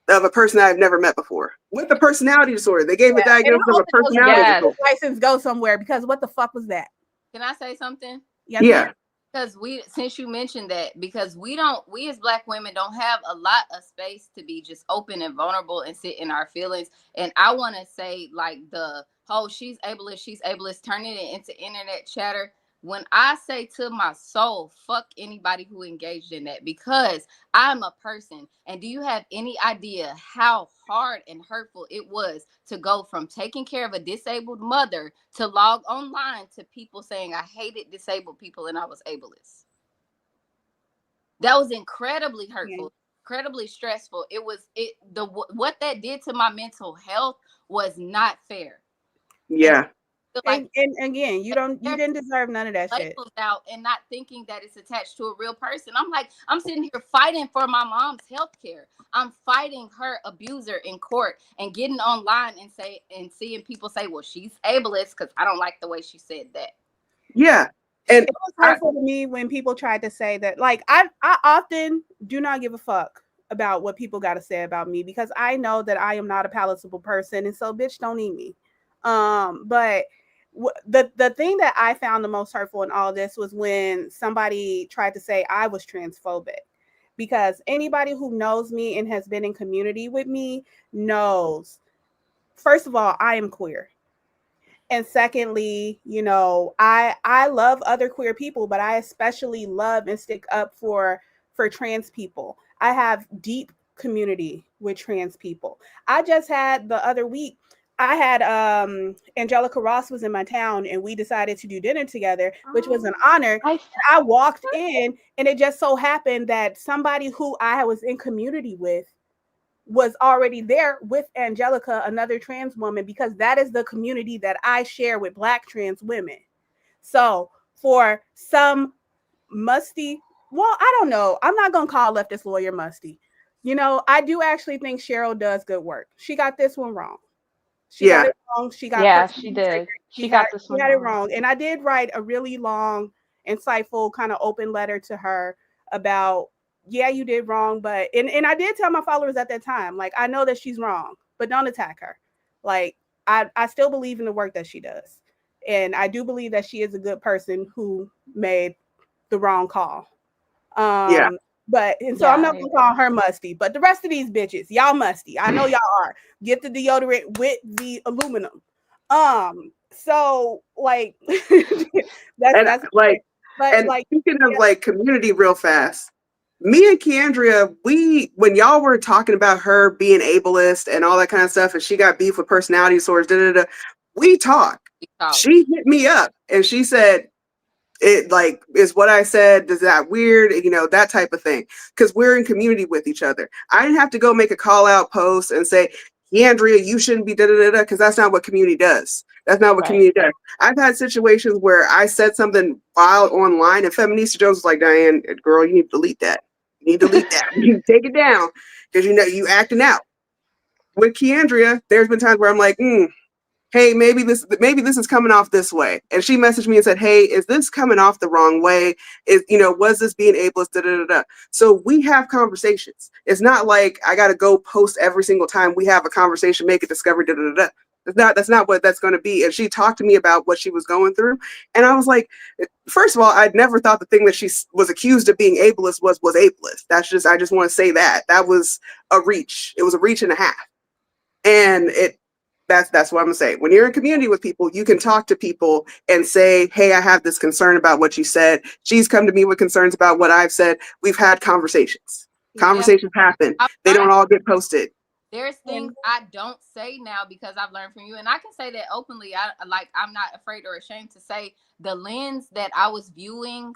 Speaker 4: of a person I've never met before with a personality disorder. They gave a diagnosis of a personality disorder.
Speaker 1: License go somewhere, because what the fuck was that?
Speaker 5: Can I say something?
Speaker 1: Yes,
Speaker 4: yeah.
Speaker 5: Because since you mentioned that, because we as Black women don't have a lot of space to be just open and vulnerable and sit in our feelings. And I want to say, like, the whole she's ableist, turning it into internet chatter. When I say to my soul, fuck anybody who engaged in that, because I'm a person. And do you have any idea how hard and hurtful it was to go from taking care of a disabled mother to log online to people saying I hated disabled people and I was ableist? That was incredibly hurtful, incredibly stressful. What that did to my mental health was not fair.
Speaker 4: Yeah.
Speaker 1: And again, you didn't deserve none of that shit.
Speaker 5: Out and not thinking that it's attached to a real person. I'm like, I'm sitting here fighting for my mom's health care. I'm fighting her abuser in court and getting online and seeing people say, well, she's ableist because I don't like the way she said that.
Speaker 4: Yeah. And
Speaker 1: it was hurtful to me when people tried to say that. Like, I often do not give a fuck about what people got to say about me, because I know that I am not a palatable person, and so bitch, don't eat me. But the thing that I found the most hurtful in all this was when somebody tried to say I was transphobic, because anybody who knows me and has been in community with me knows, first of all, I am queer. And secondly, you know, I love other queer people, but I especially love and stick up for trans people. I have deep community with trans people. I just had the other week, I had Angelica Ross was in my town, and we decided to do dinner together, which was an honor. I walked in, and it just so happened that somebody who I was in community with was already there with Angelica, another trans woman, because that is the community that I share with Black trans women. So for some musty, well, I don't know, I'm not going to call leftist lawyer musty. You know, I do actually think Cheryl does good work. She got this one wrong. She got it wrong. She
Speaker 2: did. She got
Speaker 1: it wrong. And I did write a really long, insightful, kind of open letter to her about, yeah, you did wrong, but and I did tell my followers at that time, like, I know that she's wrong, but don't attack her. Like, I still believe in the work that she does, and I do believe that she is a good person who made the wrong call. But and so I'm not gonna call her musty, but the rest of these bitches, y'all musty. I know y'all are. Get the deodorant with the aluminum. So like that's
Speaker 4: like, but and like, speaking of like community real fast, me and Keandria, when y'all were talking about her being ableist and all that kind of stuff, and she got beef with personality disorders, we talked. She hit me up and she said, it like is what I said, is that weird, you know, that type of thing, because we're in community with each other. I didn't have to go make a call out post and say, Andrea, you shouldn't be because that's not what community does. That's not what community does. I've had situations where I said something wild online and Feminista Jones was like, Diane, girl, you need to delete that. You need to delete that. You need to take it down, because you know you acting out. With Keandria, there's been times where I'm like, hey, maybe this is coming off this way. And she messaged me and said, hey, is this coming off the wrong way? Was this being ableist? So we have conversations. It's not like I got to go post every single time we have a conversation, make a discovery, That's not what that's going to be. And she talked to me about what she was going through. And I was like, first of all, I'd never thought the thing that she was accused of being ableist was ableist. I just want to say that was a reach. It was a reach and a half. And That's what I'm gonna say. When you're in community with people, you can talk to people and say, hey, I have this concern about what you said. She's come to me with concerns about what I've said. We've had conversations. Conversations happen. They don't all get posted.
Speaker 5: There's things I don't say now because I've learned from you, and I can say that openly. I'm not afraid or ashamed to say the lens that I was viewing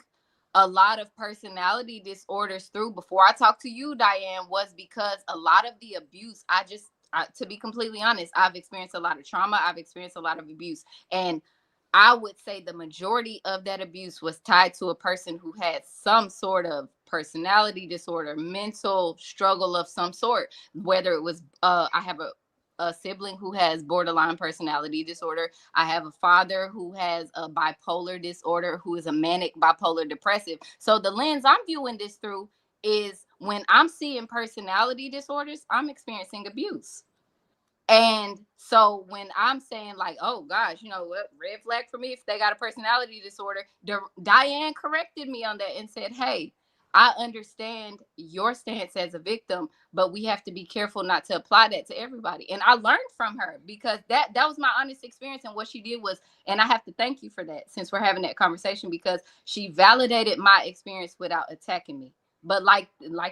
Speaker 5: a lot of personality disorders through before I talked to you, Diane, was because a lot of the abuse, to be completely honest, I've experienced a lot of trauma. I've experienced a lot of abuse, and I would say the majority of that abuse was tied to a person who had some sort of personality disorder, mental struggle of some sort, whether it was, I have a sibling who has borderline personality disorder. I have a father who has a bipolar disorder, who is a manic bipolar depressive. So the lens I'm viewing this through is when I'm seeing personality disorders, I'm experiencing abuse. And so when I'm saying like, oh gosh, you know what, red flag for me if they got a personality disorder, Diane corrected me on that and said, hey, I understand your stance as a victim, but we have to be careful not to apply that to everybody. And I learned from her because that was my honest experience. And what she did was, and I have to thank you for that since we're having that conversation, because she validated my experience without attacking me. But like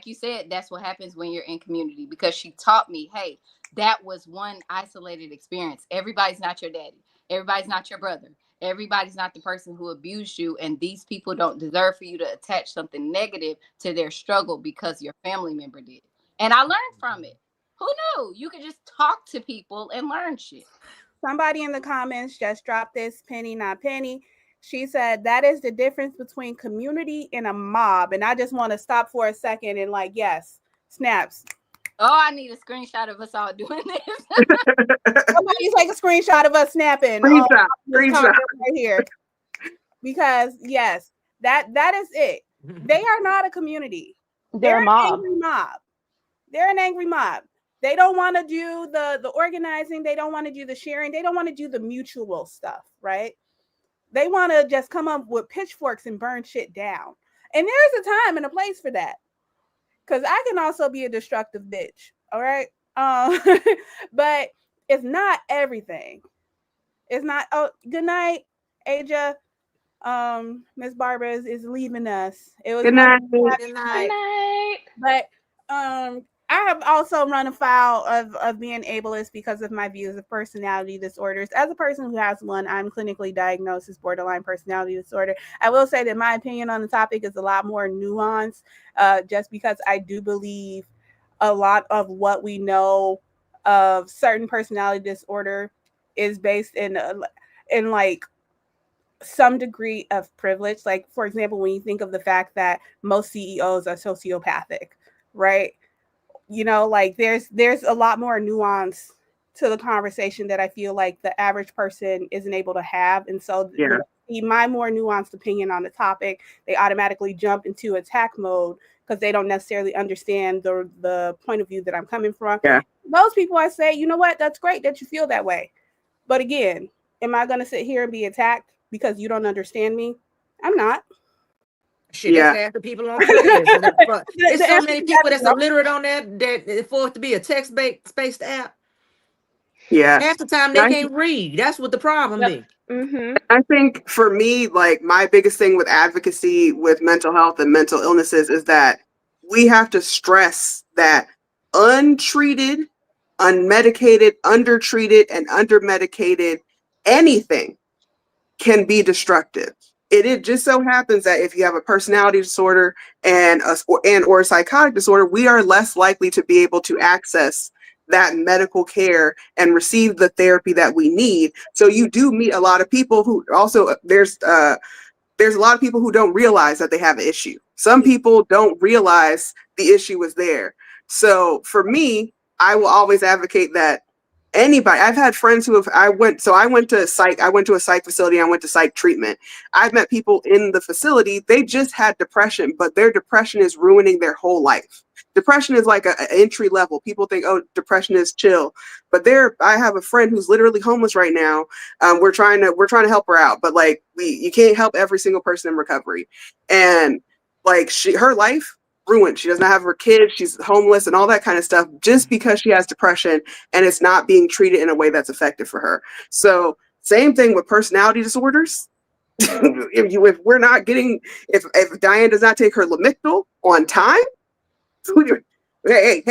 Speaker 5: you said, that's what happens when you're in community, because she taught me, hey, that was one isolated experience. Everybody's not your daddy. Everybody's not your brother. Everybody's not the person who abused you. And these people don't deserve for you to attach something negative to their struggle because your family member did. And I learned from it. Who knew? You could just talk to people and learn shit.
Speaker 1: Somebody in the comments just dropped this, Penny, not Penny. She said that is the difference between community and a mob. And I just want to stop for a second and like, yes, snaps.
Speaker 5: Oh, I need a screenshot of us all doing this.
Speaker 1: Somebody take a screenshot of us snapping.
Speaker 4: Screenshot
Speaker 1: right here. Because yes, that is it. They are not a community.
Speaker 2: They're a mob.
Speaker 1: Angry mob. They're an angry mob. They don't want to do the organizing. They don't want to do the sharing. They don't want to do the mutual stuff, right? They want to just come up with pitchforks and burn shit down. And there's a time and a place for that. Because I can also be a destructive bitch, all right? But it's not everything. It's not. Oh, good night, Aja. Miss Barbara is leaving us. It was
Speaker 4: good night.
Speaker 3: Good night.
Speaker 1: But I have also run afoul of being ableist because of my views of personality disorders. As a person who has one, I'm clinically diagnosed as borderline personality disorder. I will say that my opinion on the topic is a lot more nuanced, just because I do believe a lot of what we know of certain personality disorder is based in like some degree of privilege. Like, for example, when you think of the fact that most CEOs are sociopathic, right? You know, like there's a lot more nuance to the conversation that I feel like the average person isn't able to have. And so when they see my more nuanced opinion on the topic, they automatically jump into attack mode because they don't necessarily understand the point of view that I'm coming from. Those people, I say, you know what, that's great that you feel that way. But again, am I going to sit here and be attacked because you don't understand me? I'm not.
Speaker 3: Shit, that's half the people on Twitter. There's so many people that's illiterate on that for it to be a text-based app.
Speaker 4: Yeah.
Speaker 3: Half the time they can't read. That's what the problem is.
Speaker 2: Mm-hmm.
Speaker 4: I think for me, like my biggest thing with advocacy with mental health and mental illnesses is that we have to stress that untreated, unmedicated, undertreated, and undermedicated anything can be destructive. It just so happens that if you have a personality disorder and or a psychotic disorder, we are less likely to be able to access that medical care and receive the therapy that we need. So you do meet a lot of people who also there's a lot of people who don't realize that they have an issue. Some people don't realize the issue is there. So for me, I will always advocate that anybody, I've had friends who I went to a psych facility, I went to psych treatment. I've met people in the facility, they just had depression, but their depression is ruining their whole life. Depression is like an entry level. People think, oh, depression is chill, but I have a friend who's literally homeless right now. We're trying to help her out, but like you can't help every single person in recovery. And like her life ruined. She doesn't have her kids. She's homeless and all that kind of stuff just because she has depression and it's not being treated in a way that's effective for her. So same thing with personality disorders. If we're not getting, if Diane does not take her Lamictal on time, hey,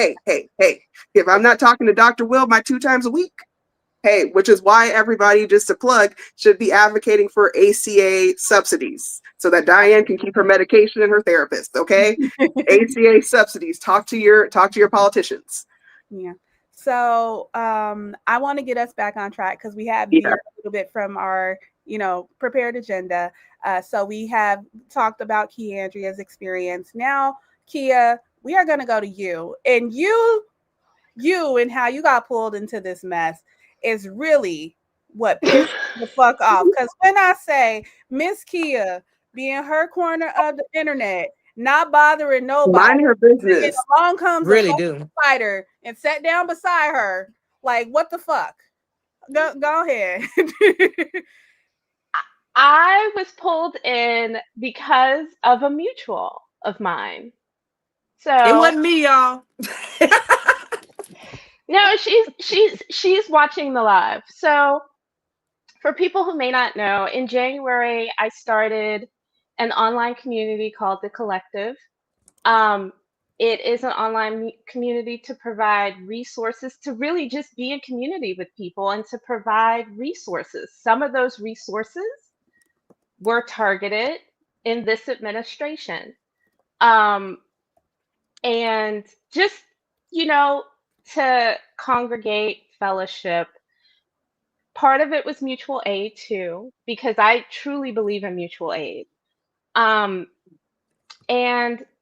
Speaker 4: if I'm not talking to Dr. Will my 2 times a week, hey, which is why everybody, just to plug, should be advocating for ACA subsidies so that Diane can keep her medication and her therapist. Okay, ACA subsidies. Talk to your politicians.
Speaker 1: Yeah. So I want to get us back on track because we have veered a little bit from our, prepared agenda. So we have talked about Keandria's experience. Now, Kia, we are going to go to you, and you and how you got pulled into this mess is really what pissed the fuck off. Because when I say Miss Kia be in her corner of the internet, not bothering nobody,
Speaker 4: mind her business,
Speaker 1: along comes
Speaker 3: really
Speaker 1: a
Speaker 3: do
Speaker 1: spider and sat down beside her, like, what the fuck? Go ahead.
Speaker 2: I was pulled in because of a mutual of mine. So
Speaker 3: it wasn't me, y'all.
Speaker 2: No, she's watching the live. So for people who may not know, in January I started an online community called The Collective. It is an online community to provide resources, to really just be in community with people and to provide resources. Some of those resources were targeted in this administration. And just, to congregate, fellowship. Part of it was mutual aid too, because I truly believe in mutual aid. And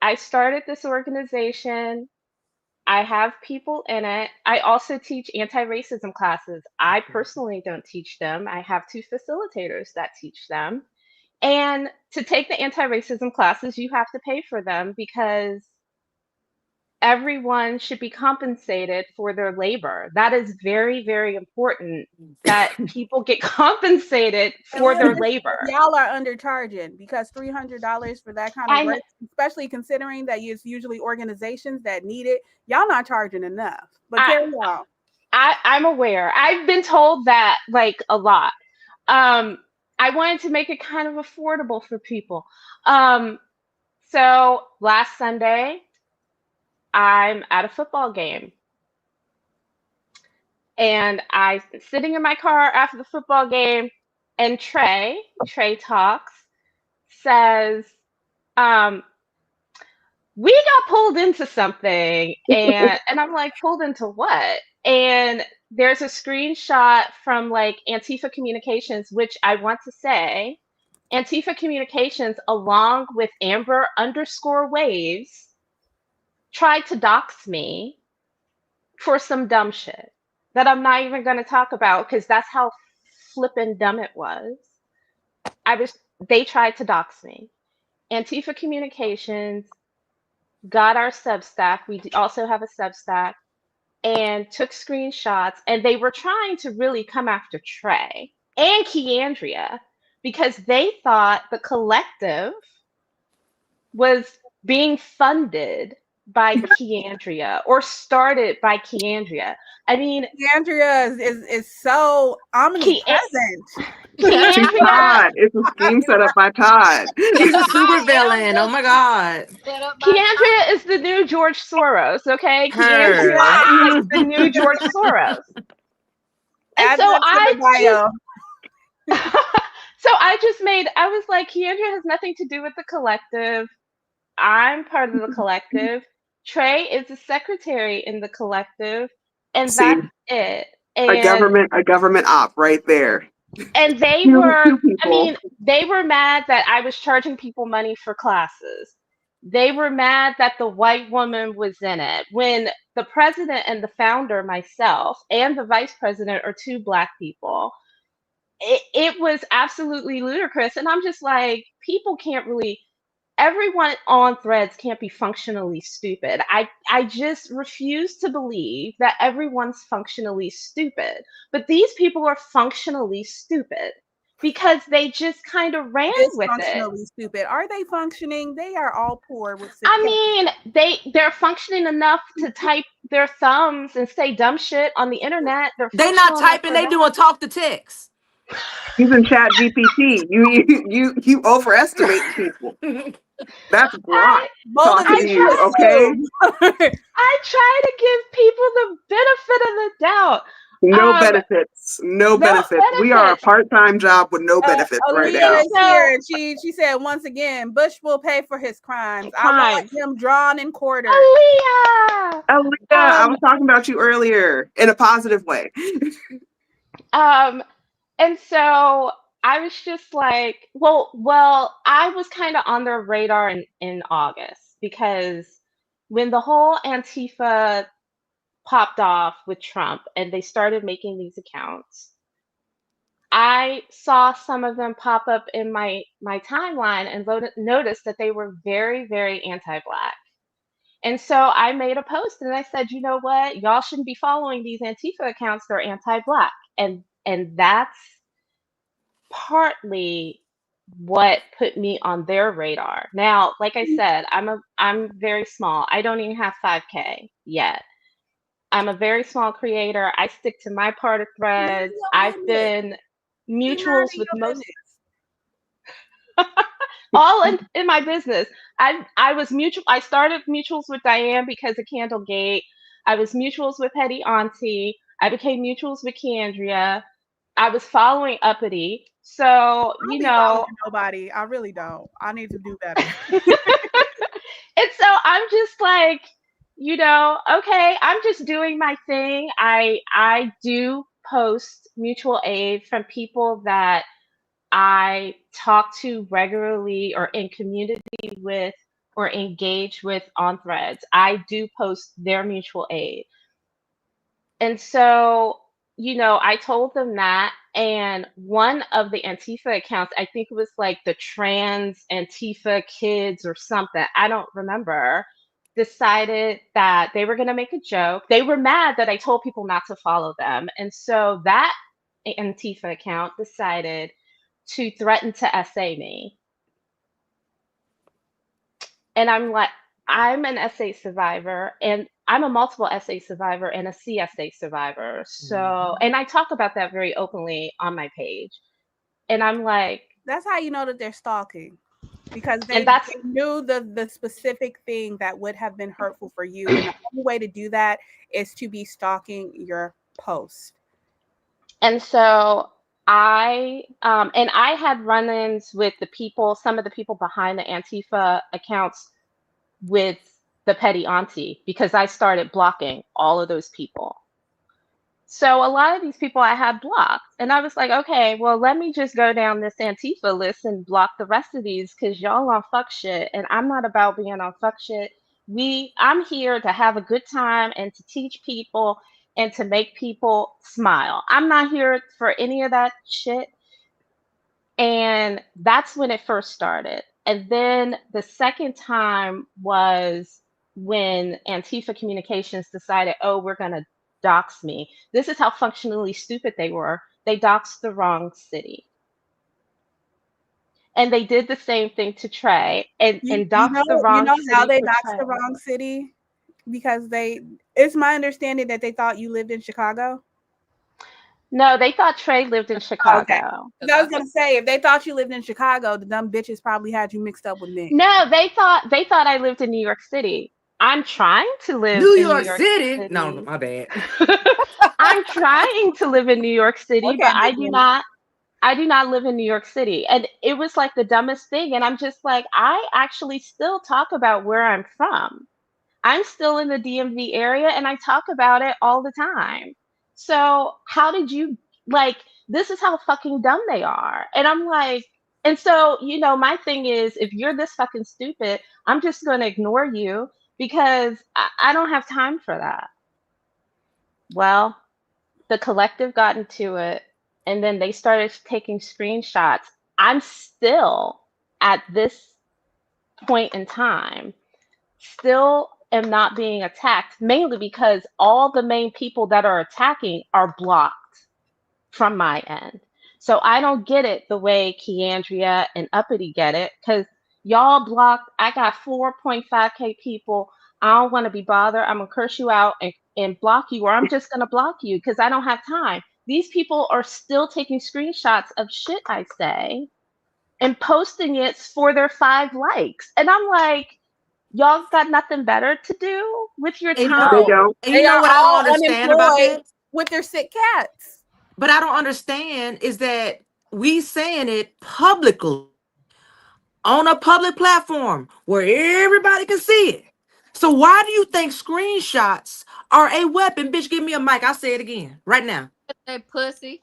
Speaker 2: I started this organization. I have people in it. I also teach anti-racism classes. I personally don't teach them. I have 2 facilitators that teach them. And to take the anti-racism classes, you have to pay for them because everyone should be compensated for their labor. That is very, very important that people get compensated for their labor.
Speaker 1: Y'all are undercharging because $300 for that kind of work, especially considering that it's usually organizations that need it. Y'all not charging enough. But carry on.
Speaker 2: I'm aware. I've been told that like a lot. I wanted to make it kind of affordable for people. So last Sunday, I'm at a football game. And I'm sitting in my car after the football game, and Trey Talks, says, we got pulled into something. And I'm like, pulled into what? And there's a screenshot from like Antifa Communications, which I want to say, Antifa Communications, along with Amber_Waves, tried to dox me for some dumb shit that I'm not even going to talk about because that's how flippin' dumb it was. They tried to dox me. Antifa Communications got our Substack. We also have a Substack, and took screenshots, and they were trying to really come after Trey and Keandria because they thought the collective was being funded by Keandria or started by Keandria. I mean,
Speaker 1: Keandria is so omnipresent.
Speaker 2: Keandria,
Speaker 4: it's a scheme set up by Todd.
Speaker 3: He's a super villain. Oh my God.
Speaker 2: Keandria is the new George Soros, okay? Keandria is the new George Soros. And so I was like, Keandria has nothing to do with the collective. I'm part of the collective. Trey is the secretary in the collective, and that's it. And
Speaker 4: a government op right there.
Speaker 2: And they were mad that I was charging people money for classes. They were mad that the white woman was in it. When the president and the founder, myself, and the vice president are 2 Black people. It was absolutely ludicrous. And I'm just like, people can't really, everyone on Threads can't be functionally stupid. I just refuse to believe that everyone's functionally stupid. But these people are functionally stupid because they just kind of ran with it.
Speaker 1: Dysfunctionally stupid. Are they functioning? They are all poor with
Speaker 2: I mean, they're functioning enough to type their thumbs and say dumb shit on the internet. They're
Speaker 3: They not
Speaker 2: functional enough
Speaker 3: typing,
Speaker 2: for
Speaker 3: they
Speaker 2: that.
Speaker 3: doing talk to text.
Speaker 4: Using Chat GPT, you overestimate people. That's Grok talking to you, okay?
Speaker 2: I try to give people the benefit of the doubt.
Speaker 4: No benefits. No benefits. We are a part-time job with no benefits right now.
Speaker 1: Aaliyah is here. She said once again, Bush will pay for his crimes. I want him drawn and quartered.
Speaker 2: Aaliyah,
Speaker 4: I was talking about you earlier in a positive way.
Speaker 2: And so I was just like, well, I was kind of on their radar in August, because when the whole Antifa popped off with Trump and they started making these accounts, I saw some of them pop up in my timeline and noticed that they were very, very anti-Black. And so I made a post and I said, you know what? Y'all shouldn't be following these Antifa accounts. They're anti-Black. And that's partly what put me on their radar. Now, like I said, I'm very small. I don't even have 5K yet. I'm a very small creator. I stick to my part of threads. I've been mutuals with most all in my business. I was mutual. I started mutuals with Diane because of Candlegate. I was mutuals with Petty Auntie. I became mutuals with Candria. I was following Uppity. So, you know,
Speaker 1: nobody. I really don't. I need to do better.
Speaker 2: And so I'm just like, you know, okay, I'm just doing my thing. I do post mutual aid from people that I talk to regularly or in community with or engage with on threads. I do post their mutual aid. And so, you know, I told them that. And one of the Antifa accounts, I think it was like the trans Antifa kids or something, I don't remember, decided that they were going to make a joke. They were mad that I told people not to follow them. And so that Antifa account decided to threaten to essay me. And I'm like, I'm an essay survivor, and I'm a multiple essay survivor and a CSA survivor. So, and I talk about that very openly on my page. And I'm like,
Speaker 1: that's how you know that they're stalking, because they knew the specific thing that would have been hurtful for you. And the only way to do that is to be stalking your post.
Speaker 2: And so I had run-ins with some of the people behind the Antifa accounts with the Petty Auntie, because I started blocking all of those people. So a lot of these people I had blocked, and I was like, okay, well, let me just go down this Antifa list and block the rest of these, because y'all on fuck shit, and I'm not about being on fuck shit. I'm here to have a good time and to teach people and to make people smile. I'm not here for any of that shit. And that's when it first started. And then the second time was when Antifa Communications decided, oh, we're going to dox me. This is how functionally stupid they were. They doxed the wrong city. And they did the same thing to Trey and doxed the wrong city.
Speaker 1: You know how they doxed the wrong city? Because it's my understanding that they thought you lived in Chicago.
Speaker 2: No, they thought Trey lived in Chicago. Okay.
Speaker 1: I was gonna say, if they thought you lived in Chicago, the dumb bitches probably had you mixed up with me.
Speaker 2: No, they thought I lived in New York City. I'm trying to live in New York City.
Speaker 3: No, my bad.
Speaker 2: I'm trying to live in New York City, but I do not live in New York City. And it was like the dumbest thing. And I'm just like, I actually still talk about where I'm from. I'm still in the DMV area and I talk about it all the time. So how did you, like, this is how fucking dumb they are. And I'm like, and so, you know, my thing is, if you're this fucking stupid, I'm just going to ignore you, because I don't have time for that. Well, the collective got into it, and then they started taking screenshots. I'm still, at this point in time, still am not being attacked, mainly because all the main people that are attacking are blocked from my end. So I don't get it the way Keandria and Uppity get it, because y'all blocked. I got 4.5K people. I don't want to be bothered. I'm gonna curse you out and block you, or I'm just gonna block you because I don't have time. These people are still taking screenshots of shit I say and posting it for their 5 likes. And I'm like, y'all got nothing better to do with your
Speaker 3: And
Speaker 2: time?
Speaker 4: They don't.
Speaker 3: you
Speaker 1: They
Speaker 3: know
Speaker 1: are
Speaker 3: what I don't
Speaker 1: all
Speaker 3: understand about
Speaker 1: unemployed
Speaker 3: that?
Speaker 1: with their sick cats.
Speaker 3: But I don't understand is that we saying it publicly on a public platform where everybody can see it. So why do you think screenshots are a weapon? Bitch, give me a mic. I'll say it again right now.
Speaker 5: That pussy.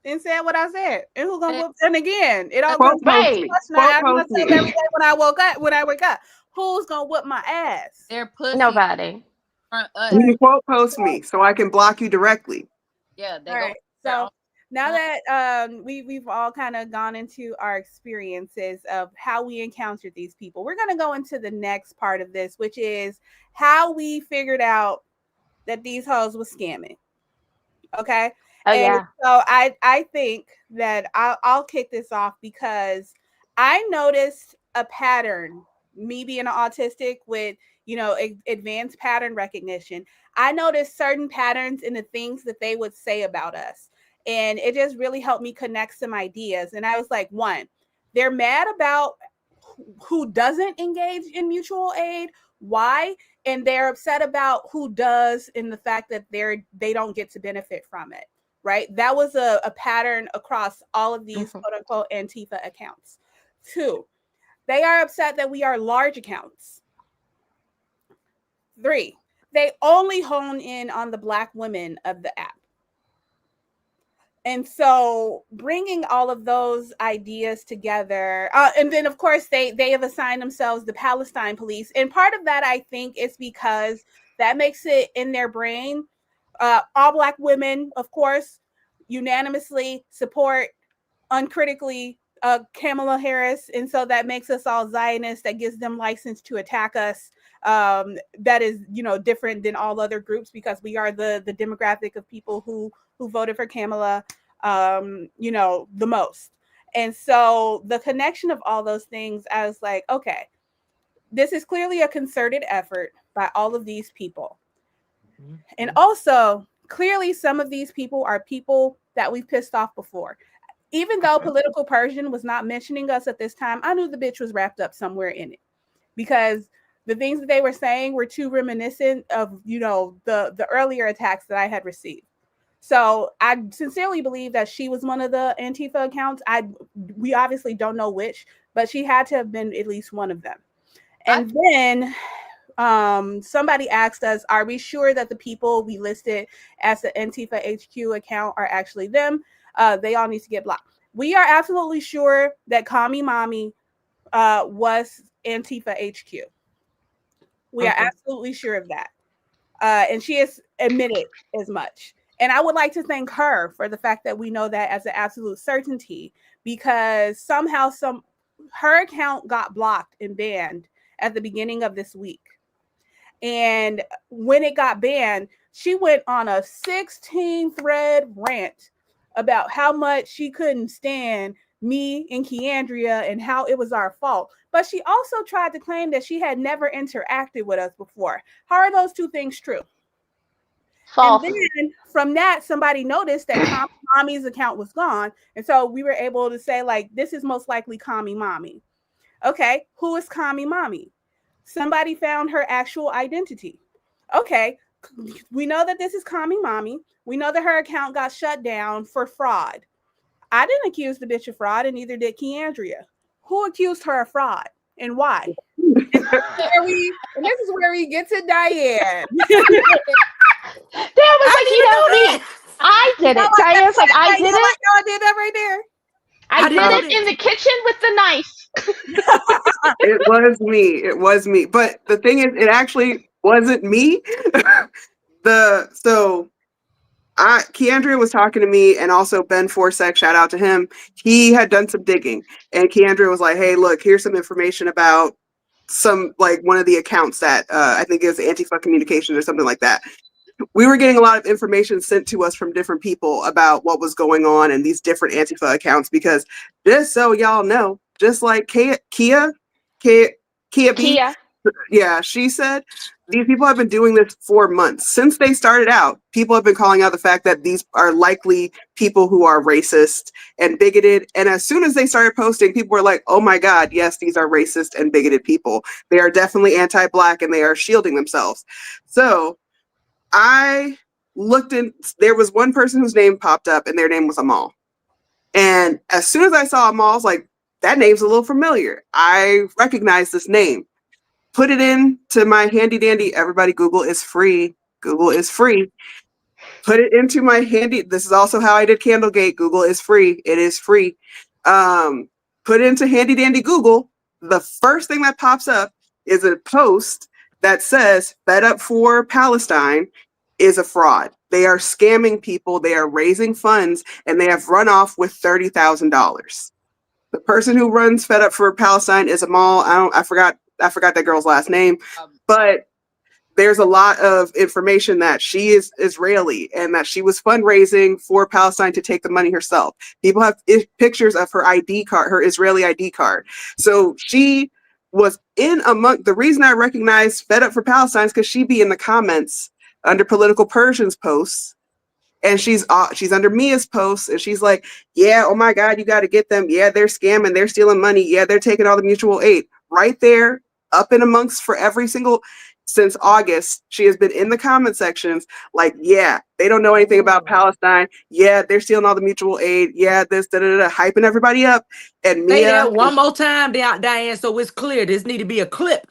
Speaker 1: And said what I said. And who gonna
Speaker 5: That,
Speaker 1: whoop? And again, it all goes
Speaker 4: Quote
Speaker 1: back to
Speaker 4: post
Speaker 1: the
Speaker 2: Right.
Speaker 4: me.
Speaker 1: question I
Speaker 4: Quote
Speaker 1: ask
Speaker 4: post
Speaker 1: myself every
Speaker 4: me.
Speaker 1: day when I woke up. When I wake up, who's gonna whoop my ass?
Speaker 5: their pussy
Speaker 2: Nobody.
Speaker 5: front us.
Speaker 4: You can quote post me so I can block you directly.
Speaker 5: Yeah, they
Speaker 1: All
Speaker 5: go
Speaker 1: right.
Speaker 5: their
Speaker 1: So
Speaker 5: own.
Speaker 1: now that we've all kind of gone into our experiences of how we encountered these people, we're gonna go into the next part of this, which is how we figured out that these hoes was scamming. Okay.
Speaker 2: Oh
Speaker 1: And
Speaker 2: yeah.
Speaker 1: so I think that I'll kick this off because I noticed a pattern, me being an autistic with, advanced pattern recognition. I noticed certain patterns in the things that they would say about us. And it just really helped me connect some ideas. And I was like, one, they're mad about who doesn't engage in mutual aid. Why? And they're upset about who does, in the fact that they don't get to benefit from it. Right? That was a pattern across all of these quote unquote Antifa accounts. Two, they are upset that we are large accounts. Three, they only hone in on the Black women of the app. And so bringing all of those ideas together, and then of course they have assigned themselves the Palestine police. And part of that, I think, is because that makes it in their brain. All Black women, of course, unanimously support uncritically Kamala Harris. And so that makes us all Zionists. That gives them license to attack us. That is, different than all other groups because we are the demographic of people who voted for Kamala, the most. And so the connection of all those things, I was like, okay, this is clearly a concerted effort by all of these people. Mm-hmm. And also, clearly, some of these people are people that we've pissed off before. Even though Political Persian was not mentioning us at this time, I knew the bitch was wrapped up somewhere in it because the things that they were saying were too reminiscent of, the earlier attacks that I had received. So I sincerely believe that she was one of the Antifa accounts. We obviously don't know which, but she had to have been at least one of them. And then somebody asked us, are we sure that the people we listed as the Antifa HQ account are actually them? They all need to get blocked. We are absolutely sure that Kami Mommy was Antifa HQ. We are absolutely sure of that. And she has admitted as much. And I would like to thank her for the fact that we know that as an absolute certainty, because somehow her account got blocked and banned at the beginning of this week. And when it got banned, she went on a 16-thread rant about how much she couldn't stand me and Keandria and how it was our fault. But she also tried to claim that she had never interacted with us before. How are those two things true? False. And then from that, somebody noticed that Mommy's account was gone. And so we were able to say, like, this is most likely Kami Mommy. Okay, who is Kami Mommy? Somebody found her actual identity. Okay, we know that this is Kami Mommy. We know that her account got shut down for fraud. I didn't accuse the bitch of fraud, and neither did Keandria. Who accused her of fraud and why? And this is where we get to Diane.
Speaker 2: That was like, I did it. Diane's like, I did it.
Speaker 1: I did that right there.
Speaker 2: I did it in the kitchen with the knife.
Speaker 4: It was me. It was me. But the thing is, it actually wasn't me. Keandria was talking to me, and also Ben Forsek, shout out to him. He had done some digging, and Keandria was like, hey, look, here's some information about one of the accounts that I think is Antifa Communications or something like that. we were getting a lot of information sent to us from different people about what was going on in these different Antifa accounts, because just so y'all know, just like Kia B,
Speaker 2: Kia.
Speaker 4: yeah, she said these people have been doing this for months. Since they started out, people have been calling out the fact that these are likely people who are racist and bigoted. And as soon as they started posting, people were like, oh my God, yes, these are racist and bigoted people. They are definitely anti-Black and they are shielding themselves. So I looked in, there was one person whose name popped up and their name was Amal. And as soon as I saw Amal, I was like, that name's a little familiar. I recognize this name. Put it in to my handy dandy. Everybody, Google is free. Google is free. Put it into my handy. This is also how I did Candlegate. Google is free. It is free. Put it into handy dandy Google. The first thing that pops up is a post that says "Fed Up for Palestine" is a fraud. They are scamming people. They are raising funds, and they have run off with $30,000. The person who runs Fed Up for Palestine is Amal. I forgot that girl's last name, but there's a lot of information that she is Israeli and that she was fundraising for Palestine to take the money herself. People have pictures of her ID card, her Israeli ID card. So she was in among the reason I recognize Fed Up for Palestine is because she be in the comments under Political Persian's posts. And she's under Mia's posts, and she's like, yeah, oh my God, you got to get them. Yeah, they're scamming. They're stealing money. Yeah, they're taking all the mutual aid. Right there, up and amongst for every single, since August, she has been in the comment sections like, yeah, they don't know anything about Palestine. Yeah, they're stealing all the mutual aid. Yeah, this, hyping everybody up. And Mia.
Speaker 3: Say that one more time, Diane, so it's clear. This need to be a clip.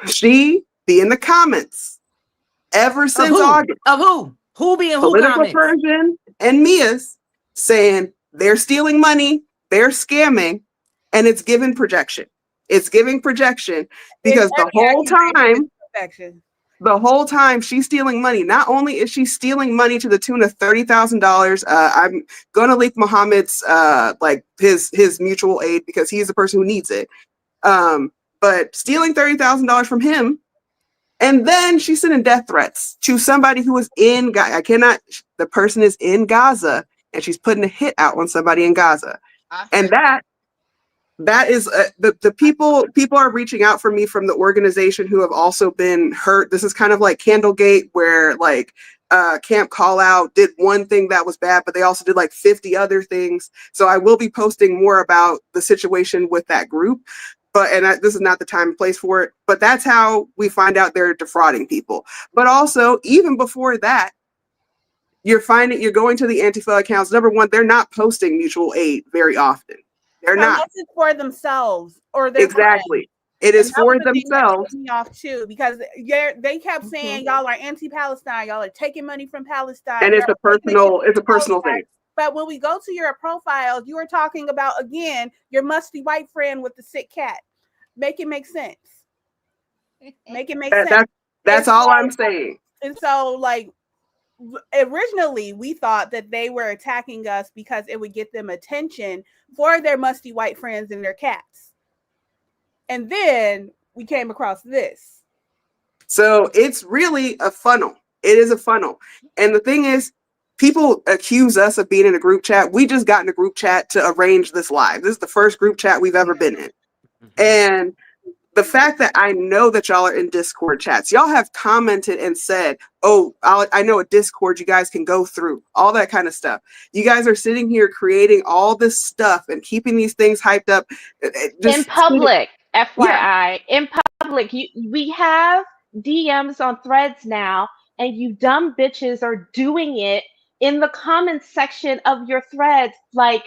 Speaker 4: She be in the comments ever since August.
Speaker 3: Of who? Who be in who
Speaker 4: Political
Speaker 3: comments?
Speaker 4: Persian and Mia's saying they're stealing money, they're scamming, and it's giving projection. It's giving projection because the whole time she's stealing money. Not only is she stealing money to the tune of $30,000, I'm gonna leak Muhammad's like his mutual aid because he's the person who needs it. But stealing $30,000 from him. And then she's sending death threats to somebody who is in Gaza. The person is in Gaza, and she's putting a hit out on somebody in Gaza. And that is the people are reaching out for me from the organization who have also been hurt. This is kind of like Candlegate, where like Camp Call Out did one thing that was bad, but they also did like 50 other things. So I will be posting more about the situation with that group. This is not the time and place for it, but that's how we find out they're defrauding people. But also, even before that, you're going to the Antifa accounts. Number one, they're not posting mutual aid very often. They're not.
Speaker 1: Unless it's for themselves or their
Speaker 4: exactly. Friends. It is for themselves.
Speaker 1: Me off too, because they kept saying y'all are anti-Palestine, y'all are taking money from Palestine,
Speaker 4: and it's a personal thing.
Speaker 1: But when we go to your profiles, you are talking about, again, your musty white friend with the sick cat. Make it make sense. Make it make sense.
Speaker 4: That's all I'm saying.
Speaker 1: And so, like, originally, we thought that they were attacking us because it would get them attention for their musty white friends and their cats. And then we came across this.
Speaker 4: So it's really a funnel. It is a funnel. And the thing is, people accuse us of being in a group chat. We just got in a group chat to arrange this live. This is the first group chat we've ever been in. And the fact that I know that y'all are in Discord chats, y'all have commented and said, oh, I know a Discord you guys can go through, all that kind of stuff. You guys are sitting here creating all this stuff and keeping these things hyped up.
Speaker 2: In public, FYI, in public, we have DMs on Threads now, and you dumb bitches are doing it in the comments section of your threads, like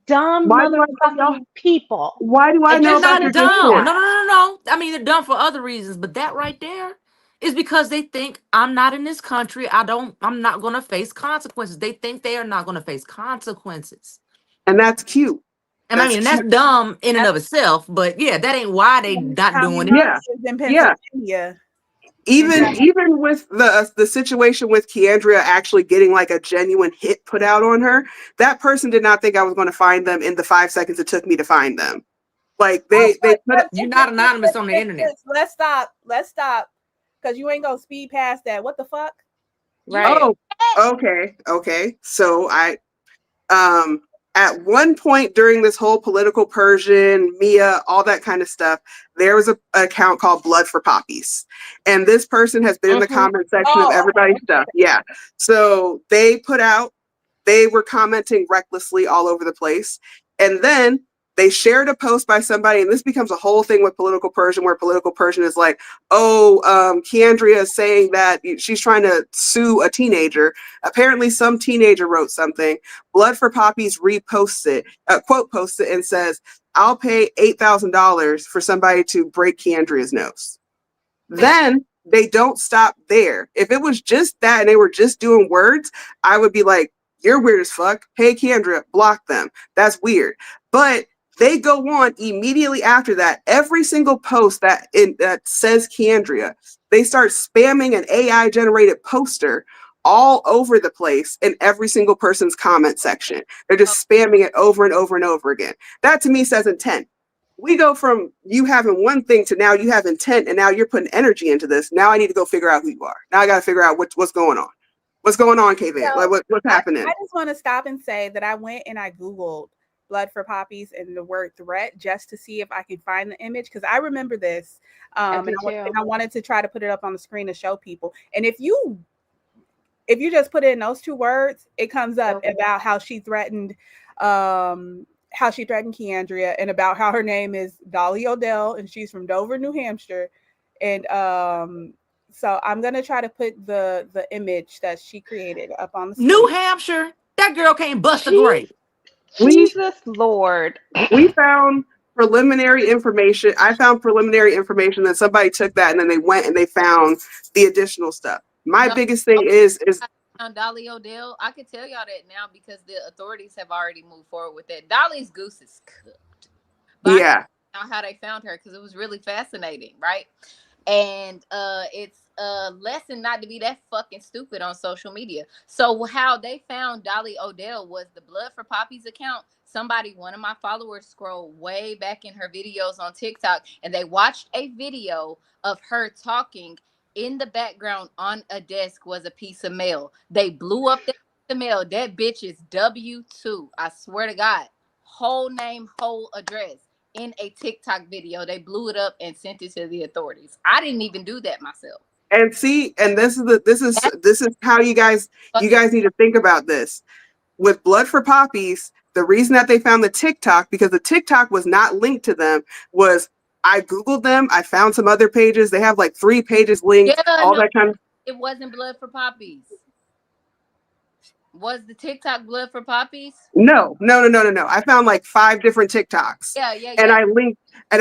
Speaker 2: dumb motherfucking people.
Speaker 4: Why do I know about your Discord?
Speaker 3: No. I mean, they're dumb for other reasons, but that right there is because they think I'm not in this country. I'm not going to face consequences. They think they are not going to face consequences.
Speaker 4: And that's cute.
Speaker 3: And I mean, that's dumb in and of itself, but yeah, that ain't why they not doing it.
Speaker 1: Yeah.
Speaker 4: Even with the situation with Keandria actually getting like a genuine hit put out on her, that person did not think I was going to find them in the 5 seconds it took me to find them. Like
Speaker 3: you're not anonymous on the internet.
Speaker 1: Let's stop, because you ain't gonna speed past that. What the fuck?
Speaker 2: Right.
Speaker 4: Oh, okay. So um at one point during this whole political Persian, Mia, all that kind of stuff, there was a account called Blood for Poppies. And this person has been in the comment section of everybody's stuff. Yeah. So they were commenting recklessly all over the place. And then they shared a post by somebody, and this becomes a whole thing with political Persian, where political Persian is like, oh, Keandria is saying that she's trying to sue a teenager. Apparently, some teenager wrote something. Blood for Poppies reposts it, quote posts it, and says, I'll pay $8,000 for somebody to break Keandria's nose. Then they don't stop there. If it was just that and they were just doing words, I would be like, you're weird as fuck. Hey, Kendra, block them. That's weird. But they go on immediately after that. Every single post that says Kendria, they start spamming an AI generated poster all over the place in every single person's comment section. They're just spamming it over and over and over again. That to me says intent. We go from you having one thing to now you have intent, and now you're putting energy into this. Now I need to go figure out who you are. Now I got to figure out what's going on. What's going on, K-Van?
Speaker 1: So,
Speaker 4: Like, what's happening?
Speaker 1: I just want to stop and say that I went and I Googled Blood for Poppies and the word threat just to see if I could find the image, because I remember this. And I wanted to try to put it up on the screen to show people. And if you just put in those two words, it comes up about how she threatened Keandria, and about how her name is Dolly Odell and she's from Dover, New Hampshire. And so I'm gonna try to put the image that she created up on the screen.
Speaker 3: New Hampshire, that girl can't bust a grape.
Speaker 2: Jesus Lord.
Speaker 4: We found preliminary information. I found preliminary information that somebody took that and then they went and they found the additional stuff. My biggest thing is
Speaker 5: on Dolly Odell. I could tell y'all that now because the authorities have already moved forward with that. Dolly's goose is cooked. But
Speaker 4: yeah.
Speaker 5: I don't know how they found her because it was really fascinating, right? And it's a lesson not to be that fucking stupid on social media. So how they found Dolly Odell was the Blood for Poppies account. One of my followers, scrolled way back in her videos on TikTok, and they watched a video of her talking. In the background on a desk was a piece of mail. They blew up that piece of mail. That bitch is W2. I swear to God. Whole name, whole address. In a TikTok video, they blew it up and sent it to the authorities. I didn't even do that myself.
Speaker 4: And see, and this is how you guys need to think about this. With Blood for Poppies, the reason that they found the TikTok, because the TikTok was not linked to them, was I Googled them. I found some other pages. They have like 3 pages linked, that kind of.
Speaker 5: It wasn't Blood for Poppies. Was the TikTok Blood for Poppies?
Speaker 4: No. I found like 5 different TikToks.
Speaker 5: Yeah.
Speaker 4: And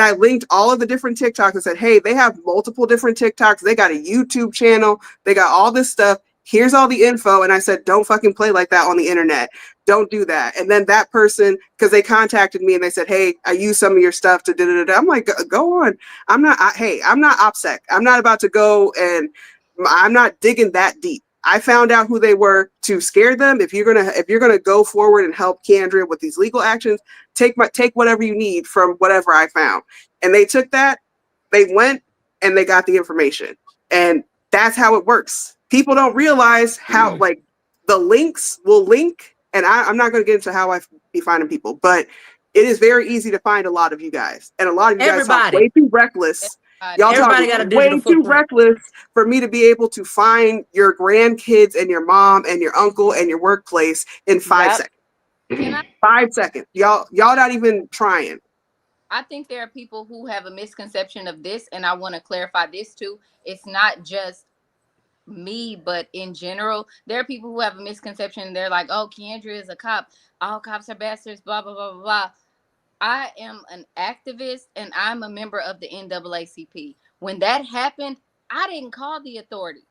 Speaker 4: I linked all of the different TikToks and said, hey, they have multiple different TikToks. They got a YouTube channel. They got all this stuff. Here's all the info. And I said, don't fucking play like that on the internet. Don't do that. And then that person, because they contacted me and they said, hey, I use some of your stuff to da-da-da-da. I'm like, go on. I'm not OPSEC. I'm not about to go, and I'm not digging that deep. I found out who they were to scare them. If you're gonna go forward and help Keandria with these legal actions, take whatever you need from whatever I found. And they took that, they went and they got the information. And that's how it works. People don't realize how like the links will link. And I'm not going to get into how I be finding people, but it is very easy to find a lot of you guys. And a lot of you guys talk way too reckless. Y'all talk way too reckless for me to be able to find your grandkids and your mom and your uncle and your workplace in 5 seconds. 5 seconds. Y'all not even trying.
Speaker 5: I think there are people who have a misconception of this, and I want to clarify this too. It's not just me, but in general, there are people who have a misconception. They're like, oh, Keandria is a cop. All cops are bastards, blah, blah, blah, blah, blah. I am an activist and I'm a member of the NAACP. When that happened, I didn't call the authorities.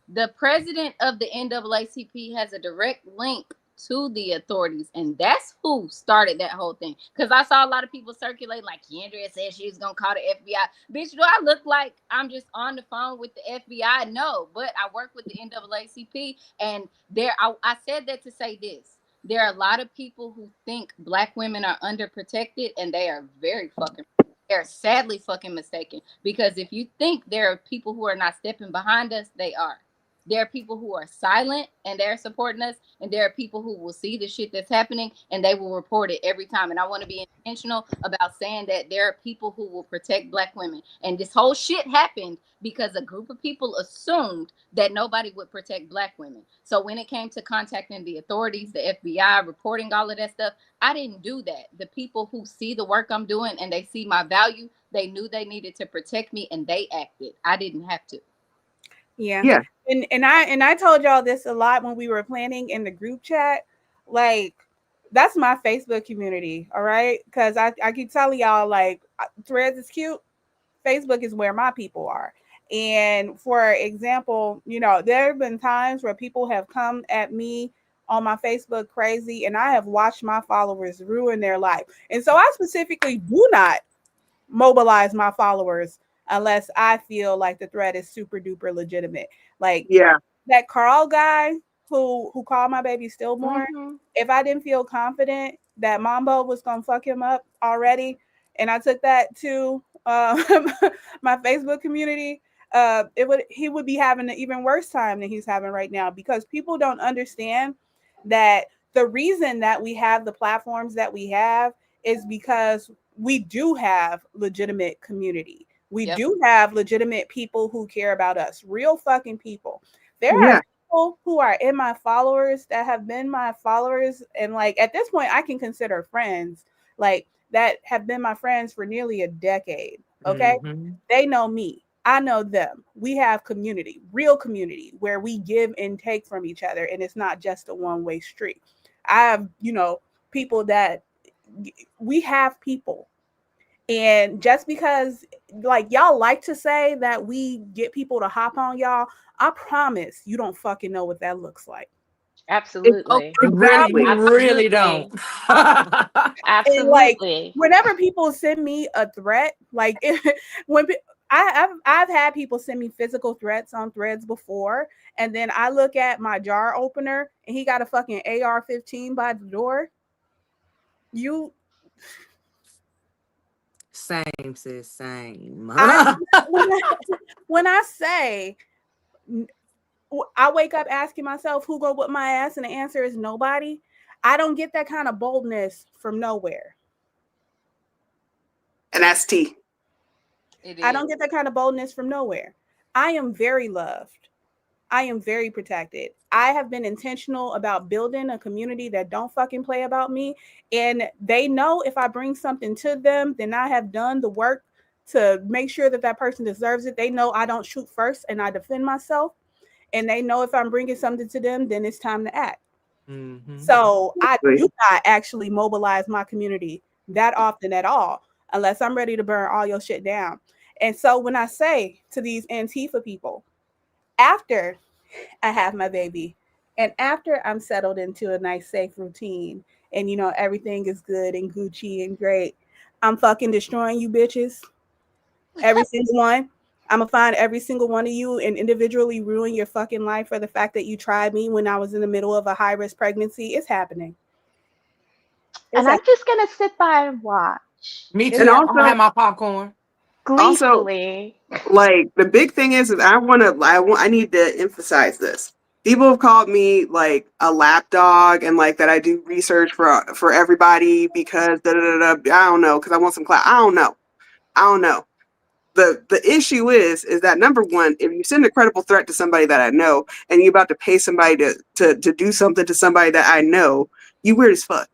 Speaker 5: The president of the NAACP has a direct link to the authorities, and that's who started that whole thing. Because I saw a lot of people circulate like Keandria said she was gonna call the FBI. Bitch, do I look like I'm just on the phone with the FBI? No, but I work with the NAACP, and I said that to say this. There are a lot of people who think Black women are underprotected, and they are they're sadly fucking mistaken. Because if you think there are people who are not stepping behind us, they are. There are people who are silent and they're supporting us, and there are people who will see the shit that's happening and they will report it every time. And I want to be intentional about saying that there are people who will protect Black women. And this whole shit happened because a group of people assumed that nobody would protect Black women. So when it came to contacting the authorities, the FBI, reporting all of that stuff, I didn't do that. The people who see the work I'm doing and they see my value, they knew they needed to protect me and they acted. I didn't have to.
Speaker 1: Yeah.
Speaker 4: Yeah.
Speaker 1: And I told y'all this a lot when we were planning in the group chat. Like, that's my Facebook community, all right? Because I keep telling y'all, like, Threads is cute. Facebook is where my people are. And for example, you know, there have been times where people have come at me on my Facebook crazy, and I have watched my followers ruin their life. And so I specifically do not mobilize my followers unless I feel like the threat is super duper legitimate. Like
Speaker 4: Yeah.
Speaker 1: that Carl guy who called my baby stillborn, if I didn't feel confident that Mambo was gonna fuck him up already, and I took that to my Facebook community, he would be having an even worse time than he's having right now, because people don't understand that the reason that we have the platforms that we have is because we do have legitimate community. We do have legitimate people who care about us, real fucking people. There are people who are in my followers that have been my followers, and like at this point I can consider friends, like that have been my friends for nearly a decade. Okay. They know me, I know them. We have community, real community, where we give and take from each other, and it's not just a one-way street. I have, you know, people that we have people. And just because, like, y'all like to say that we get people to hop on y'all, I promise you don't fucking know what that looks like.
Speaker 2: Absolutely.
Speaker 4: Exactly.
Speaker 3: You really don't.
Speaker 1: And like,
Speaker 2: Absolutely.
Speaker 1: whenever people send me a threat, like when I've had people send me physical threats on Threads before, and then I look at my jar opener and he got a fucking AR-15 by the door. You
Speaker 3: Same, sis, same.
Speaker 1: when I say I wake up asking myself who gonna whip my ass, and the answer is nobody, I don't get that kind of boldness from nowhere.
Speaker 4: And that's T.
Speaker 1: I don't get that kind of boldness from nowhere. I am very loved. I am very protected. I have been intentional about building a community that don't fucking play about me. And they know if I bring something to them, then I have done the work to make sure that that person deserves it. They know I don't shoot first and I defend myself. And they know if I'm bringing something to them, then it's time to act. So I do not actually mobilize my community that often at all, unless I'm ready to burn all your shit down. And so when I say to these Antifa people, after I have my baby and after I'm settled into a nice, safe routine and, you know, everything is good and Gucci and great, I'm fucking destroying you bitches. Every single one. I'm gonna find every single one of you and individually ruin your fucking life for the fact that you tried me when I was in the middle of a high risk pregnancy. It's happening.
Speaker 2: And I'm just gonna sit by and watch.
Speaker 3: Me too.
Speaker 4: And
Speaker 3: I'm gonna
Speaker 4: also,
Speaker 3: have my popcorn.
Speaker 2: Gleefully.
Speaker 4: like the big thing is I need to emphasize this. People have called me like a lapdog and like that I do research for everybody because I don't know, because I want some clout. I don't know. The issue is that number one, if you send a credible threat to somebody that I know and you're about to pay somebody to do something to somebody that I know, you weird as fuck.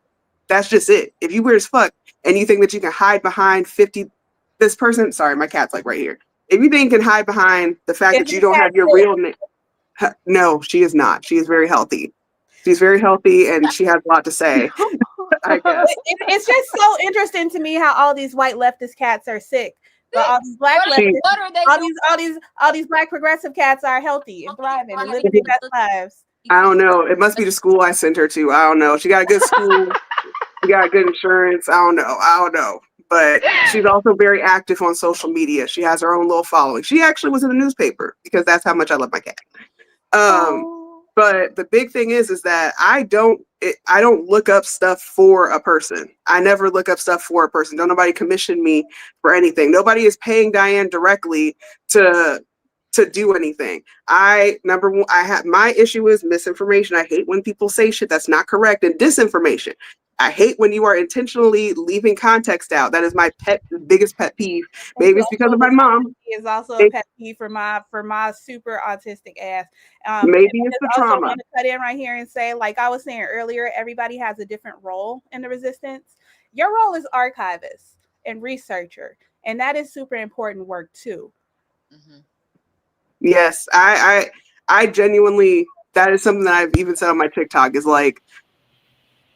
Speaker 4: That's just it. If you weird as fuck and you think that you can hide behind this person, sorry, my cat's like right here. If you think you can hide behind the fact that you don't have your real name, no, she is not. She is very healthy. She's very healthy and she has a lot to say. I guess
Speaker 1: it's just so interesting to me how all these white leftist cats are sick, but all these black leftists, all these black progressive cats are healthy and thriving and living their best lives.
Speaker 4: I don't know. It must be the school I sent her to. I don't know. She got a good school. She got good insurance. I don't know. But she's also very active on social media. She has her own little following. She actually was in the newspaper because that's how much I love my cat. But the big thing is that I don't look up stuff for a person. I never look up stuff for a person. Don't nobody commission me for anything. Nobody is paying Diane directly to to do anything. Number one, my issue is misinformation. I hate when people say shit that's not correct, and disinformation. I hate when you are intentionally leaving context out. That is my biggest pet peeve. Maybe it's because of my mom.
Speaker 1: Is also a pet peeve for my super autistic ass.
Speaker 4: Maybe it's the
Speaker 1: also
Speaker 4: trauma.
Speaker 1: want to cut in right here and say, like I was saying earlier, everybody has a different role in the resistance. Your role is archivist and researcher, and that is super important work too.
Speaker 5: Mm-hmm.
Speaker 4: Yes, I genuinely, that is something that I've even said on my TikTok, is like,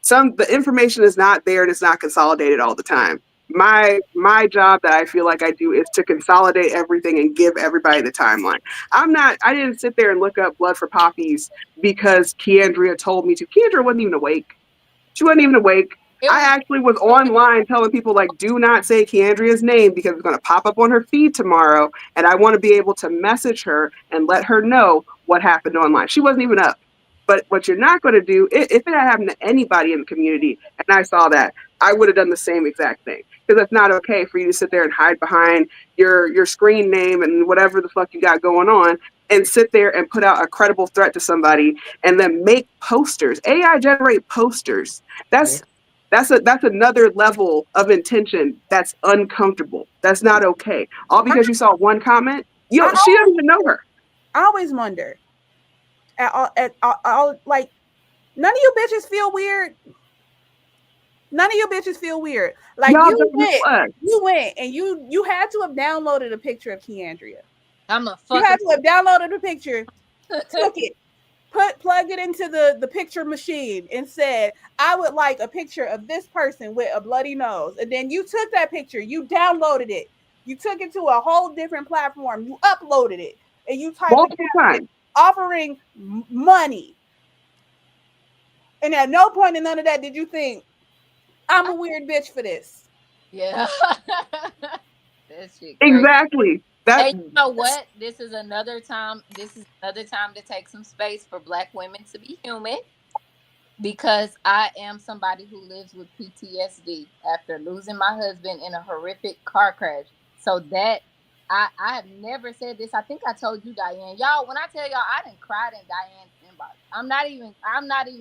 Speaker 4: the information is not there and it's not consolidated all the time. My job that I feel like I do is to consolidate everything and give everybody the timeline. I didn't sit there and look up blood for poppies because Keandria told me to. Keandria wasn't even awake. She wasn't even awake. I actually was online telling people, like, do not say Keandria's name because it's going to pop up on her feed tomorrow, and I want to be able to message her and let her know what happened online. She wasn't even up. But what you're not going to do, if it had happened to anybody in the community and I saw that, I would have done the same exact thing. Because it's not okay for you to sit there and hide behind your screen name and whatever the fuck you got going on, and sit there and put out a credible threat to somebody and then make posters. AI generate posters. That's another level of intention that's uncomfortable. That's not okay. All because you saw one comment. She doesn't even know her.
Speaker 1: I always wonder. Like, none of you bitches feel weird. None of you bitches feel weird. Like, you went and you had to have downloaded a picture of Keandria. You had to have downloaded a picture, took it, plugged it into the picture machine and said, I would like a picture of this person with a bloody nose. And then you took that picture, you downloaded it, you took it to a whole different platform, you uploaded it, and you typed
Speaker 4: multiple times
Speaker 1: offering money. And at no point in none of that did you think, I'm a weird bitch for this.
Speaker 5: Yeah. That shit crazy.
Speaker 4: Exactly.
Speaker 5: Hey, you know what? This is another time to take some space for Black women to be human, because I am somebody who lives with PTSD after losing my husband in a horrific car crash. So that I have never said this. I think I told you, Diane. Y'all, when I tell y'all I didn't cry in Diane's inbox. I'm not even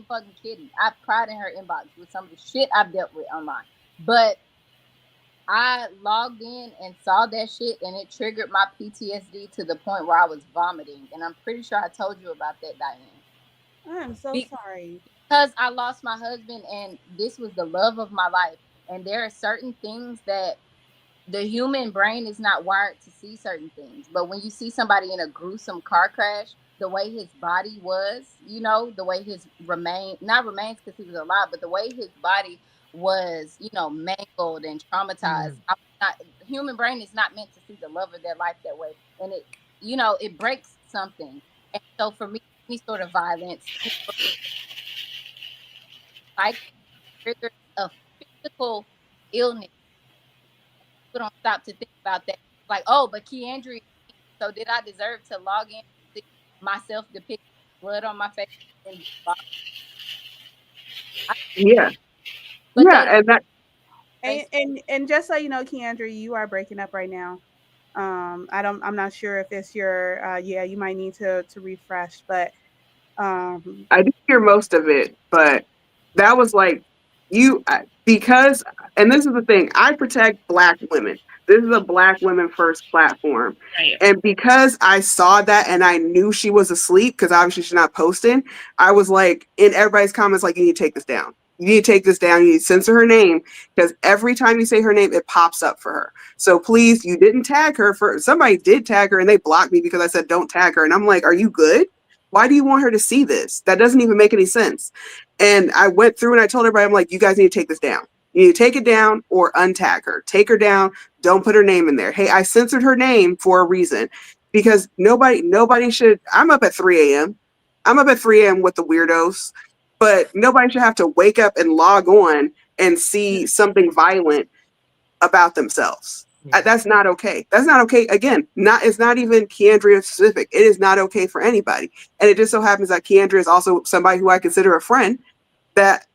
Speaker 5: fucking kidding. I've cried in her inbox with some of the shit I've dealt with online. But I logged in and saw that shit, and it triggered my PTSD to the point where I was vomiting. And I'm pretty sure I told you about that, Diane.
Speaker 1: I'm so sorry.
Speaker 5: Because I lost my husband, and this was the love of my life. And there are certain things that the human brain is not wired to see certain things. But when you see somebody in a gruesome car crash, the way his body was, the way his not remains because he was alive, but the way his body was, mangled and traumatized. The human brain is not meant to see the love of their life that way. And it breaks something. And so for me, any sort of violence, like, triggers a physical illness. People don't stop to think about that. Like, oh, but Keandria, so did I deserve to log in and see myself depicting blood on my face?
Speaker 1: And just so you know, Keandria, you are breaking up right now. I'm not sure if it's your you might need to refresh, but
Speaker 4: I did hear most of it, but that was like because, and this is the thing, I protect Black women. This is a Black women first platform. Right. And because I saw that and I knew she was asleep, because obviously she's not posting, I was like, in everybody's comments, like, you need to take this down. You need to take this down. You need to censor her name, because every time you say her name, it pops up for her. So please, you didn't tag her. Somebody did tag her and they blocked me because I said, don't tag her. And I'm like, are you good? Why do you want her to see this? That doesn't even make any sense. And I went through and I told everybody, I'm like, you guys need to take this down. You need to take it down or untag her. Take her down. Don't put her name in there. Hey, I censored her name for a reason, because nobody should. I'm up at 3 a.m. I'm up at 3 a.m. with the weirdos, but nobody should have to wake up and log on and see something violent about themselves. That's not okay. That's not okay. Again, it's not even Keandria specific. It is not okay for anybody. And it just so happens that Keandria is also somebody who I consider a friend, that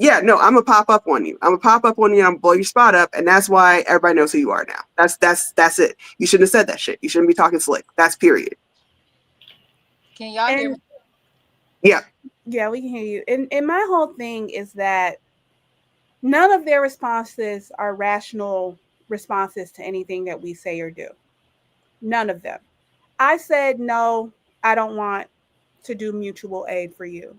Speaker 4: Yeah, no, I'm gonna pop up on you. I'm gonna pop up on you and I'm gonna blow your spot up, and that's why everybody knows who you are now. That's it. You shouldn't have said that shit. You shouldn't be talking slick. That's period.
Speaker 5: Can y'all hear me?
Speaker 4: Yeah.
Speaker 1: Yeah, we can hear you. And my whole thing is that none of their responses are rational responses to anything that we say or do. None of them. I said, no, I don't want to do mutual aid for you.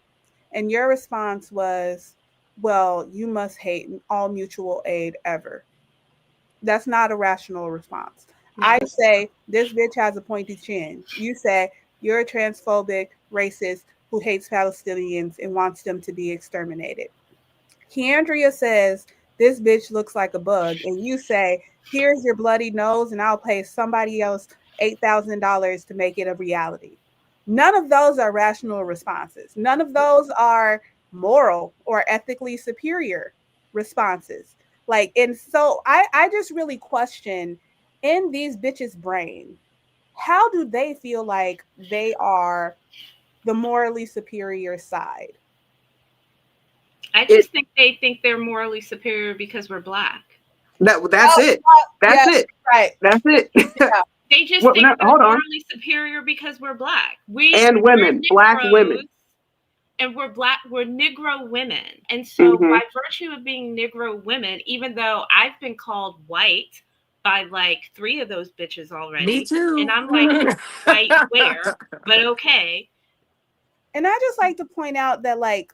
Speaker 1: And your response was, well, you must hate all mutual aid ever. That's not a rational response.
Speaker 2: No.
Speaker 1: I say, this bitch has a pointy chin. You say, you're a transphobic racist who hates Palestinians and wants them to be exterminated. Keandria says, this bitch looks like a bug. And you say, here's your bloody nose, and I'll pay somebody else $8,000 to make it a reality. None of those are rational responses. None of those are moral or ethically superior responses. Like, and so I just really question in these bitches' brain, how do they feel like they are the morally superior side?
Speaker 6: I just think they think they're morally superior because we're Black.
Speaker 4: That's it. That's it.
Speaker 1: Right.
Speaker 4: That's it.
Speaker 1: Yeah.
Speaker 6: They just
Speaker 4: Well,
Speaker 6: think
Speaker 4: no,
Speaker 6: they're
Speaker 4: hold on.
Speaker 6: morally superior because we're Black.
Speaker 4: And women, Black women.
Speaker 6: And we're Black, we're Negro women. And so by virtue of being Negro women, even though I've been called white by like 3 of those bitches already.
Speaker 3: Me too.
Speaker 6: And I'm like, white where? But okay.
Speaker 1: And I just like to point out that like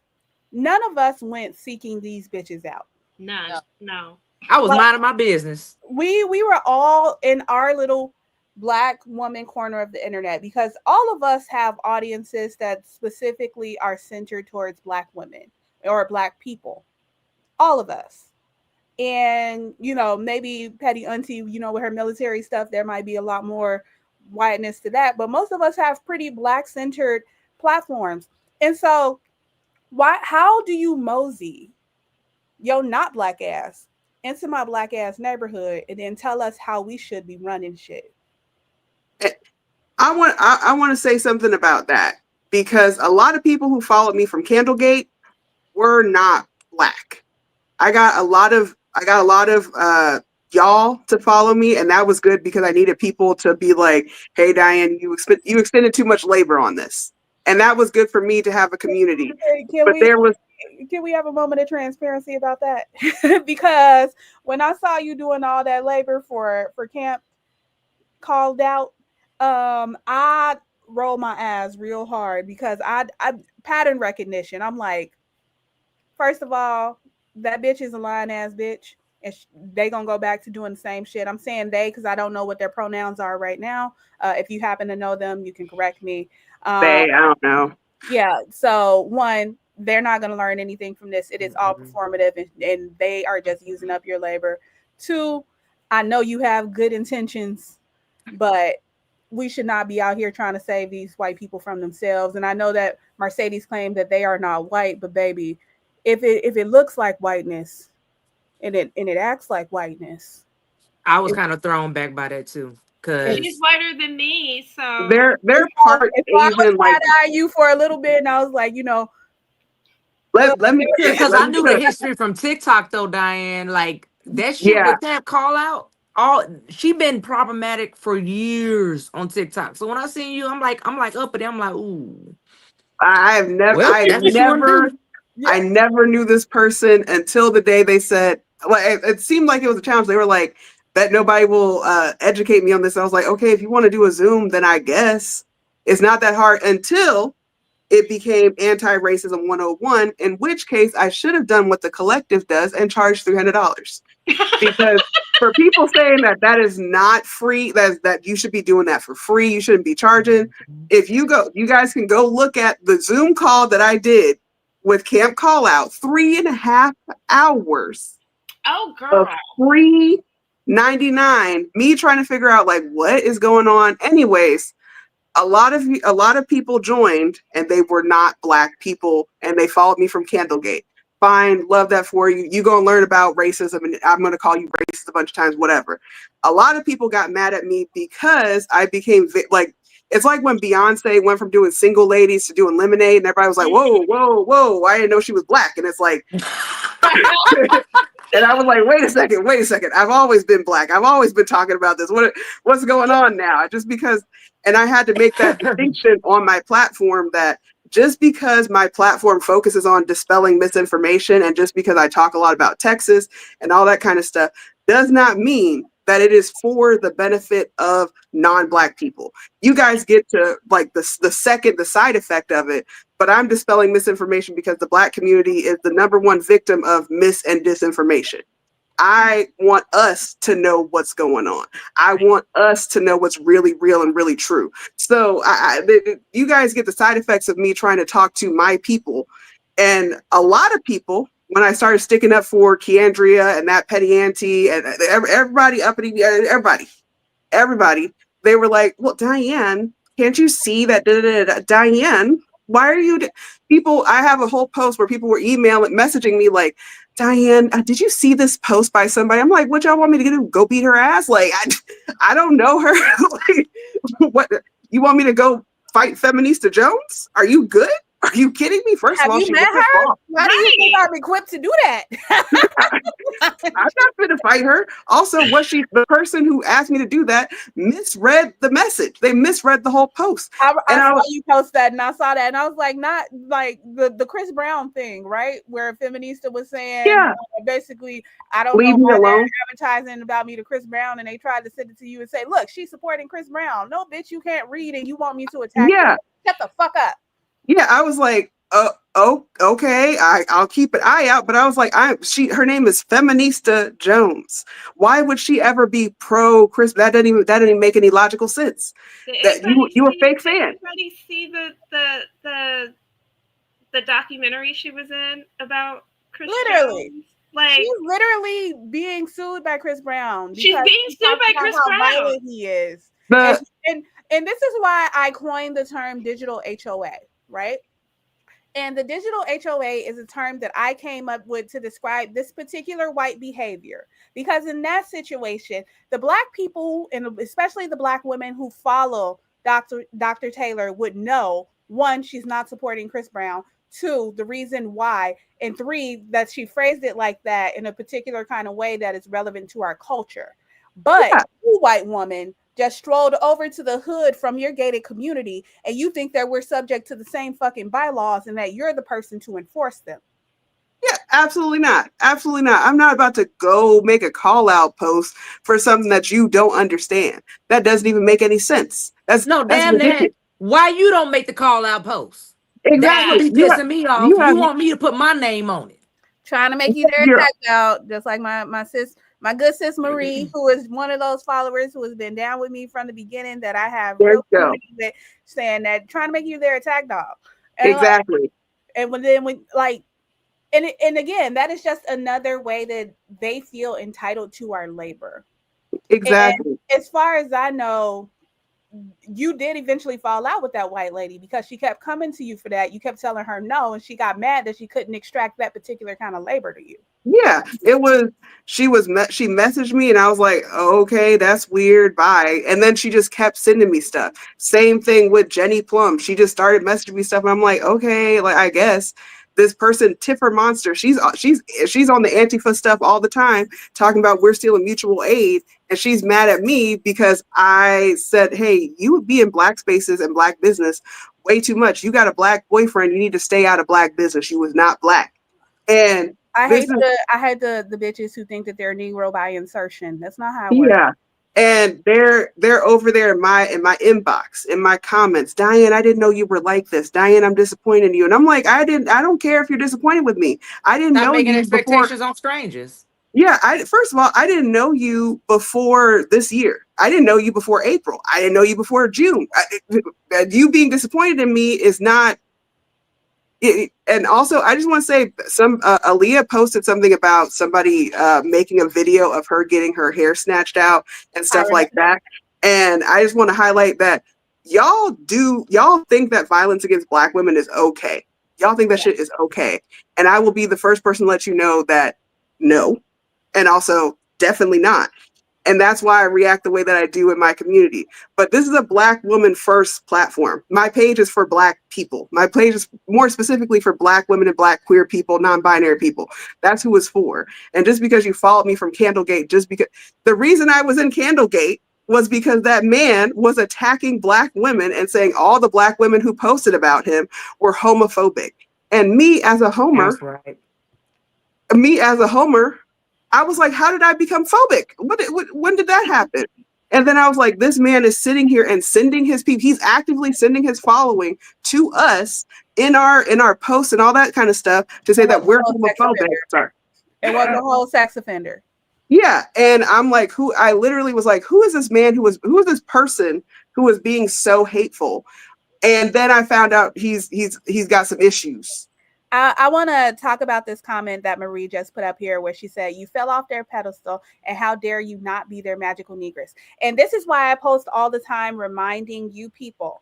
Speaker 1: none of us went seeking these bitches out.
Speaker 6: None. No.
Speaker 3: I was minding my business.
Speaker 1: We were all in our little Black woman corner of the internet because all of us have audiences that specifically are centered towards Black women or Black people. All of us. And, you know, maybe Petty Auntie, you know, with her military stuff, there might be a lot more whiteness to that. But most of us have pretty Black centered platforms. And so how do you mosey yo not Black ass into my Black ass neighborhood and then tell us how we should be running shit?
Speaker 4: I want to say something about that because a lot of people who followed me from Candlegate were not Black. I got a lot of y'all to follow me, and that was good because I needed people to be like, "Hey, Diane, you extended too much labor on this," and that was good for me to have a community.
Speaker 1: Can we have a moment of transparency about that? Because when I saw you doing all that labor for camp called out, I rolled my eyes real hard because I pattern recognition. I'm like, first of all, that bitch is a lying ass bitch, and they gonna go back to doing the same shit. I'm saying they because I don't know what their pronouns are right now. If you happen to know them, you can correct me.
Speaker 4: I don't know.
Speaker 1: Yeah. So one, they're not gonna learn anything from this. It is all performative, and they are just using up your labor. Two, I know you have good intentions, but we should not be out here trying to save these white people from themselves. And I know that Mercedes claimed that they are not white, but baby, if it looks like whiteness and it acts like whiteness,
Speaker 3: I was kind of thrown back by that too. Cause
Speaker 6: she's whiter than me, so
Speaker 4: they're part Asian. Like
Speaker 1: you for a little bit, and I was like, you know,
Speaker 4: let me
Speaker 3: because I knew the history from TikTok though, Diane. Like that shit with that call out. She been problematic for years on TikTok. So when I seen you, I'm like uppity. I'm like, ooh.
Speaker 4: I never knew this person until the day they said, like, it seemed like it was a challenge. They were like, bet nobody will educate me on this. I was like, okay, if you want to do a Zoom, then I guess it's not that hard until it became anti-racism 101, in which case I should have done what the collective does and charged $300. Because for people saying that is not free, that you should be doing that for free, you shouldn't be charging. If you guys can go look at the Zoom call that I did with Camp Call Out, 3.5 hours.
Speaker 6: Oh girl.
Speaker 4: Free 99. Me trying to figure out like what is going on. Anyways, a lot of people joined and they were not Black people and they followed me from Candlegate. Fine, love that for you. You gonna learn about racism and I'm gonna call you racist a bunch of times, whatever. A lot of people got mad at me because I became like It's like when Beyonce went from doing Single Ladies to doing Lemonade, and everybody was like, whoa, whoa, whoa, I didn't know she was black. And it's like, and I was like, wait a second. I've always been black. I've always been talking about this. What's going on now? Just because, and I had to make that distinction on my platform that just because my platform focuses on dispelling misinformation and just because I talk a lot about Texas and all that kind of stuff does not mean that it is for the benefit of non-black people. You guys get to like the side effect of it, but I'm dispelling misinformation because the black community is the number one victim of mis and disinformation. I want us to know what's going on. I want us to know what's really real and really true. So you guys get the side effects of me trying to talk to my people. And a lot of people, when I started sticking up for Keandria and that petty auntie and everybody, everybody, they were like, well, Diane, can't you see that? Diane, why are you people? I have a whole post where people were messaging me like, Diane, did you see this post by somebody? I'm like, what y'all want me to do? Go beat her ass? Like, I don't know her. Like, what? You want me to go fight Feminista Jones? Are you good? Are you kidding me? First of all,
Speaker 1: you met her? Why do you think I'm equipped to do that?
Speaker 4: I'm not going to fight her. Also, the person who asked me to do that misread the message. They misread the whole post.
Speaker 1: I saw you post that, and I saw that, and I was like, not like the Chris Brown thing, right? Where Feminista was saying, basically, I don't
Speaker 4: leave
Speaker 1: know
Speaker 4: me
Speaker 1: why
Speaker 4: alone.
Speaker 1: They're advertising about me to Chris Brown, and they tried to send it to you and say, look, she's supporting Chris Brown. No, bitch, you can't read, and you want me to attack her. Shut the fuck up.
Speaker 4: Yeah, I was like, okay, I'll keep an eye out. But I was like, her name is Feminista Jones. Why would she ever be pro Chris? That didn't even make any logical sense. That you a fake fan.
Speaker 6: Did anybody see the documentary she was in about Chris
Speaker 1: Literally.
Speaker 6: Jones? Like,
Speaker 1: she's literally being sued by Chris Brown.
Speaker 6: She's being sued by Chris Brown.
Speaker 1: How violent he is. And this is why I coined the term digital HOA, right? And the digital HOA is a term that I came up with to describe this particular white behavior. Because in that situation, the black people, and especially the black women who follow Dr. Taylor would know, one, she's not supporting Chris Brown. Two, the reason why. And three, that she phrased it like that in a particular kind of way that is relevant to our culture. But you, white woman, just strolled over to the hood from your gated community, and you think that we're subject to the same fucking bylaws and that you're the person to enforce them.
Speaker 4: Yeah, absolutely not. Absolutely not. I'm not about to go make a call out post for something that you don't understand. That doesn't even make any sense. That's
Speaker 3: that. Why you don't make the call out post?
Speaker 4: Exactly.
Speaker 3: That's what be pissing me off. You want me to put my name on it.
Speaker 1: Trying to make you their attack out, just like my good sis Marie, who is one of those followers who has been down with me from the beginning, that I have real with, saying that, trying to make you their attack dog. And
Speaker 4: exactly.
Speaker 1: And again, that is just another way that they feel entitled to our labor.
Speaker 4: Exactly.
Speaker 1: And as far as I know, you did eventually fall out with that white lady because she kept coming to you for that. You kept telling her no, and she got mad that she couldn't extract that particular kind of labor to you.
Speaker 4: Yeah, she messaged me and I was like, oh, okay, that's weird, bye. And then she just kept sending me stuff. Same thing with Jenny Plum. She just started messaging me stuff and I'm like, okay, like, I guess this person, Tiffer Monster, she's on the Antifa stuff all the time, talking about we're stealing mutual aid. And she's mad at me because I said, hey, you would be in black spaces and black business way too much. You got a black boyfriend. You need to stay out of black business. You was not black. And
Speaker 1: I hate the bitches who think that they're Negro by insertion. That's not how it works.
Speaker 4: Yeah. And they're over there in my inbox, in my comments. Diane, I didn't know you were like this. Diane, I'm disappointed in you. And I'm like, I don't care if you're disappointed with me. I didn't know
Speaker 3: making
Speaker 4: you
Speaker 3: expectations on strangers.
Speaker 4: Yeah, first of all, I didn't know you before this year. I didn't know you before April. I didn't know you before June. You being disappointed in me is not. And also, I just want to say, Aaliyah posted something about somebody making a video of her getting her hair snatched out and stuff like that. And I just want to highlight that y'all think that violence against black women is okay. Y'all think that shit is okay. And I will be the first person to let you know that no. And also, definitely not. And that's why I react the way that I do in my community. But this is a Black woman first platform. My page is for Black people. My page is more specifically for Black women and Black queer people, non-binary people. That's who it's for. And just because you followed me from Candlegate, just because the reason I was in Candlegate was because that man was attacking Black women and saying all the Black women who posted about him were homophobic. And me as a homer,
Speaker 3: That's right.
Speaker 4: I was like, how did I become phobic? When did that happen? And then I was like, this man is sitting here and sending his people. He's actively sending his following to us in our posts and all that kind of stuff to say that we're homophobic. Sorry.
Speaker 1: It was a whole sex offender.
Speaker 4: Yeah. And I'm like, I literally was like, who is this man who is this person who is being so hateful? And then I found out he's got some issues.
Speaker 1: I want to talk about this comment that Marie just put up here where she said, you fell off their pedestal and how dare you not be their magical negress. And this is why I post all the time reminding you people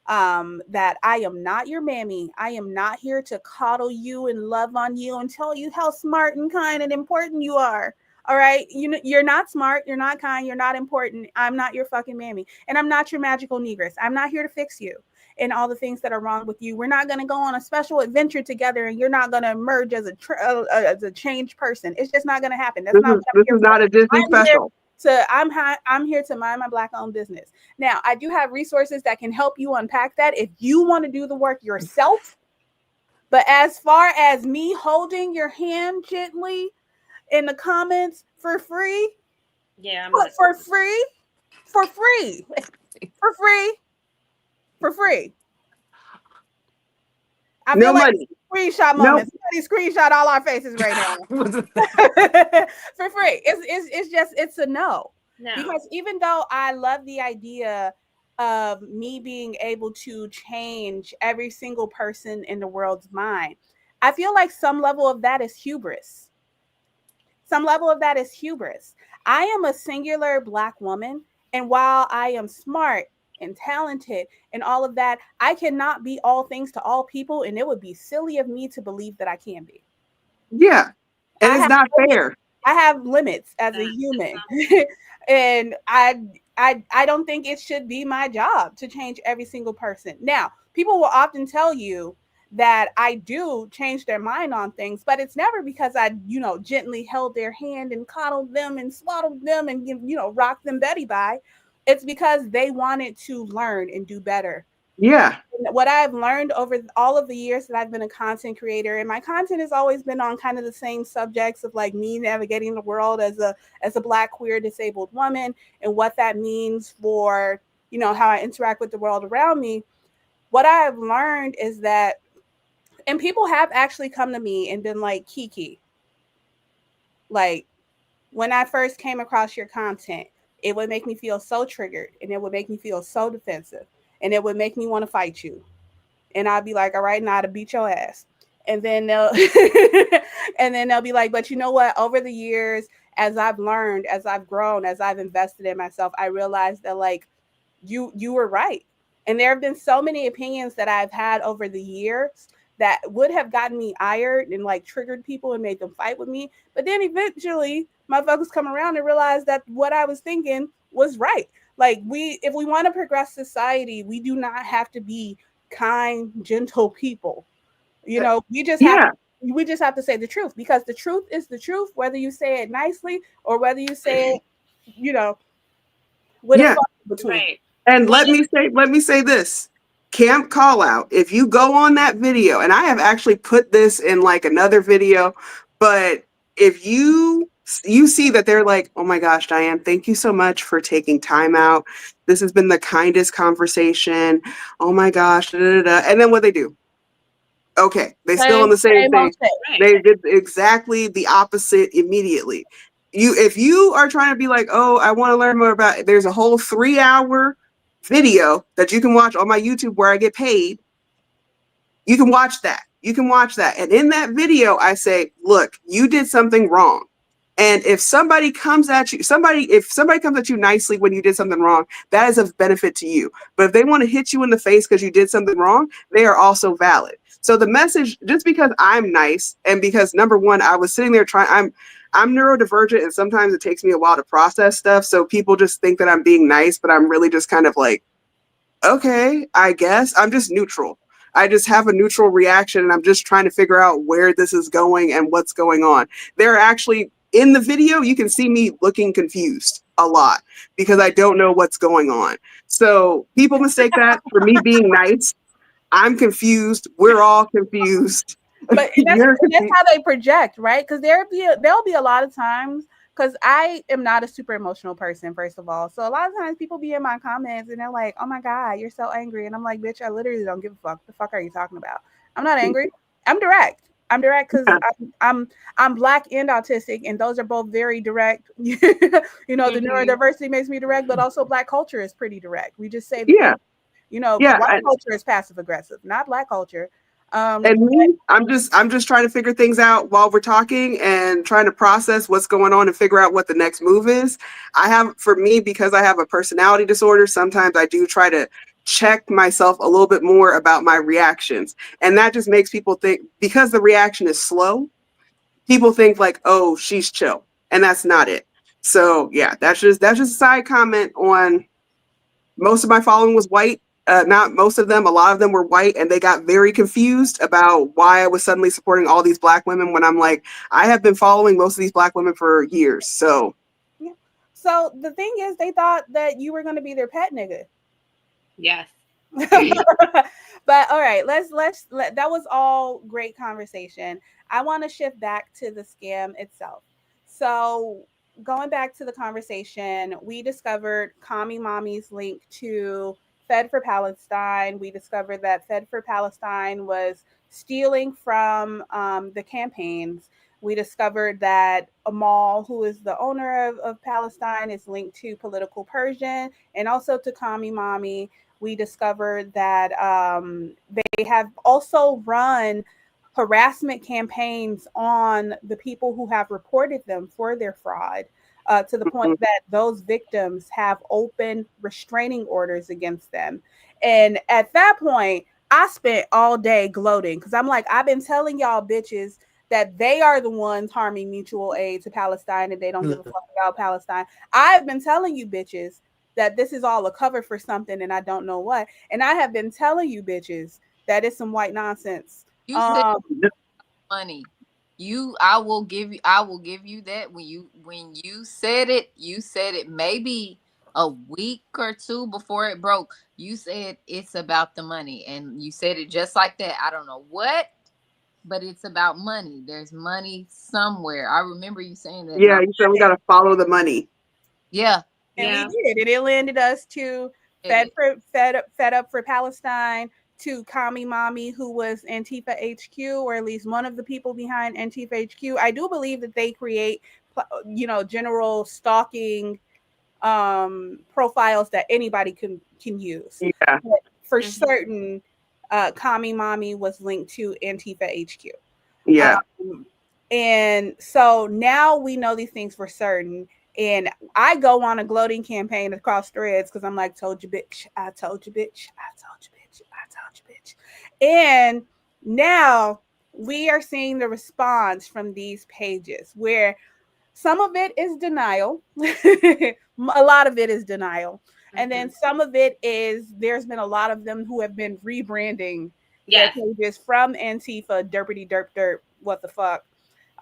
Speaker 1: that I am not your mammy. I am not here to coddle you and love on you and tell you how smart and kind and important you are. All right. You're not smart. You're not kind. You're not important. I'm not your fucking mammy. And I'm not your magical negress. I'm not here to fix you and all the things that are wrong with you. We're not going to go on a special adventure together and you're not going to emerge as a changed person. It's just not going to happen. This
Speaker 4: is not a Disney special.
Speaker 1: I'm here to mind my Black owned business. Now, I do have resources that can help you unpack that if you want to do the work yourself. But as far as me holding your hand gently in the comments for free, for free. I feel like screenshot moments. Somebody screenshot all our faces right now. For free. It's a no. Because even though I love the idea of me being able to change every single person in the world's mind, I feel like some level of that is hubris. I am a singular Black woman, and while I am smart and talented and all of that, I cannot be all things to all people, and it would be silly of me to believe that I can be.
Speaker 4: Yeah, and it's not fair.
Speaker 1: I have limits as a human, and I don't think it should be my job to change every single person. Now, people will often tell you that I do change their mind on things, but it's never because I, gently held their hand and coddled them and swaddled them and, rocked them Betty by. It's because they wanted to learn and do better.
Speaker 4: Yeah.
Speaker 1: And what I've learned over all of the years that I've been a content creator, and my content has always been on kind of the same subjects of like me navigating the world as a Black, queer, disabled woman and what that means for, how I interact with the world around me. What I've learned is that, and people have actually come to me and been like, Kiki, like when I first came across your content, it would make me feel so triggered and it would make me feel so defensive and it would make me want to fight you. And I'd be like, all right, now to beat your ass. And then they'll be like, but you know what? Over the years, as I've learned, as I've grown, as I've invested in myself, I realized that like you were right. And there have been so many opinions that I've had over the years that would have gotten me ired and like triggered people and made them fight with me. But then eventually motherfuckers come around and realize that what I was thinking was right. Like if we want to progress society, we do not have to be kind, gentle people. We just have to say the truth, because the truth is the truth, whether you say it nicely or whether you say it, with a fuck between.
Speaker 6: Right.
Speaker 4: And let me say this. Camp call out. If you go on that video, and I have actually put this in like another video, but if you see that they're like, oh my gosh, Diane, thank you so much for taking time out. This has been the kindest conversation. Oh my gosh. Da, da, da. And then what they do? Okay, they still on the same thing. They did exactly the opposite immediately. If you are trying to be like, oh, I want to learn more about it, there's a whole 3-hour video that you can watch on my YouTube where I get paid. You can watch that. And in that video, I say, look, you did something wrong. And if somebody comes at you, if somebody comes at you nicely when you did something wrong, that is of benefit to you. But if they want to hit you in the face because you did something wrong, they are also valid. So the message, just because I'm nice and because number one, I was sitting there I'm neurodivergent, and sometimes it takes me a while to process stuff. So people just think that I'm being nice, but I'm really just kind of like, okay, I guess I'm just neutral. I just have a neutral reaction, and I'm just trying to figure out where this is going and what's going on. They're actually in the video, you can see me looking confused a lot because I don't know what's going on. So people mistake that for me being nice. I'm confused. We're all confused.
Speaker 1: But that's how they project, right? Because there'll be a lot of times, because I am not a super emotional person, first of all. So a lot of times people be in my comments and they're like, "Oh my God, you're so angry," and I'm like, "Bitch, I literally don't give a fuck. The fuck are you talking about? I'm not angry. I'm direct. I'm direct because I'm Black and autistic, and those are both very direct. You know, the neurodiversity makes me direct, but also Black culture is pretty direct. We just say the thing. You know, white culture is passive aggressive, not Black culture.
Speaker 4: And me, I'm just trying to figure things out while we're talking and trying to process what's going on and figure out what the next move is. For me, because I have a personality disorder, sometimes I do try to check myself a little bit more about my reactions. And that just makes people think, because the reaction is slow, people think like, oh, she's chill. And that's not it. So yeah, that's just a side comment on most of my following was white. Not most of them, a lot of them were white, and they got very confused about why I was suddenly supporting all these Black women when I'm like, I have been following most of these Black women for years. So,
Speaker 1: yeah. So the thing is, they thought that you were going to be their pet nigga.
Speaker 6: Yes.
Speaker 1: But all right, that was all great conversation. I want to shift back to the scam itself. So going back to the conversation, we discovered Kami Mommy's link to Fed for Palestine. We discovered that Fed for Palestine was stealing from the campaigns. We discovered that Amal, who is the owner of Palestine, is linked to Political Persian and also to Kami Mommy. We discovered that they have also run harassment campaigns on the people who have reported them for their fraud, to the point that those victims have open restraining orders against them. And at that point, I spent all day gloating because I'm like, I've been telling y'all bitches that they are the ones harming mutual aid to Palestine and they don't give a fuck about Palestine. I've been telling you bitches that this is all a cover for something and I don't know what. And I have been telling you bitches that it's some white nonsense.
Speaker 5: You said money. I will give you that. When you said it maybe a week or two before it broke. You said it's about the money, and you said it just like that. I don't know what, but it's about money. There's money somewhere. I remember you saying that.
Speaker 4: Yeah, you said we got to follow the money.
Speaker 5: Yeah.
Speaker 1: And we did. And it landed us to Fed Up for Palestine, to Kami Mommy, who was Antifa HQ, or at least one of the people behind Antifa HQ. I do believe that they create, general stalking profiles that anybody can use.
Speaker 4: Yeah.
Speaker 1: But for certain, Kami Mommy was linked to Antifa HQ.
Speaker 4: Yeah.
Speaker 1: And so now we know these things for certain. And I go on a gloating campaign across threads because I'm like, told you, bitch. I told you, bitch. I told you, bitch. I told you, bitch. And now we are seeing the response from these pages where some of it is denial. A lot of it is denial. And then some of it is there's been a lot of them who have been rebranding their pages from Antifa, derpity derp derp, what the fuck.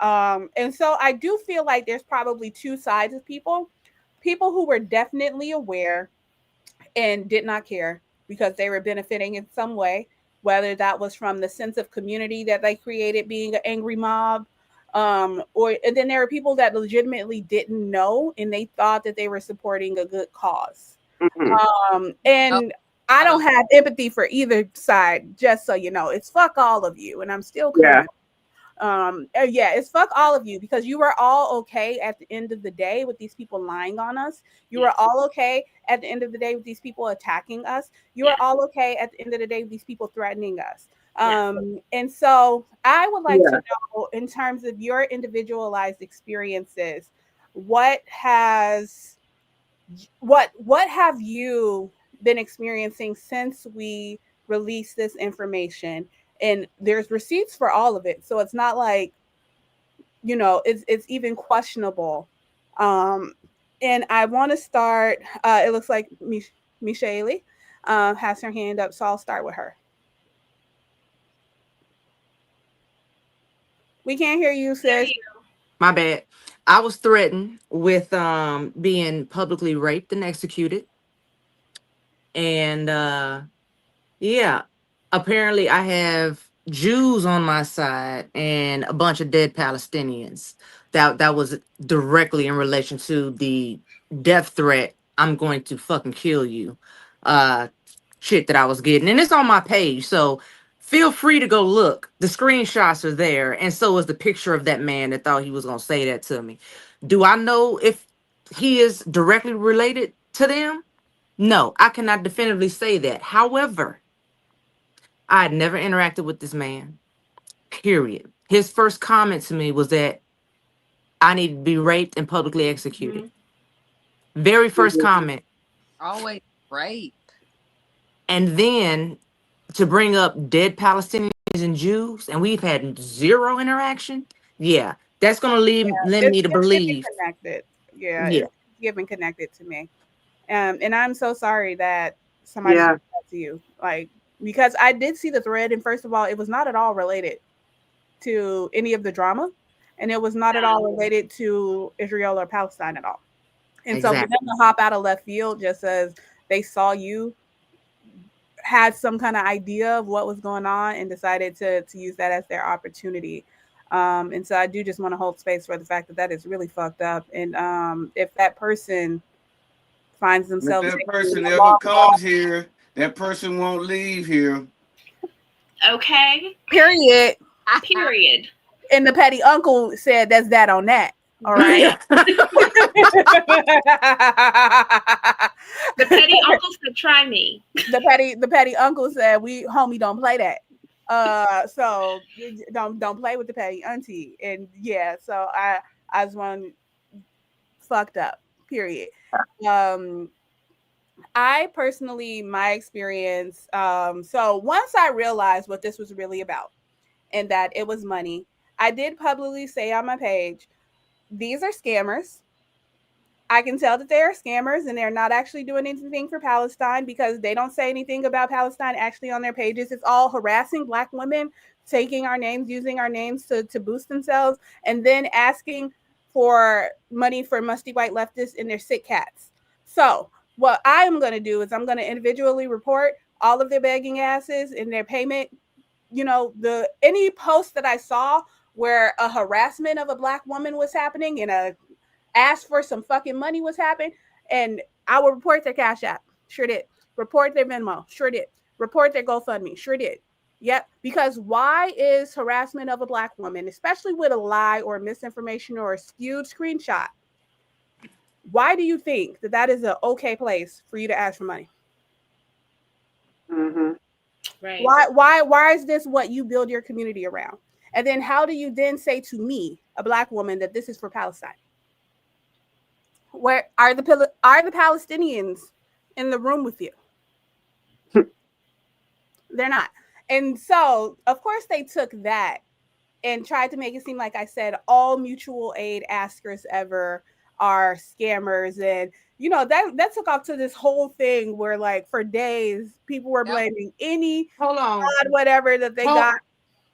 Speaker 1: And so I do feel like there's probably two sides of people who were definitely aware and did not care because they were benefiting in some way, whether that was from the sense of community that they created being an angry mob, and then there are people that legitimately didn't know and they thought that they were supporting a good cause. And I don't have empathy for either side, just so you know. It's fuck all of you, and I'm still coming. It's fuck all of you, because you were all okay at the end of the day with these people lying on us. You were all okay at the end of the day with these people attacking us. You are all okay at the end of the day with these people threatening us. And so I would like to know, in terms of your individualized experiences, what have you been experiencing since we released this information? And there's receipts for all of it. So it's not like it's even questionable. And I want to start. It looks like Michelle has her hand up, so I'll start with her. We can't hear you, sis.
Speaker 3: My bad. I was threatened with being publicly raped and executed. And yeah, apparently I have Jews on my side and a bunch of dead Palestinians. That was directly in relation to the death threat. I'm going to fucking kill you. Uh Shit that I was getting. And it's on my page. So feel free to go look. The screenshots are there. And so is the picture of that man that thought he was gonna say that to me. Do I know if he is directly related to them? No, I cannot definitively say that. However, I had never interacted with this man, period. His first comment to me was that I need to be raped and publicly executed. Very first comment.
Speaker 5: Always rape.
Speaker 3: And then to bring up dead Palestinians and Jews, and we've had zero interaction. Yeah, that's going to lend me to
Speaker 1: It's giving
Speaker 3: believe.
Speaker 1: connected. Yeah,
Speaker 3: Yeah,
Speaker 1: it's giving connected to me. And I'm so sorry that somebody did that to you. Like, because I did see the thread, and first of all, it was not at all related to any of the drama, and it was not at all related to Israel or Palestine at all. And so for them to hop out of left field just as they saw you, had some kind of idea of what was going on, and decided to use that as their opportunity. And so I do just want to hold space for the fact that is really fucked up. And if that person finds themselves,
Speaker 7: if that person ever comes here, that person won't leave here.
Speaker 6: Okay.
Speaker 1: Period.
Speaker 6: Period.
Speaker 1: And the petty uncle said that's that on that. All right.
Speaker 6: The petty uncle said, "Try me."
Speaker 1: The petty uncle said, "We homie don't play that." So don't play with the petty auntie. And yeah, so I just want fucked up. Period. I personally, my experience. So once I realized what this was really about, and that it was money, I did publicly say on my page, these are scammers. I can tell that they are scammers and they're not actually doing anything for Palestine, because they don't say anything about Palestine actually on their pages. It's all harassing Black women, taking our names, using our names to boost themselves, and then asking for money for musty white leftists and their sick cats. So what I am going to do is I'm going to individually report all of their begging asses and their payment. Any post that I saw where a harassment of a Black woman was happening and a ask for some fucking money was happening, and I will report their Cash App. Sure did. Report their Venmo. Sure did. Report their GoFundMe. Sure did. Yep. Because why is harassment of a Black woman, especially with a lie or misinformation or a skewed screenshot, why do you think that is an okay place for you to ask for money?
Speaker 6: Mm-hmm. Right.
Speaker 1: Why is this what you build your community around? And then how do you then say to me, a Black woman, that this is for Palestine? Where are the Palestinians in the room with you? They're not. And so, of course, they took that and tried to make it seem like I said all mutual aid askers ever are scammers. And, that took off to this whole thing where, like, for days, people were blaming any whatever that they got.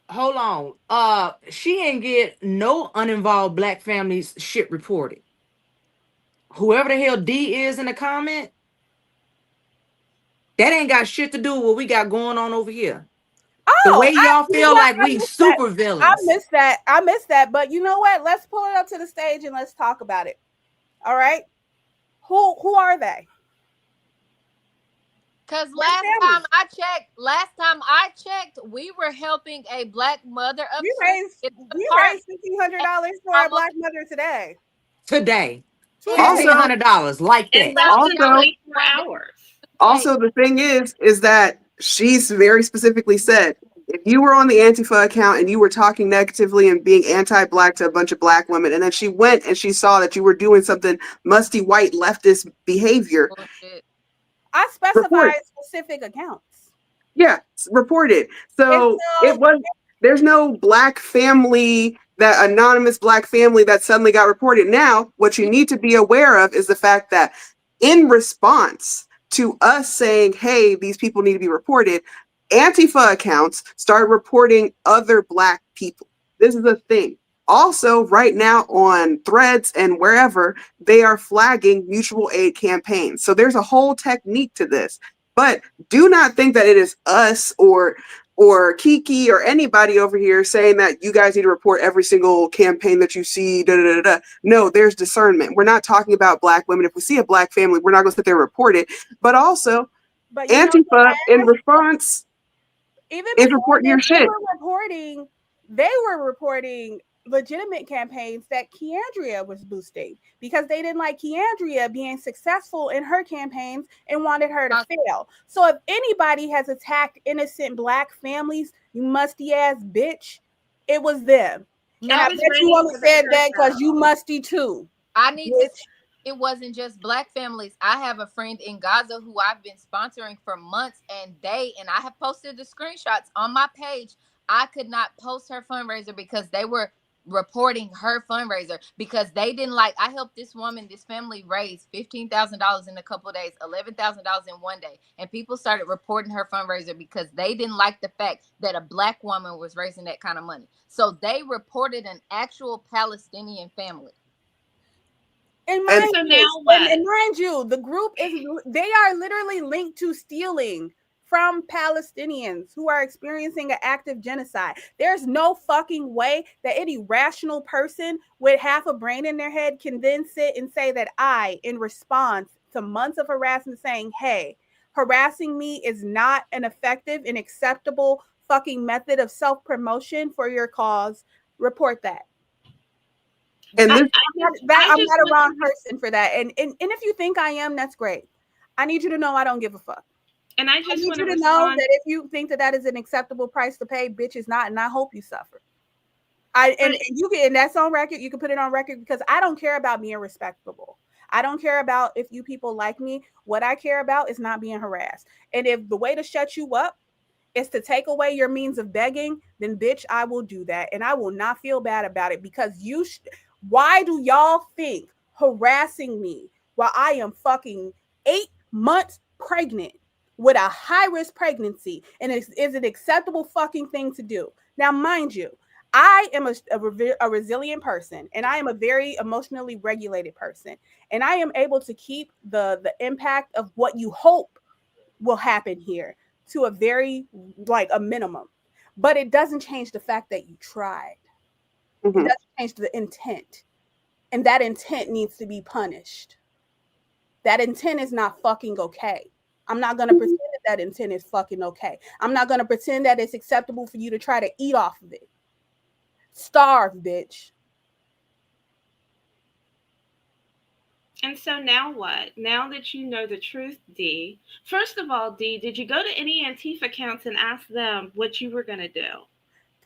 Speaker 3: Hold on. She ain't get no uninvolved Black families shit reported. Whoever the hell D is in the comment, that ain't got shit to do with what we got going on over here. The way y'all feel like we super villains.
Speaker 1: I missed that. But you know what? Let's pull it up to the stage and let's talk about it. All right. Who are they?
Speaker 5: Because last time I checked, we were helping a Black mother of
Speaker 1: we raised $1,500 for a Black mother today.
Speaker 3: $1,500 like that.
Speaker 4: Also, the thing is that she's very specifically said, if you were on the Antifa account and you were talking negatively and being anti-Black to a bunch of Black women, and then she went and she saw that you were doing something musty white leftist behavior.
Speaker 1: I specified specific accounts.
Speaker 4: Yeah, report it. So there's no Black family that anonymous Black family that suddenly got reported. Now, what you need to be aware of is the fact that in response to us saying, hey, these people need to be reported, Antifa accounts started reporting other Black people. This is a thing. Also, right now on Threads and wherever, they are flagging mutual aid campaigns. So there's a whole technique to this. But do not think that it is us or Kiki or anybody over here saying that you guys need to report every single campaign that you see. Da, da, da, da. No, there's discernment. We're not talking about Black women. If we see a Black family, we're not going to sit there and report it. But also, Antifa, in response,
Speaker 1: even
Speaker 4: is
Speaker 1: before
Speaker 4: reporting your shit.
Speaker 1: They were reporting legitimate campaigns that Keandria was boosting because they didn't like Keandria being successful in her campaigns and wanted her to fail. So if anybody has attacked innocent Black families, you musty ass bitch, it was them. And I bet you only said that because you musty too.
Speaker 5: I need to say, it wasn't just Black families. I have a friend in Gaza who I've been sponsoring for months, and I have posted the screenshots on my page. I could not post her fundraiser because they were reporting her fundraiser because they didn't like. I helped this family raise $15,000 in a couple of days, $11,000 in one day, and people started reporting her fundraiser because they didn't like the fact that a Black woman was raising that kind of money. So they reported an actual Palestinian family.
Speaker 1: And mind you, the group they are literally linked to stealing from Palestinians who are experiencing an active genocide. There's no fucking way that any rational person with half a brain in their head can then sit and say that I, in response to months of harassment, saying, hey, harassing me is not an effective and acceptable fucking method of self-promotion for your cause. Report that. And I'm not a wrong person for that. And if you think I am, that's great. I need you to know I don't give a fuck.
Speaker 6: And I just
Speaker 1: need you to know that if you think that is an acceptable price to pay, bitch, is not, and I hope you suffer. And that's on record. You can put it on record because I don't care about being respectable. I don't care about if you people like me. What I care about is not being harassed. And if the way to shut you up is to take away your means of begging, then bitch, I will do that. And I will not feel bad about it because why do y'all think harassing me while I am fucking 8 months pregnant with a high-risk pregnancy and is an acceptable fucking thing to do? Now, mind you, I am a resilient person and I am a very emotionally regulated person. And I am able to keep the impact of what you hope will happen here to a very, like, a minimum. But it doesn't change the fact that you tried. It doesn't change the intent. And that intent needs to be punished. That intent is not fucking okay. I'm not going to pretend that intent is fucking okay. I'm not going to pretend that it's acceptable for you to try to eat off of it. Starve, bitch.
Speaker 6: And so now what? Now that you know the truth, Dee. First of all, Dee, did you go to any Antifa accounts and ask them what you were going to do?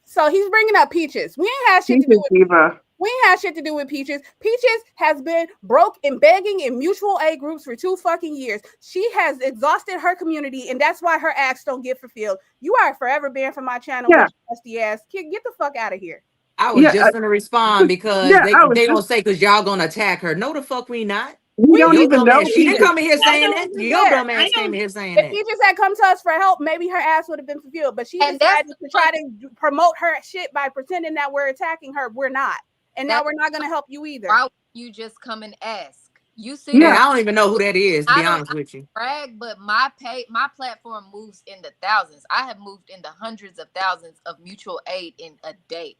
Speaker 1: So he's bringing up Peaches. We ain't had shit to do with Diva. We ain't had shit to do with Peaches. Peaches has been broke and begging in mutual aid groups for 2 fucking years. She has exhausted her community, and that's why her acts don't get fulfilled. You are forever banned from my channel, with musty ass. Kid, get the fuck out of here.
Speaker 3: I was just gonna respond because they gonna say because y'all gonna attack her. No, the fuck we not.
Speaker 4: We don't even know.
Speaker 3: She didn't come in here saying that. Your dumb ass came in here saying that.
Speaker 1: If Peaches had come to us for help, maybe her ass would have been fulfilled. But she decided to try to promote her shit by pretending that we're attacking her. We're not. And now we're not going to help you either.
Speaker 5: Why would you just come and ask? You see,
Speaker 3: I don't even know who that is, to be honest with you.
Speaker 5: Brag, but my platform moves in the thousands. I have moved in the hundreds of thousands of mutual aid in a day.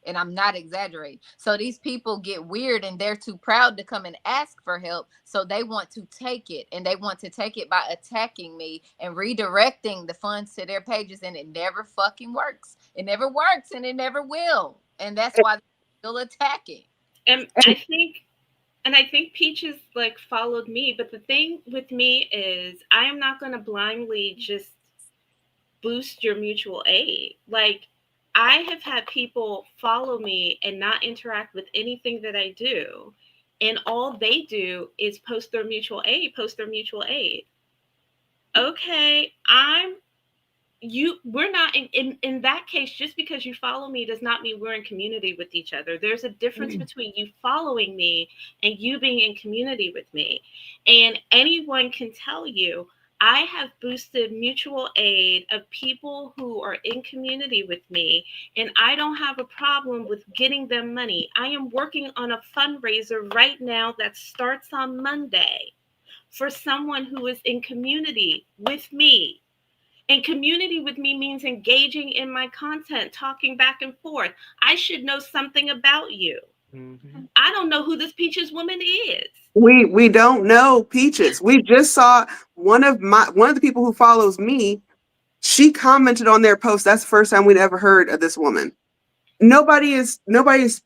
Speaker 5: And I'm not exaggerating. So these people get weird and they're too proud to come and ask for help. So they want to take it, and they want to take it by attacking me and redirecting the funds to their pages. And it never fucking works. It never works, and it never will. And that's why they're still attacking.
Speaker 6: And I think Peaches like followed me. But the thing with me is I am not going to blindly just boost your mutual aid. Like, I have had people follow me and not interact with anything that I do. And all they do is post their mutual aid. Okay, I'm we're not in that case. Just because you follow me does not mean we're in community with each other. There's a difference between you following me and you being in community with me. And anyone can tell you, I have boosted mutual aid of people who are in community with me, and I don't have a problem with getting them money. I am working on a fundraiser right now that starts on Monday for someone who is in community with me. And community with me means engaging in my content, talking back and forth. I should know something about you.
Speaker 3: Mhm.
Speaker 6: I don't know who this Peaches woman is.
Speaker 4: We don't know Peaches. We just saw one of the people who follows me. She commented on their post. That's the first time we'd ever heard of this woman. Nobody's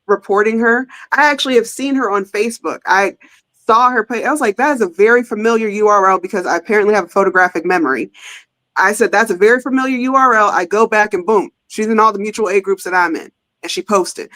Speaker 4: reporting her. I actually have seen her on Facebook. I saw her page. I was like, that is a very familiar URL because I apparently have a photographic memory. I said, that's a very familiar URL. I go back and boom, she's in all the mutual aid groups that I'm in. And she posted,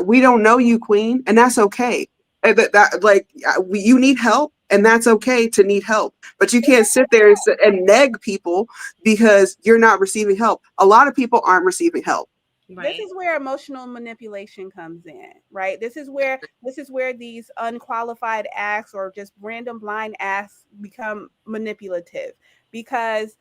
Speaker 4: we don't know you, Queen, and that's okay. You need help, and that's okay to need help. But you can't sit there and neg people because you're not receiving help. A lot of people aren't receiving help.
Speaker 6: Right.
Speaker 1: This is where emotional manipulation comes in, right? This is where these unqualified acts or just random blind acts become manipulative, because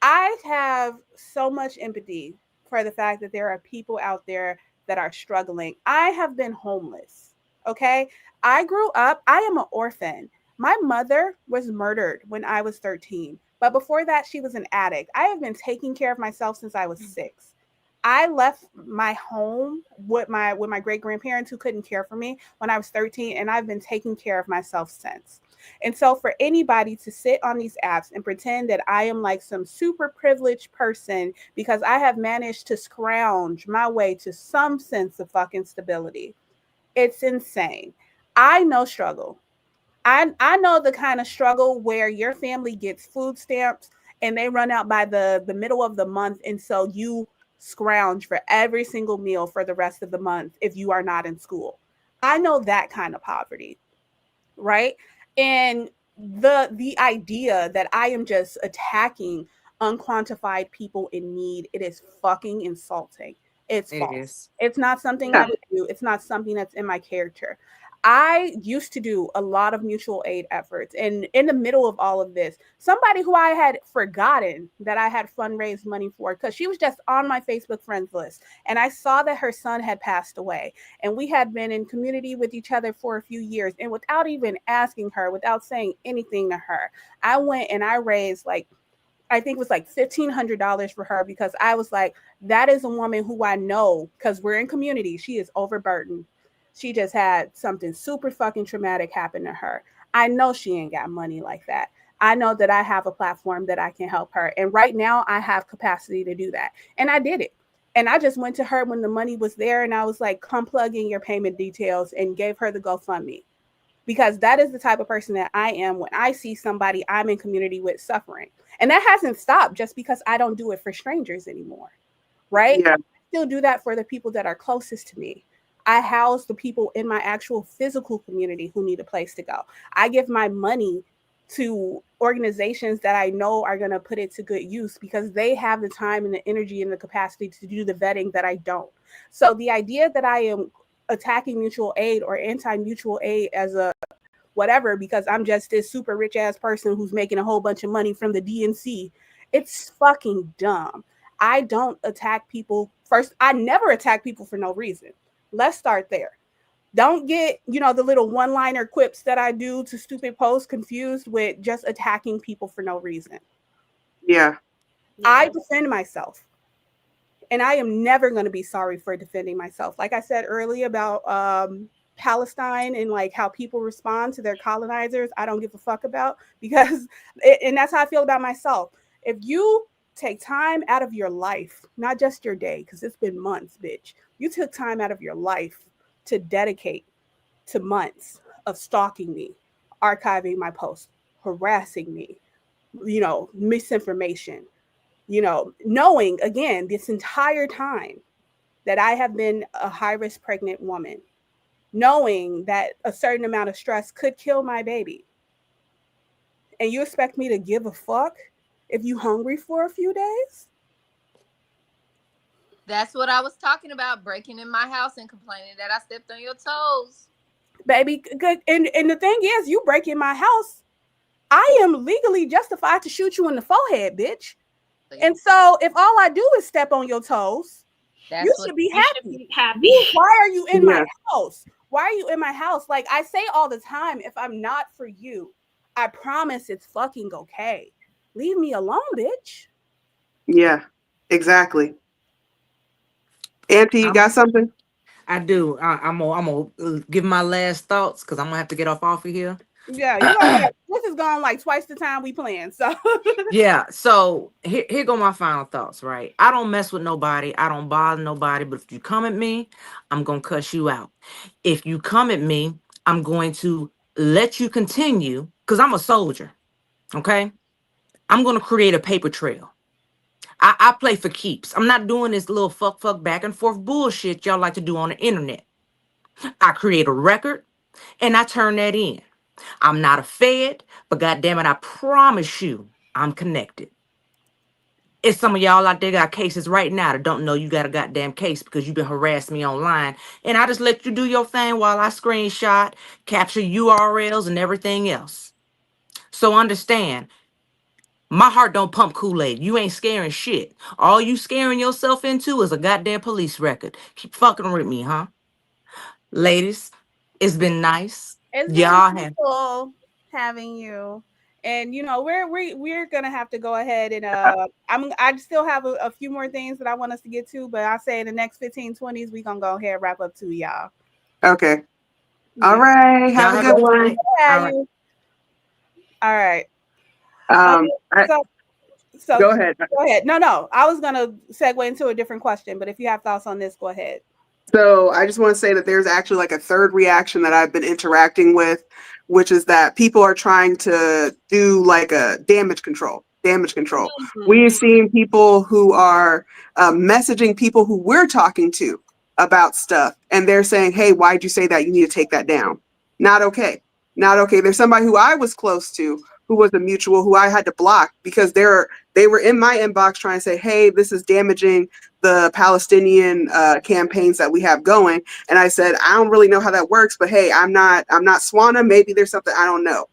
Speaker 1: I have so much empathy for the fact that there are people out there that are struggling. I have been homeless. Okay. I grew up, I am an orphan. My mother was murdered when I was 13. But before that, she was an addict. I have been taking care of myself since I was 6. I left my home with my great grandparents who couldn't care for me when I was 13, and I've been taking care of myself since. And so for anybody to sit on these apps and pretend that I am like some super privileged person because I have managed to scrounge my way to some sense of fucking stability, it's insane. I know struggle. I know the kind of struggle where your family gets food stamps and they run out by the middle of the month, and so you scrounge for every single meal for the rest of the month if you are not in school. I know that kind of poverty, right? And the idea that I am just attacking unquantified people in need, it is fucking insulting. It's
Speaker 3: It
Speaker 1: false.
Speaker 3: is.
Speaker 1: It's not something
Speaker 4: Yeah.
Speaker 1: I would do. It's not something that's in my character. I used to do a lot of mutual aid efforts. And in the middle of all of this, somebody who I had forgotten that I had fundraised money for, because she was just on my Facebook friends list. And I saw that her son had passed away. And we had been in community with each other for a few years. And without even asking her, without saying anything to her, I went and I raised like, I think it was like $1,500 for her, because I was like, that is a woman who I know, because we're in community. She is overburdened. She just had something super fucking traumatic happen to her. I know she ain't got money like that. I know that I have a platform that I can help her. And right now I have capacity to do that. And I did it. And I just went to her when the money was there and I was like, come plug in your payment details, and gave her the GoFundMe. Because that is the type of person that I am when I see somebody I'm in community with suffering. And that hasn't stopped just because I don't do it for strangers anymore, right?
Speaker 4: Yeah.
Speaker 1: I still do that for the people that are closest to me. I house the people in my actual physical community who need a place to go. I give my money to organizations that I know are going to put it to good use because they have the time and the energy and the capacity to do the vetting that I don't. So the idea that I am attacking mutual aid or anti-mutual aid as a whatever because I'm just this super rich ass person who's making a whole bunch of money from the DNC, it's fucking dumb. I don't attack people. First, I never attack people for no reason. Let's start there. Don't get, the little one-liner quips that I do to stupid posts confused with just attacking people for no reason.
Speaker 4: Yeah.
Speaker 1: I defend myself. And I am never going to be sorry for defending myself. Like I said earlier about Palestine and like how people respond to their colonizers, I don't give a fuck about because, and that's how I feel about myself. If you take time out of your life, not just your day, because it's been months, bitch, you took time out of your life to dedicate to months of stalking me, archiving my posts, harassing me, misinformation, knowing again this entire time that I have been a high risk pregnant woman, knowing that a certain amount of stress could kill my baby. And you expect me to give a fuck if you hungry for a few days?
Speaker 5: That's what I was talking about, breaking in my house and complaining that I stepped on your toes.
Speaker 1: Baby, good. And the thing is, you break in my house, I am legally justified to shoot you in the forehead, bitch. And so if all I do is step on your toes, you
Speaker 5: That's what
Speaker 1: should be
Speaker 6: You should
Speaker 1: happy.
Speaker 6: be happy.
Speaker 1: Why are you in
Speaker 4: Yeah.
Speaker 1: my house? Why are you in my house? Like I say all the time, if I'm not for you, I promise it's fucking okay. Leave me alone, bitch.
Speaker 4: Yeah, exactly. Auntie, you
Speaker 3: I'm,
Speaker 4: got something?
Speaker 3: I do. I'm gonna give my last thoughts because I'm gonna have to get off of here.
Speaker 1: Yeah, you gonna get this is gone like twice the time we planned. So
Speaker 3: Yeah, so here go my final thoughts, right? I don't mess with nobody, I don't bother nobody, but if you come at me, I'm gonna cuss you out. If you come at me, I'm going to let you continue because I'm a soldier, okay? I'm gonna create a paper trail. I play for keeps. I'm not doing this little fuck back and forth bullshit y'all like to do on the internet. I create a record and I turn that in. I'm not a fed, but goddamn it, I promise you I'm connected. It's some of y'all out there got cases right now that don't know you got a goddamn case because you've been harassing me online. And I just let you do your thing while I screenshot, capture URLs and everything else. So understand, my heart don't pump Kool-Aid. You ain't scaring shit. All you scaring yourself into is a goddamn police record. Keep fucking with me, huh? Ladies, it's been nice.
Speaker 1: it's been
Speaker 3: Y'all have
Speaker 1: wonderful having you. And you know, we're gonna have to go ahead and I still have a few more things that I want us to get to, but I say in the next 15-20s, we gonna go ahead and wrap up too, y'all.
Speaker 4: Okay. All
Speaker 1: Yeah.
Speaker 4: right.
Speaker 3: y'all
Speaker 4: Have a
Speaker 3: have a
Speaker 4: good
Speaker 3: good
Speaker 4: one.
Speaker 3: night.
Speaker 1: Have
Speaker 3: All right.
Speaker 1: you. All right. Okay. So
Speaker 4: Go ahead.
Speaker 1: go ahead. No. I was gonna segue into a different question, but if you have thoughts on this, go ahead.
Speaker 4: So I just want to say that there's actually like a third reaction that I've been interacting with, which is that people are trying to do like a damage control. Damage control. We've seen people who are messaging people who we're talking to about stuff, and they're saying, "Hey, why'd you say that? You need to take that down." Not okay. Not okay. There's somebody who I was close to who was a mutual who I had to block because they were in my inbox trying to say, "Hey, this is damaging the Palestinian campaigns that we have going." And I said, I don't really know how that works, but hey, I'm not Swana. Maybe there's something I don't know.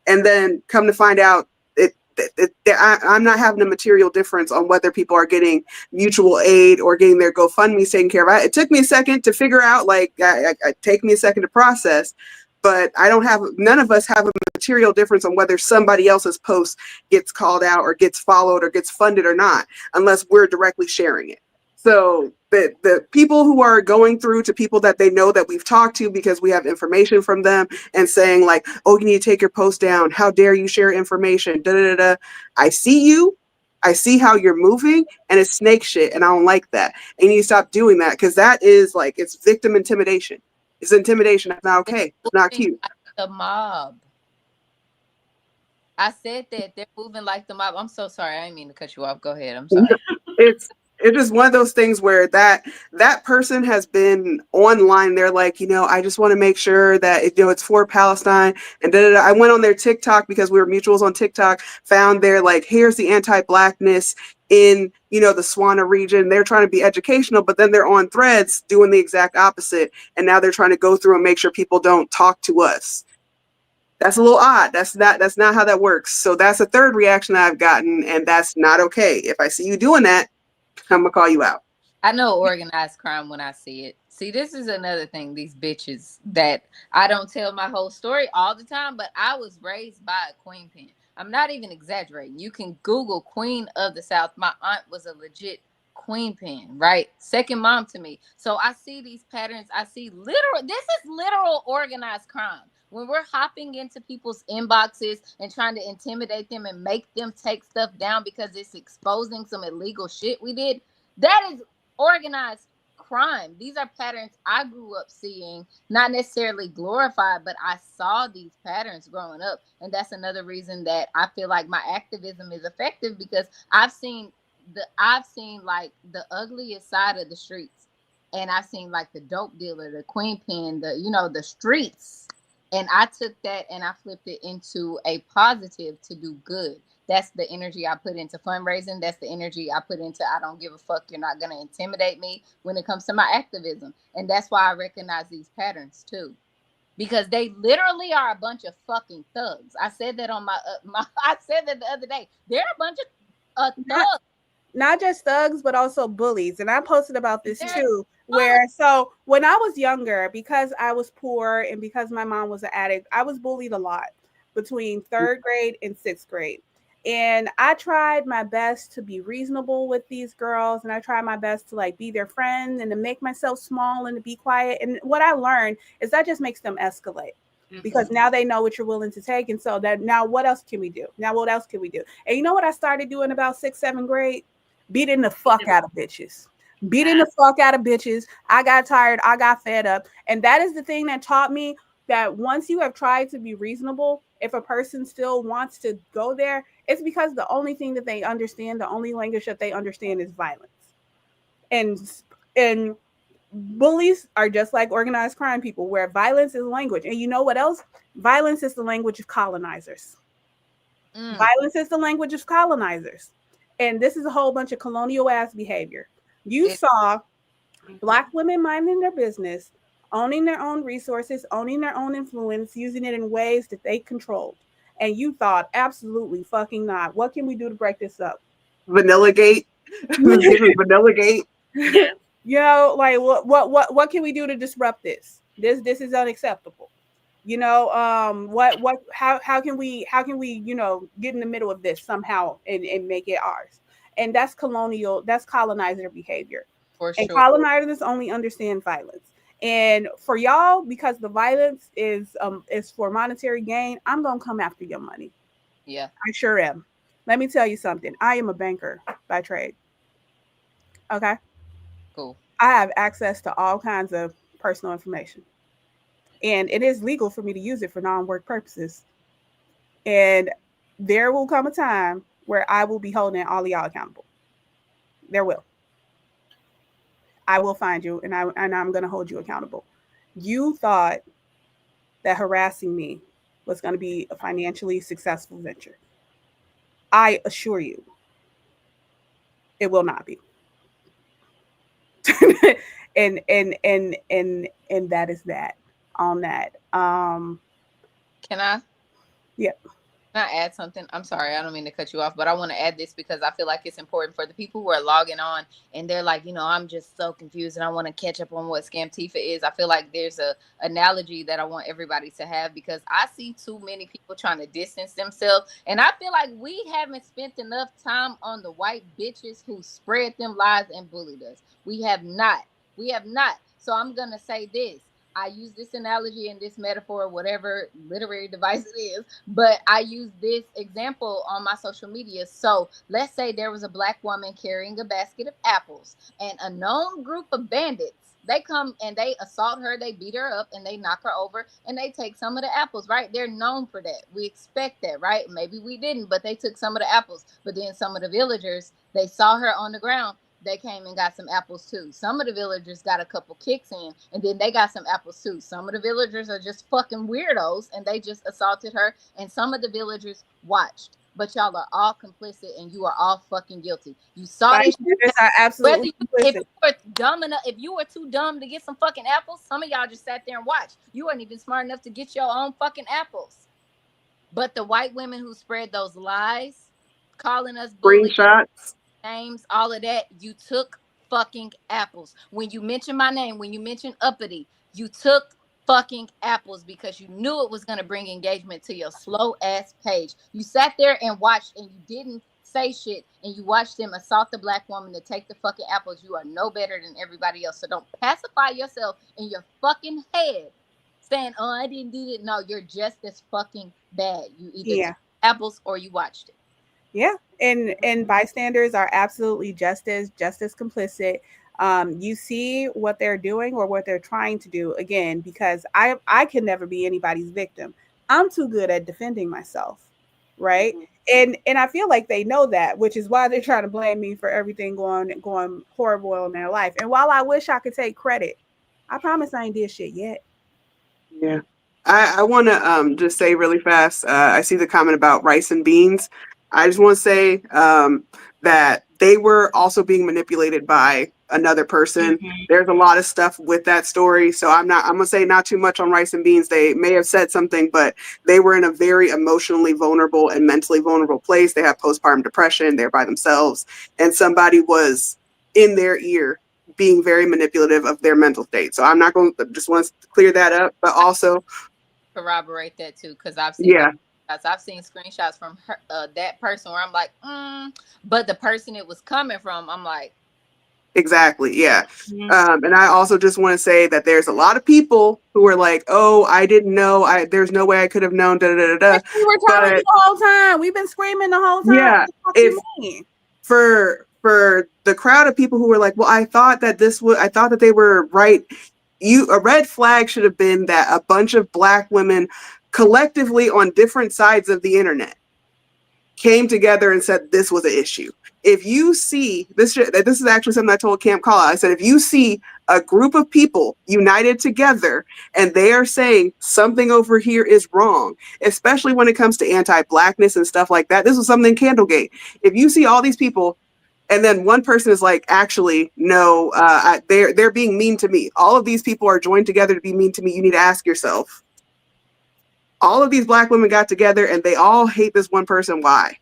Speaker 4: And then come to find out, I'm not having a material difference on whether people are getting mutual aid or getting their GoFundMe's taken care of. It took me a second to figure out, like, it take me a second to process, but none of us have a material difference on whether somebody else's post gets called out or gets followed or gets funded or not, unless we're directly sharing it. So the people who are going through to people that they know that we've talked to because we have information from them and saying like, oh, you need to take your post down. How dare you share information? Da, da, da, da. I see you. I see how you're moving and it's snake shit. And I don't like that. And you need to stop doing that because that is like, it's victim intimidation. It's intimidation. That's not okay. It's not cute.
Speaker 5: Like the mob. I said that they're moving like the mob. I'm so sorry. I didn't mean to cut you off. Go ahead. I'm sorry.
Speaker 4: It's just one of those things where that person has been online. They're like, I just want to make sure that it's for Palestine and da, da, da. I went on their TikTok because we were mutuals on TikTok, found their like, here's the anti-blackness in the Swana region. They're trying to be educational, but then they're on threads doing the exact opposite. And now they're trying to go through and make sure people don't talk to us. That's a little odd. That's not how that works. So that's a third reaction that I've gotten, and that's not okay. If I see you doing that, I'm gonna call you out.
Speaker 5: I know organized crime when I see it. See, this is another thing, these bitches that I don't tell my whole story all the time, but I was raised by a queen pin. I'm not even exaggerating. You can Google Queen of the South. My aunt was a legit queen pin, right? Second mom to me. So I see these patterns. I see this is literal organized crime. When we're hopping into people's inboxes and trying to intimidate them and make them take stuff down because it's exposing some illegal shit we did, that is organized crime. These are patterns I grew up seeing, not necessarily glorified, but I saw these patterns growing up. And that's another reason that I feel like my activism is effective, because I've seen like the ugliest side of the streets. And I've seen like the dope dealer, the queen pin, the streets. And I took that and I flipped it into a positive to do good. That's the energy I put into fundraising. That's the energy I put into I don't give a fuck. You're not going to intimidate me when it comes to my activism. And that's why I recognize these patterns too. Because they literally are a bunch of fucking thugs. I said that on my I said that the other day. They're a bunch of thugs.
Speaker 1: Not just thugs, but also bullies. And I posted about this
Speaker 5: They're
Speaker 1: too, where so when I was younger, because I was poor and because my mom was an addict, I was bullied a lot between third grade and sixth grade. And I tried my best to be reasonable with these girls, and I tried my best to like be their friend and to make myself small and to be quiet. And what I learned is that just makes them escalate because now they know what you're willing to take. And so that now what else can we do? Now what else can we do? And you know what I started doing about sixth, seventh grade? Beating the fuck out of bitches. Beating the fuck out of bitches. I got tired. I got fed up. And that is the thing that taught me that once you have tried to be reasonable, if a person still wants to go there, it's because the only thing that they understand, the only language that they understand is violence. And bullies are just like organized crime people, where violence is language. And you know what else? Violence is the language of colonizers. Violence is the language of colonizers. And this is a whole bunch of colonial ass behavior. You saw Black women minding their business, owning their own resources, owning their own influence, using it in ways that they controlled. And you thought, absolutely fucking not. What can we do to break this up?
Speaker 4: Vanilla Gate. Vanilla Gate.
Speaker 1: You know, like what can we do to disrupt this? This is unacceptable. You know, how can we you know get in the middle of this somehow and make it ours? And that's colonizer behavior.
Speaker 5: for
Speaker 1: And
Speaker 5: sure.
Speaker 1: colonizers only understand violence. And for y'all, because the violence is for monetary gain, I'm gonna come after your money.
Speaker 5: Yeah.
Speaker 1: I sure am. Let me tell you something. I am a banker by trade. Okay.
Speaker 5: Cool.
Speaker 1: I have access to all kinds of personal information. And it is legal for me to use it for non-work purposes. And there will come a time where I will be holding all of y'all accountable. There will. I will find you and I'm going to hold you accountable. You thought that harassing me was going to be a financially successful venture. I assure you, it will not be. and that is that on that.
Speaker 5: Can I?
Speaker 1: Yeah.
Speaker 5: Can I add something? I'm sorry, I don't mean to cut you off, but I want to add this because I feel like it's important for the people who are logging on and they're like, I'm just so confused and I want to catch up on what Scamtifa is. I feel like there's a analogy that I want everybody to have because I see too many people trying to distance themselves, and I feel like we haven't spent enough time on the white bitches who spread them lies and bullied us. We have not. We have not. So I'm gonna say this. I use this analogy and this metaphor, whatever literary device it is, but I use this example on my social media. So let's say there was a Black woman carrying a basket of apples, and a known group of bandits, they come and they assault her, they beat her up, and they knock her over, and they take some of the apples, right? They're known for that. We expect that, right? Maybe we didn't, but they took some of the apples. But then some of the villagers, they saw her on the ground, they came and got some apples too. Some of the villagers got a couple kicks in, and then they got some apples too. Some of the villagers are just fucking weirdos, and they just assaulted her, and some of the villagers watched. But y'all are all complicit, and you are all fucking guilty. You saw this.
Speaker 1: Are absolutely
Speaker 5: If
Speaker 1: complicit.
Speaker 5: you were dumb enough, if you were too dumb to get some fucking apples, some of y'all just sat there and watched. You weren't even smart enough to get your own fucking apples. But the white women who spread those lies, calling us bullies,
Speaker 4: Screenshots.
Speaker 5: names, all of that, you took fucking apples. When you mentioned my name, when you mentioned uppity, you took fucking apples because you knew it was going to bring engagement to your slow ass page. You sat there and watched and you didn't say shit, and you watched them assault the Black woman to take the fucking apples. You are no better than everybody else. So don't pacify yourself in your fucking head saying, oh, I didn't do it. No, you're just as fucking bad. You either took apples or you watched it.
Speaker 1: Yeah, and bystanders are absolutely just as complicit. You see what they're doing or what they're trying to do again, because I can never be anybody's victim. I'm too good at defending myself, right? And I feel like they know that, which is why they're trying to blame me for everything going horrible in their life. And while I wish I could take credit, I promise I ain't did shit yet.
Speaker 4: Yeah. I want to just say really fast, I see the comment about rice and beans. I just want to say that they were also being manipulated by another person.
Speaker 6: Mm-hmm.
Speaker 4: There's a lot of stuff with that story. So I'm going to say not too much on Rice and Beans. They may have said something, but they were in a very emotionally vulnerable and mentally vulnerable place. They have postpartum depression. They're by themselves. And somebody was in their ear being very manipulative of their mental state. So I'm not going to just want to clear that up, but also
Speaker 5: Corroborate that too, because I've seen
Speaker 4: yeah,
Speaker 5: I've seen screenshots from her, that person where I'm like, but the person it was coming from, I'm like,
Speaker 4: exactly. Yeah.
Speaker 6: Mm-hmm.
Speaker 4: And I also just want to say that there's a lot of people who are like, oh, I didn't know. There's no way I could have known. Da, da, da, da.
Speaker 1: We were telling you
Speaker 4: But
Speaker 1: the whole time. We've been screaming the whole time.
Speaker 4: yeah,
Speaker 1: What the fuck
Speaker 4: if
Speaker 1: you mean?
Speaker 4: for the crowd of people who were like, well, I thought that they were right. A red flag should have been that a bunch of Black women collectively on different sides of the internet came together and said this was an issue. If you see this is actually something I told Camp Call. I said, if you see a group of people united together and they are saying something over here is wrong, especially when it comes to anti-Blackness and stuff like that. This was something in Candlegate. If you see all these people and then one person is like, actually, no, they're being mean to me. All of these people are joined together to be mean to me. You need to ask yourself. All of these Black women got together and they all hate this one person. Why?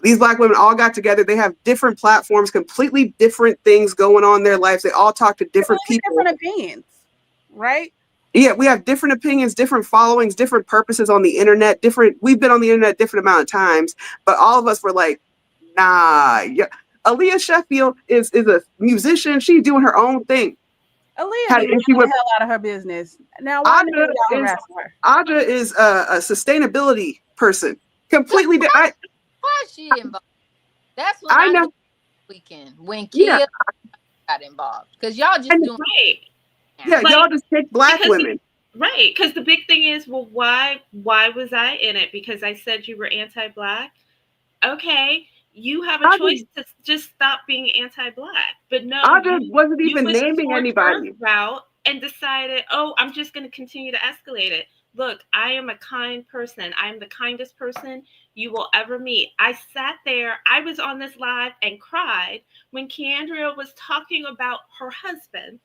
Speaker 4: These Black women all got together. They have different platforms, completely different things going on in their lives. They all talk to different people.
Speaker 1: Different opinions, right?
Speaker 4: Yeah, we have different opinions, different followings, different purposes on the internet. We've been on the internet a different amount of times, but all of us were like, nah. Yeah. Aaliyah Sheffield is a musician. She's doing her own thing.
Speaker 1: Aaliyah
Speaker 4: Had
Speaker 1: needs
Speaker 4: an
Speaker 1: to
Speaker 4: issue
Speaker 1: get
Speaker 4: with
Speaker 1: the hell out of her business. Now, why did y'all harass her?
Speaker 4: Aja is a sustainability person. Completely.
Speaker 5: why is she involved? That's what
Speaker 4: I
Speaker 5: I
Speaker 4: know.
Speaker 5: knew weekend when Kia got involved, because y'all just doing
Speaker 6: Right.
Speaker 4: Yeah,
Speaker 6: Like,
Speaker 4: y'all just pick Black women.
Speaker 6: Right, because the big thing is, well, why was I in it? Because I said you were anti-Black. Okay, you have a choice to just stop being anti-Black, but no,
Speaker 4: Aja wasn't
Speaker 6: you
Speaker 4: even
Speaker 6: went
Speaker 4: naming
Speaker 6: towards
Speaker 4: anybody.
Speaker 6: her route and decided, oh, I'm just going to continue to escalate it. Look, I am a kind person. I am the kindest person you will ever meet. I sat there, I was on this live and cried when Keandria was talking about her husband,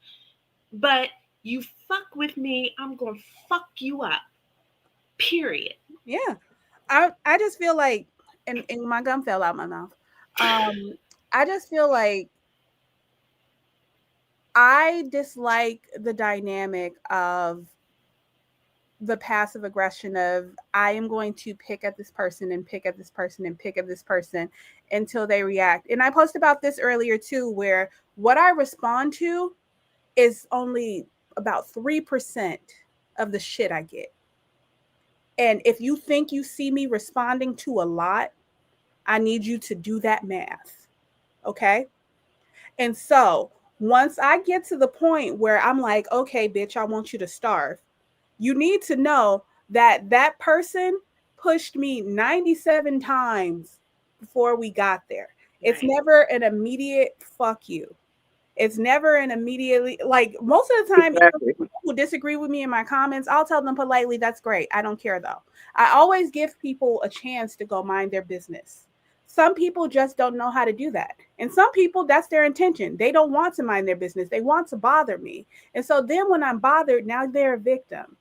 Speaker 6: but you fuck with me, I'm going to fuck you up. Period.
Speaker 1: Yeah. I just feel like, and my gum fell out my mouth. I just feel like I dislike the dynamic of the passive aggression of I am going to pick at this person and pick at this person and pick at this person until they react. And I posted about this earlier too, where what I respond to is only about 3% of the shit I get. And if you think you see me responding to a lot, I need you to do that math. Okay? And so once I get to the point where I'm like, okay, bitch, I want you to starve, you need to know that that person pushed me 97 times before we got there. It's never an immediate fuck you. It's never an immediately, like most of the time, people who disagree with me in my comments, I'll tell them politely, that's great. I don't care though. I always give people a chance to go mind their business. Some people just don't know how to do that. And some people, that's their intention. They don't want to mind their business. They want to bother me. And so then when I'm bothered, now they're a victim.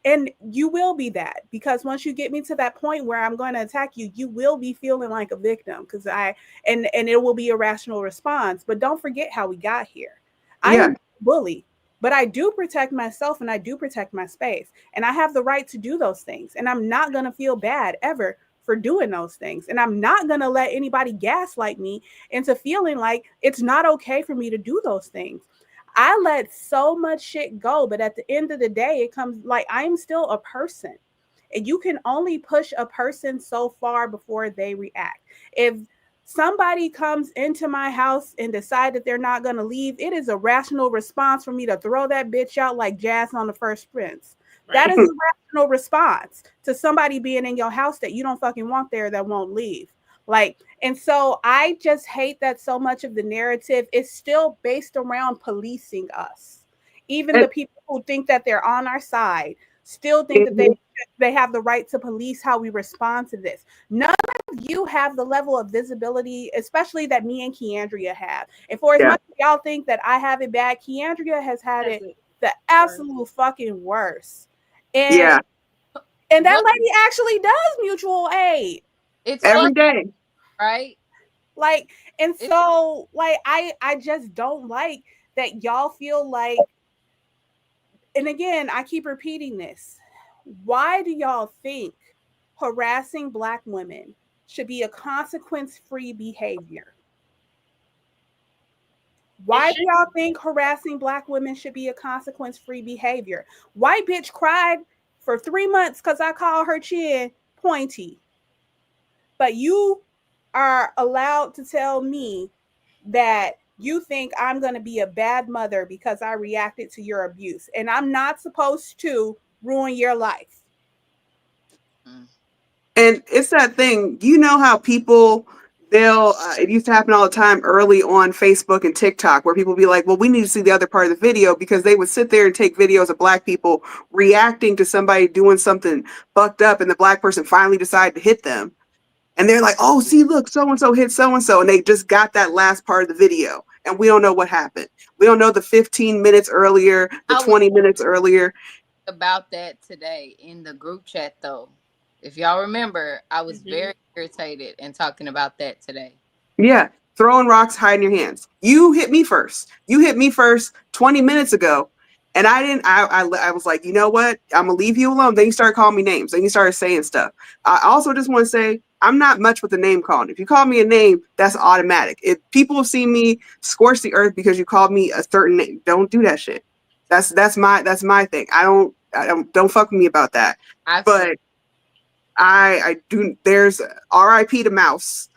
Speaker 1: And you will be that, because once you get me to that point where I'm going to attack you, you will be feeling like a victim, because and it will be a rational response. But don't forget how we got here. I am a bully, but I do protect myself and I do protect my space, and I have the right to do those things. And I'm not going to feel bad ever for doing those things. And I'm not going to let anybody gaslight me into feeling like it's not okay for me to do those things. I let so much shit go, but at the end of the day, it comes like I'm still a person. And you can only push a person so far before they react. If somebody comes into my house and decide that they're not going to leave, it is a rational response for me to throw that bitch out like Jazz on the First Prince. That is a rational response to somebody being in your house that you don't fucking want there that won't leave. Like, and so I just hate that so much of the narrative is still based around policing us. Even the people who think that they're on our side still think that they have the right to police how we respond to this. None of you have the level of visibility, especially that me and Keandria have. And for as
Speaker 4: Yeah.
Speaker 1: much as y'all think that I have it bad, Keandria has had it the absolute fucking worst. And
Speaker 4: Yeah.
Speaker 1: and that
Speaker 5: What?
Speaker 1: lady actually does mutual aid.
Speaker 5: It's
Speaker 4: Every
Speaker 5: fun,
Speaker 4: day.
Speaker 5: right?
Speaker 1: Like, and
Speaker 5: It's
Speaker 1: so like I just don't like that y'all feel like, and again, I keep repeating this. Why do y'all think harassing Black women should be a consequence-free behavior? Why do y'all think harassing Black women should be a consequence-free behavior? White bitch cried for 3 months because I called her chin pointy. But you are allowed to tell me that you think I'm going to be a bad mother because I reacted to your abuse. And I'm not supposed to ruin your life.
Speaker 4: And it's that thing, you know how people, it used to happen all the time early on Facebook and TikTok, where people be like, well, we need to see the other part of the video, because they would sit there and take videos of Black people reacting to somebody doing something fucked up, and the Black person finally decided to hit them. And they're like, oh, see, look, so-and-so hit so-and-so. And they just got that last part of the video. And we don't know what happened. We don't know the 15 minutes earlier, the 20 minutes earlier.
Speaker 5: About that today in the group chat, though. If y'all remember, I was very irritated and talking about that today.
Speaker 4: Yeah. Throwing rocks, hiding your hands. You hit me first. You hit me first 20 minutes ago. And I didn't, I was like, you know what? I'm going to leave you alone. Then you started calling me names. Then you started saying stuff. I also just want to say, I'm not much with the name calling. If you call me a name, that's automatic. If people have seen me scorch the earth because you called me a certain name, don't do that shit. That's my thing. Don't fuck with me about that. But I do. There's R.I.P. to Mouse.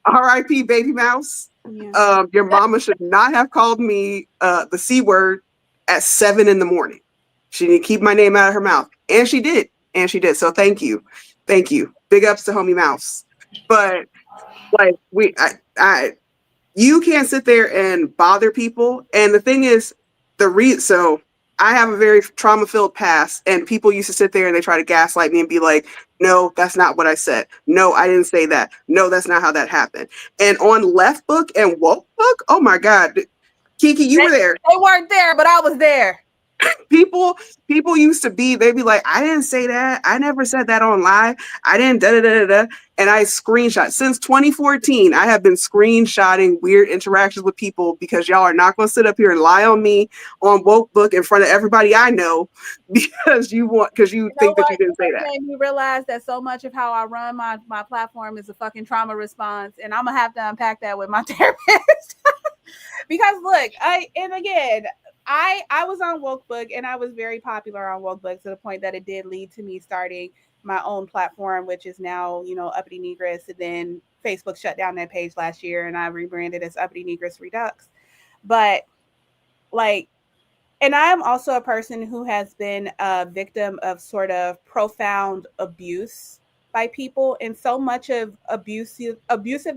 Speaker 4: R.I.P. Baby Mouse.
Speaker 1: Yeah.
Speaker 4: Your mama should not have called me the C word at 7 a.m. She didn't keep my name out of her mouth, and she did. So thank you. Big ups to homie Mouse. But like you can't sit there and bother people. And the thing is, so I have a very trauma-filled past, and people used to sit there and they try to gaslight me and be like, no, that's not what I said. No, I didn't say that. No, that's not how that happened. And on Left Book and Woke Book, oh my God, Kiki, you were there.
Speaker 1: They weren't there, but I was there.
Speaker 4: People used to they'd be like, I didn't say that. I never said that on live. I didn't da da da da. And I screenshot. Since 2014, I have been screenshotting weird interactions with people, because y'all are not going to sit up here and lie on me on Woke Book in front of everybody I know, because you think that you didn't say that.
Speaker 1: Made me realize that so much of how I run my platform is a fucking trauma response, and I'm gonna have to unpack that with my therapist. Because look, I was on Woke Book, and I was very popular on Woke Book, to the point that it did lead to me starting my own platform, which is now, Uppity Negress. And then Facebook shut down that page last year, and I rebranded as Uppity Negress Redux. But like, and I am also a person who has been a victim of sort of profound abuse by people. And so much of abusive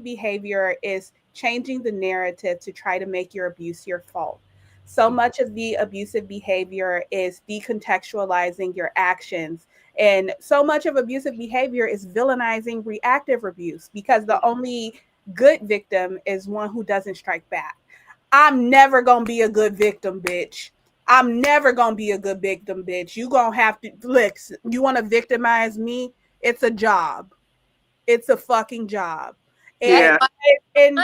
Speaker 1: behavior is changing the narrative to try to make your abuse your fault. So much of the abusive behavior is decontextualizing your actions. And so much of abusive behavior is villainizing reactive abuse, because the only good victim is one who doesn't strike back. I'm never going to be a good victim, bitch. I'm never going to be a good victim, bitch. You going to have to, look, you want to victimize me? It's a job. It's a fucking job. And,
Speaker 4: yeah.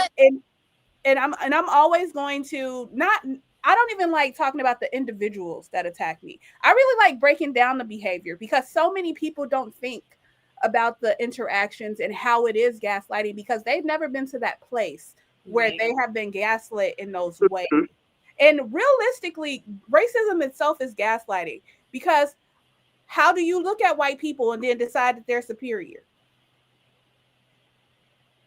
Speaker 1: and I'm always going to I don't even like talking about the individuals that attack me. I really like breaking down the behavior, because so many people don't think about the interactions and how it is gaslighting, because they've never been to that place where they have been gaslit in those ways. And realistically, racism itself is gaslighting, because how do you look at white people and then decide that they're superior?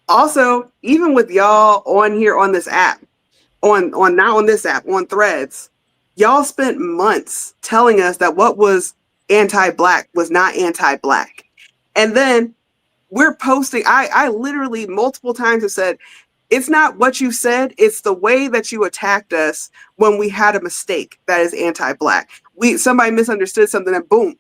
Speaker 4: Also, even with y'all on here on this app, not on this app, on Threads, y'all spent months telling us that what was anti-Black was not anti-Black. And then we're posting, I literally multiple times have said, it's not what you said, it's the way that you attacked us when we had a mistake that is anti-Black. Somebody misunderstood something, and boom.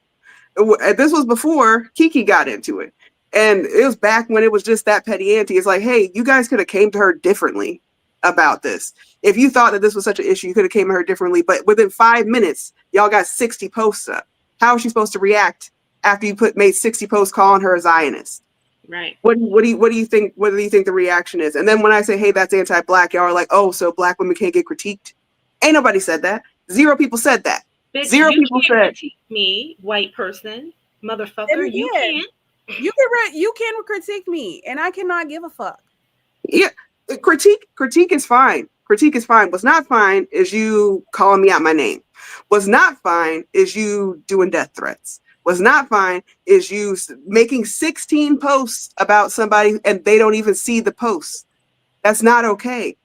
Speaker 4: This was before Kiki got into it. And it was back when it was just that petty ante. It's like, hey, you guys could have came to her differently about this. If you thought that this was such an issue, you could have came to her differently. But within 5 minutes, y'all got 60 posts up. How is she supposed to react after you made 60 posts calling her a Zionist?
Speaker 6: Right.
Speaker 4: What do you think? What do you think the reaction is? And then when I say, hey, that's anti-black, y'all are like, oh, so black women can't get critiqued? Ain't nobody said that. 0 people said that.
Speaker 6: Bitch,
Speaker 4: 0
Speaker 6: you
Speaker 4: people
Speaker 6: can't
Speaker 4: said
Speaker 6: critique me, white person, motherfucker.
Speaker 1: And
Speaker 6: You
Speaker 1: again,
Speaker 6: can't.
Speaker 1: you can critique me, and I cannot give a fuck.
Speaker 4: Yeah, critique is fine. Critique is fine. What's not fine is you calling me out my name. What's not fine is you doing death threats. What's not fine is you making 16 posts about somebody and they don't even see the posts. That's not okay.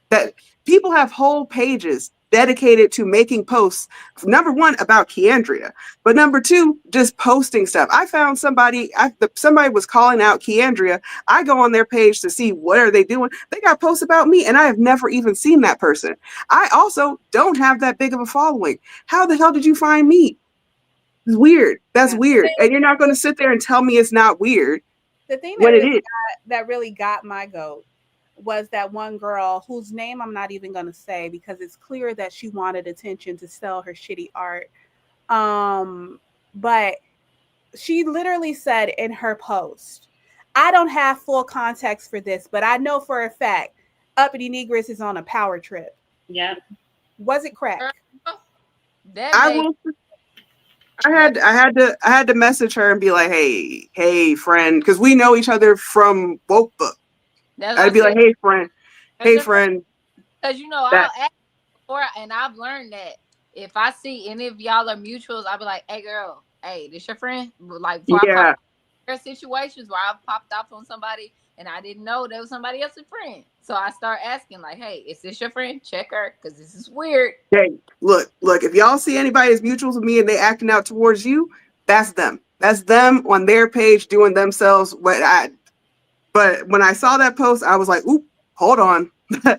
Speaker 4: That people have whole pages dedicated to making posts, number one, about Keandria, but number two, just posting stuff. I found somebody was calling out Keandria. I go on their page to see what are they doing. They got posts about me, and I have never even seen that person. I also don't have that big of a following. How the hell did you find me? It's weird. That's weird. And you're not going to sit there and tell me it's not weird.
Speaker 1: The thing
Speaker 4: when it is.
Speaker 1: that really got my goat was that one girl whose name I'm not even going to say because it's clear that she wanted attention to sell her shitty art. But she literally said in her post, I don't have full context for this, but I know for a fact Uppity Negress is on a power trip.
Speaker 6: Yeah.
Speaker 1: Was it crack?
Speaker 4: I had to message her and be like, hey friend, because we know each other from Woke Book. I'd be like, hey friend.
Speaker 5: Because I'll ask before, and I've learned that if I see any of y'all are mutuals, I'll be like, hey girl, hey, this your friend? Like,
Speaker 4: yeah.
Speaker 5: There are situations where I've popped off on somebody and I didn't know there was somebody else's friend. So I start asking, like, hey, is this your friend? Check her, because this is weird.
Speaker 4: Hey, look, if y'all see anybody as mutuals with me and they acting out towards you, that's them. That's them on their page doing themselves. But when I saw that post, I was like, oop, hold on.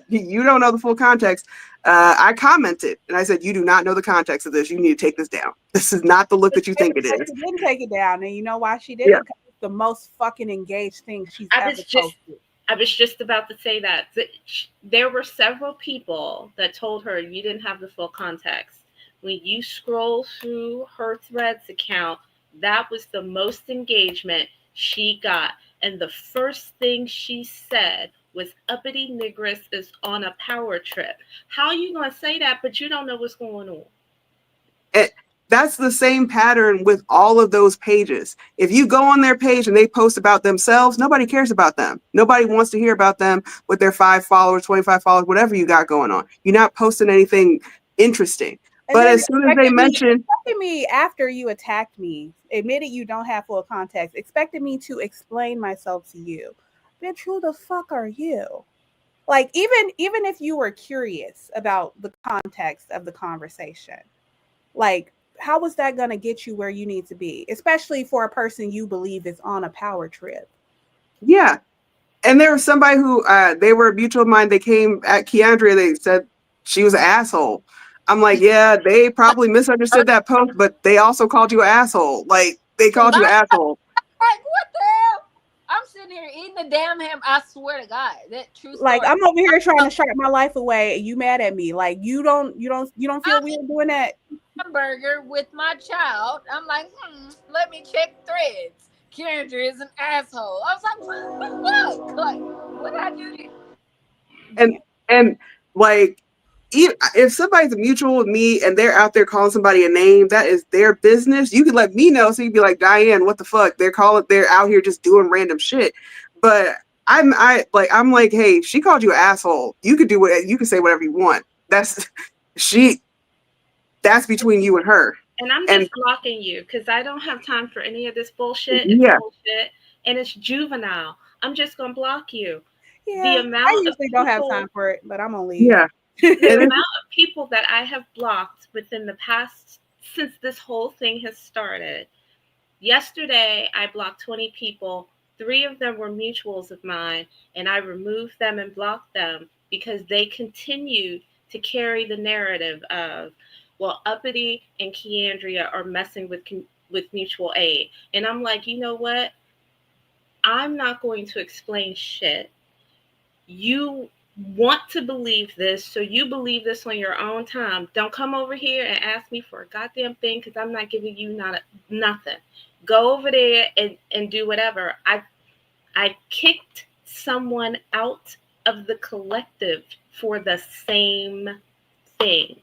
Speaker 4: You don't know the full context. I commented and I said, you do not know the context of this. You need to take this down. This is not the look that you think it is.
Speaker 1: She didn't take it down. And you know why she didn't? Because it's the most fucking engaged thing she's ever posted.
Speaker 6: I was just about to say that. There were several people that told her you didn't have the full context. When you scroll through her Threads account, that was the most engagement she got. And the first thing she said was Uppity Negress is on a power trip. How are you going to say that, but you don't know what's going on?
Speaker 4: That's the same pattern with all of those pages. If you go on their page and they post about themselves, nobody cares about them. Nobody wants to hear about them with their 5 followers, 25 followers, whatever you got going on. You're not posting anything interesting. But as soon as they mention
Speaker 1: me after you attacked me, admitted you don't have full context, expected me to explain myself to you. Bitch, who the fuck are you? Like, even if you were curious about the context of the conversation, like, how was that going to get you where you need to be, especially for a person you believe is on a power trip?
Speaker 4: Yeah. And there was somebody who they were a mutual of mine. They came at Keandria. They said she was an asshole. I'm like, yeah, they probably misunderstood that post, but they also called you an asshole. Like, they called you an asshole.
Speaker 5: Like, what the hell? I'm sitting here eating the damn ham. I swear to God, that true story.
Speaker 1: Like, I'm over here trying to sharp my life away, and you mad at me? Like, you don't feel weird doing that?
Speaker 5: Hamburger with my child. I'm like, let me check Threads. Keandria is an asshole. I was like, what? Like, what did I do?
Speaker 4: And like, if somebody's a mutual with me and they're out there calling somebody a name, that is their business. You can let me know, so you'd be like, Diane, what the fuck? They're out here just doing random shit. But I'm like, hey, she called you an asshole. You could you can say whatever you want. That's between you and her.
Speaker 6: And I'm just blocking you because I don't have time for any of this bullshit.
Speaker 4: It's
Speaker 6: bullshit and it's juvenile. I'm just gonna block you.
Speaker 1: Yeah,
Speaker 6: the amount
Speaker 1: I usually don't have time for it, but I'm gonna leave.
Speaker 4: Yeah.
Speaker 6: The amount of people that I have blocked within the past, since this whole thing has started. Yesterday, I blocked 20 people. 3 of them were mutuals of mine, and I removed them and blocked them because they continued to carry the narrative of, well, Uppity and Keandria are messing with mutual aid. And I'm like, you know what? I'm not going to explain shit. You want to believe this, so you believe this on your own time. Don't come over here and ask me for a goddamn thing because I'm not giving you nothing. Go over there and do whatever. I kicked someone out of the collective for the same thing.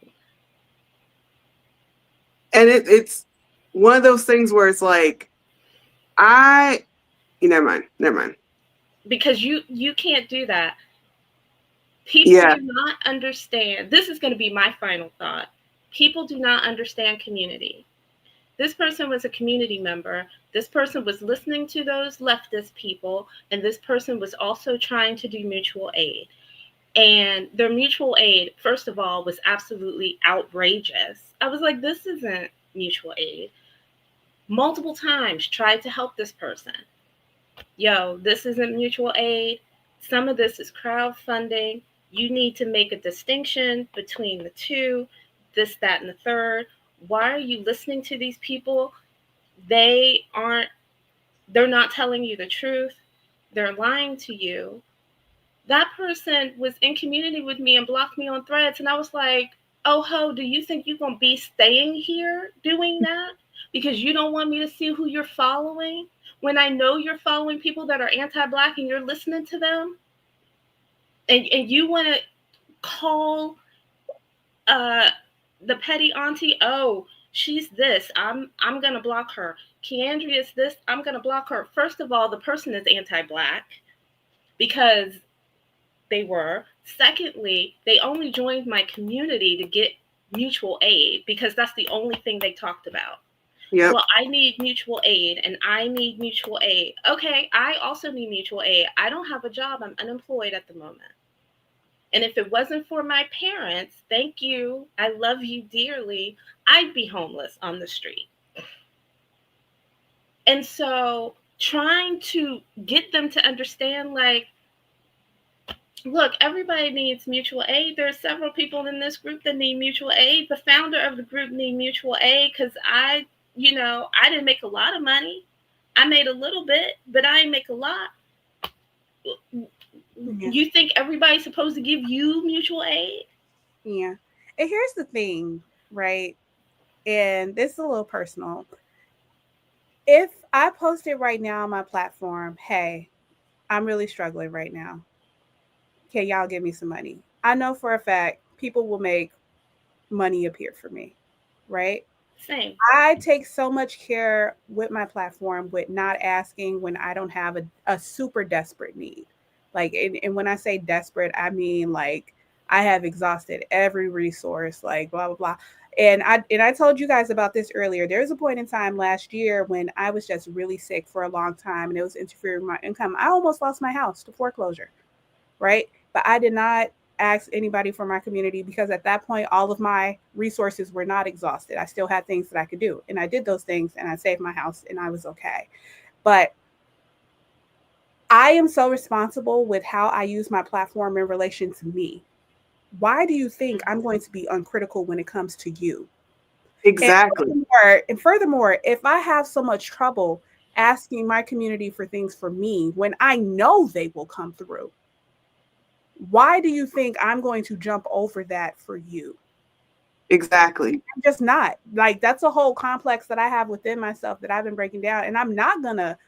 Speaker 4: And it's one of those things where it's like, never mind.
Speaker 6: Because you can't do that. People do not understand. This is going to be my final thought. People do not understand community. This person was a community member. This person was listening to those leftist people, and this person was also trying to do mutual aid. And their mutual aid, first of all, was absolutely outrageous. I was like, this isn't mutual aid. Multiple times tried to help this person. Yo, this isn't mutual aid. Some of this is crowdfunding. You need to make a distinction between the two, this, that, and the third. Why are you listening to these people? They're not telling you the truth. They're lying to you. That person was in community with me and blocked me on Threads. And I was like, oh, ho, do you think you're going to be staying here doing that? Because you don't want me to see who you're following? When I know you're following people that are anti-Black and you're listening to them? And you want to call the petty auntie, oh, she's this, I'm going to block her. Keandria's this, I'm going to block her. First of all, the person is anti-Black because they were. Secondly, they only joined my community to get mutual aid because that's the only thing they talked about. Yep. Well, I need mutual aid and I need mutual aid. Okay, I also need mutual aid. I don't have a job. I'm unemployed at the moment. And if it wasn't for my parents, thank you, I love you dearly, I'd be homeless on the street. And so trying to get them to understand, like, look, everybody needs mutual aid. There are several people in this group that need mutual aid. The founder of the group need mutual aid because I didn't make a lot of money. I made a little bit, but I didn't make a lot. Yeah. You think everybody's supposed to give you mutual aid?
Speaker 1: Yeah. And here's the thing, right? And this is a little personal. If I posted right now on my platform, hey, I'm really struggling right now. Can y'all give me some money? I know for a fact people will make money appear for me, right?
Speaker 6: Same.
Speaker 1: I take so much care with my platform with not asking when I don't have a super desperate need. Like, and when I say desperate, I mean like I have exhausted every resource, like blah, blah, blah. And I told you guys about this earlier. There was a point in time last year when I was just really sick for a long time and it was interfering with my income. I almost lost my house to foreclosure, right? But I did not ask anybody from my community because at that point, all of my resources were not exhausted. I still had things that I could do. And I did those things and I saved my house and I was okay. But I am so responsible with how I use my platform in relation to me. Why do you think I'm going to be uncritical when it comes to you?
Speaker 4: Exactly.
Speaker 1: And furthermore, if I have so much trouble asking my community for things for me when I know they will come through, why do you think I'm going to jump over that for you?
Speaker 4: Exactly.
Speaker 1: I'm just not. Like, that's a whole complex that I have within myself that I've been breaking down. And I'm not going to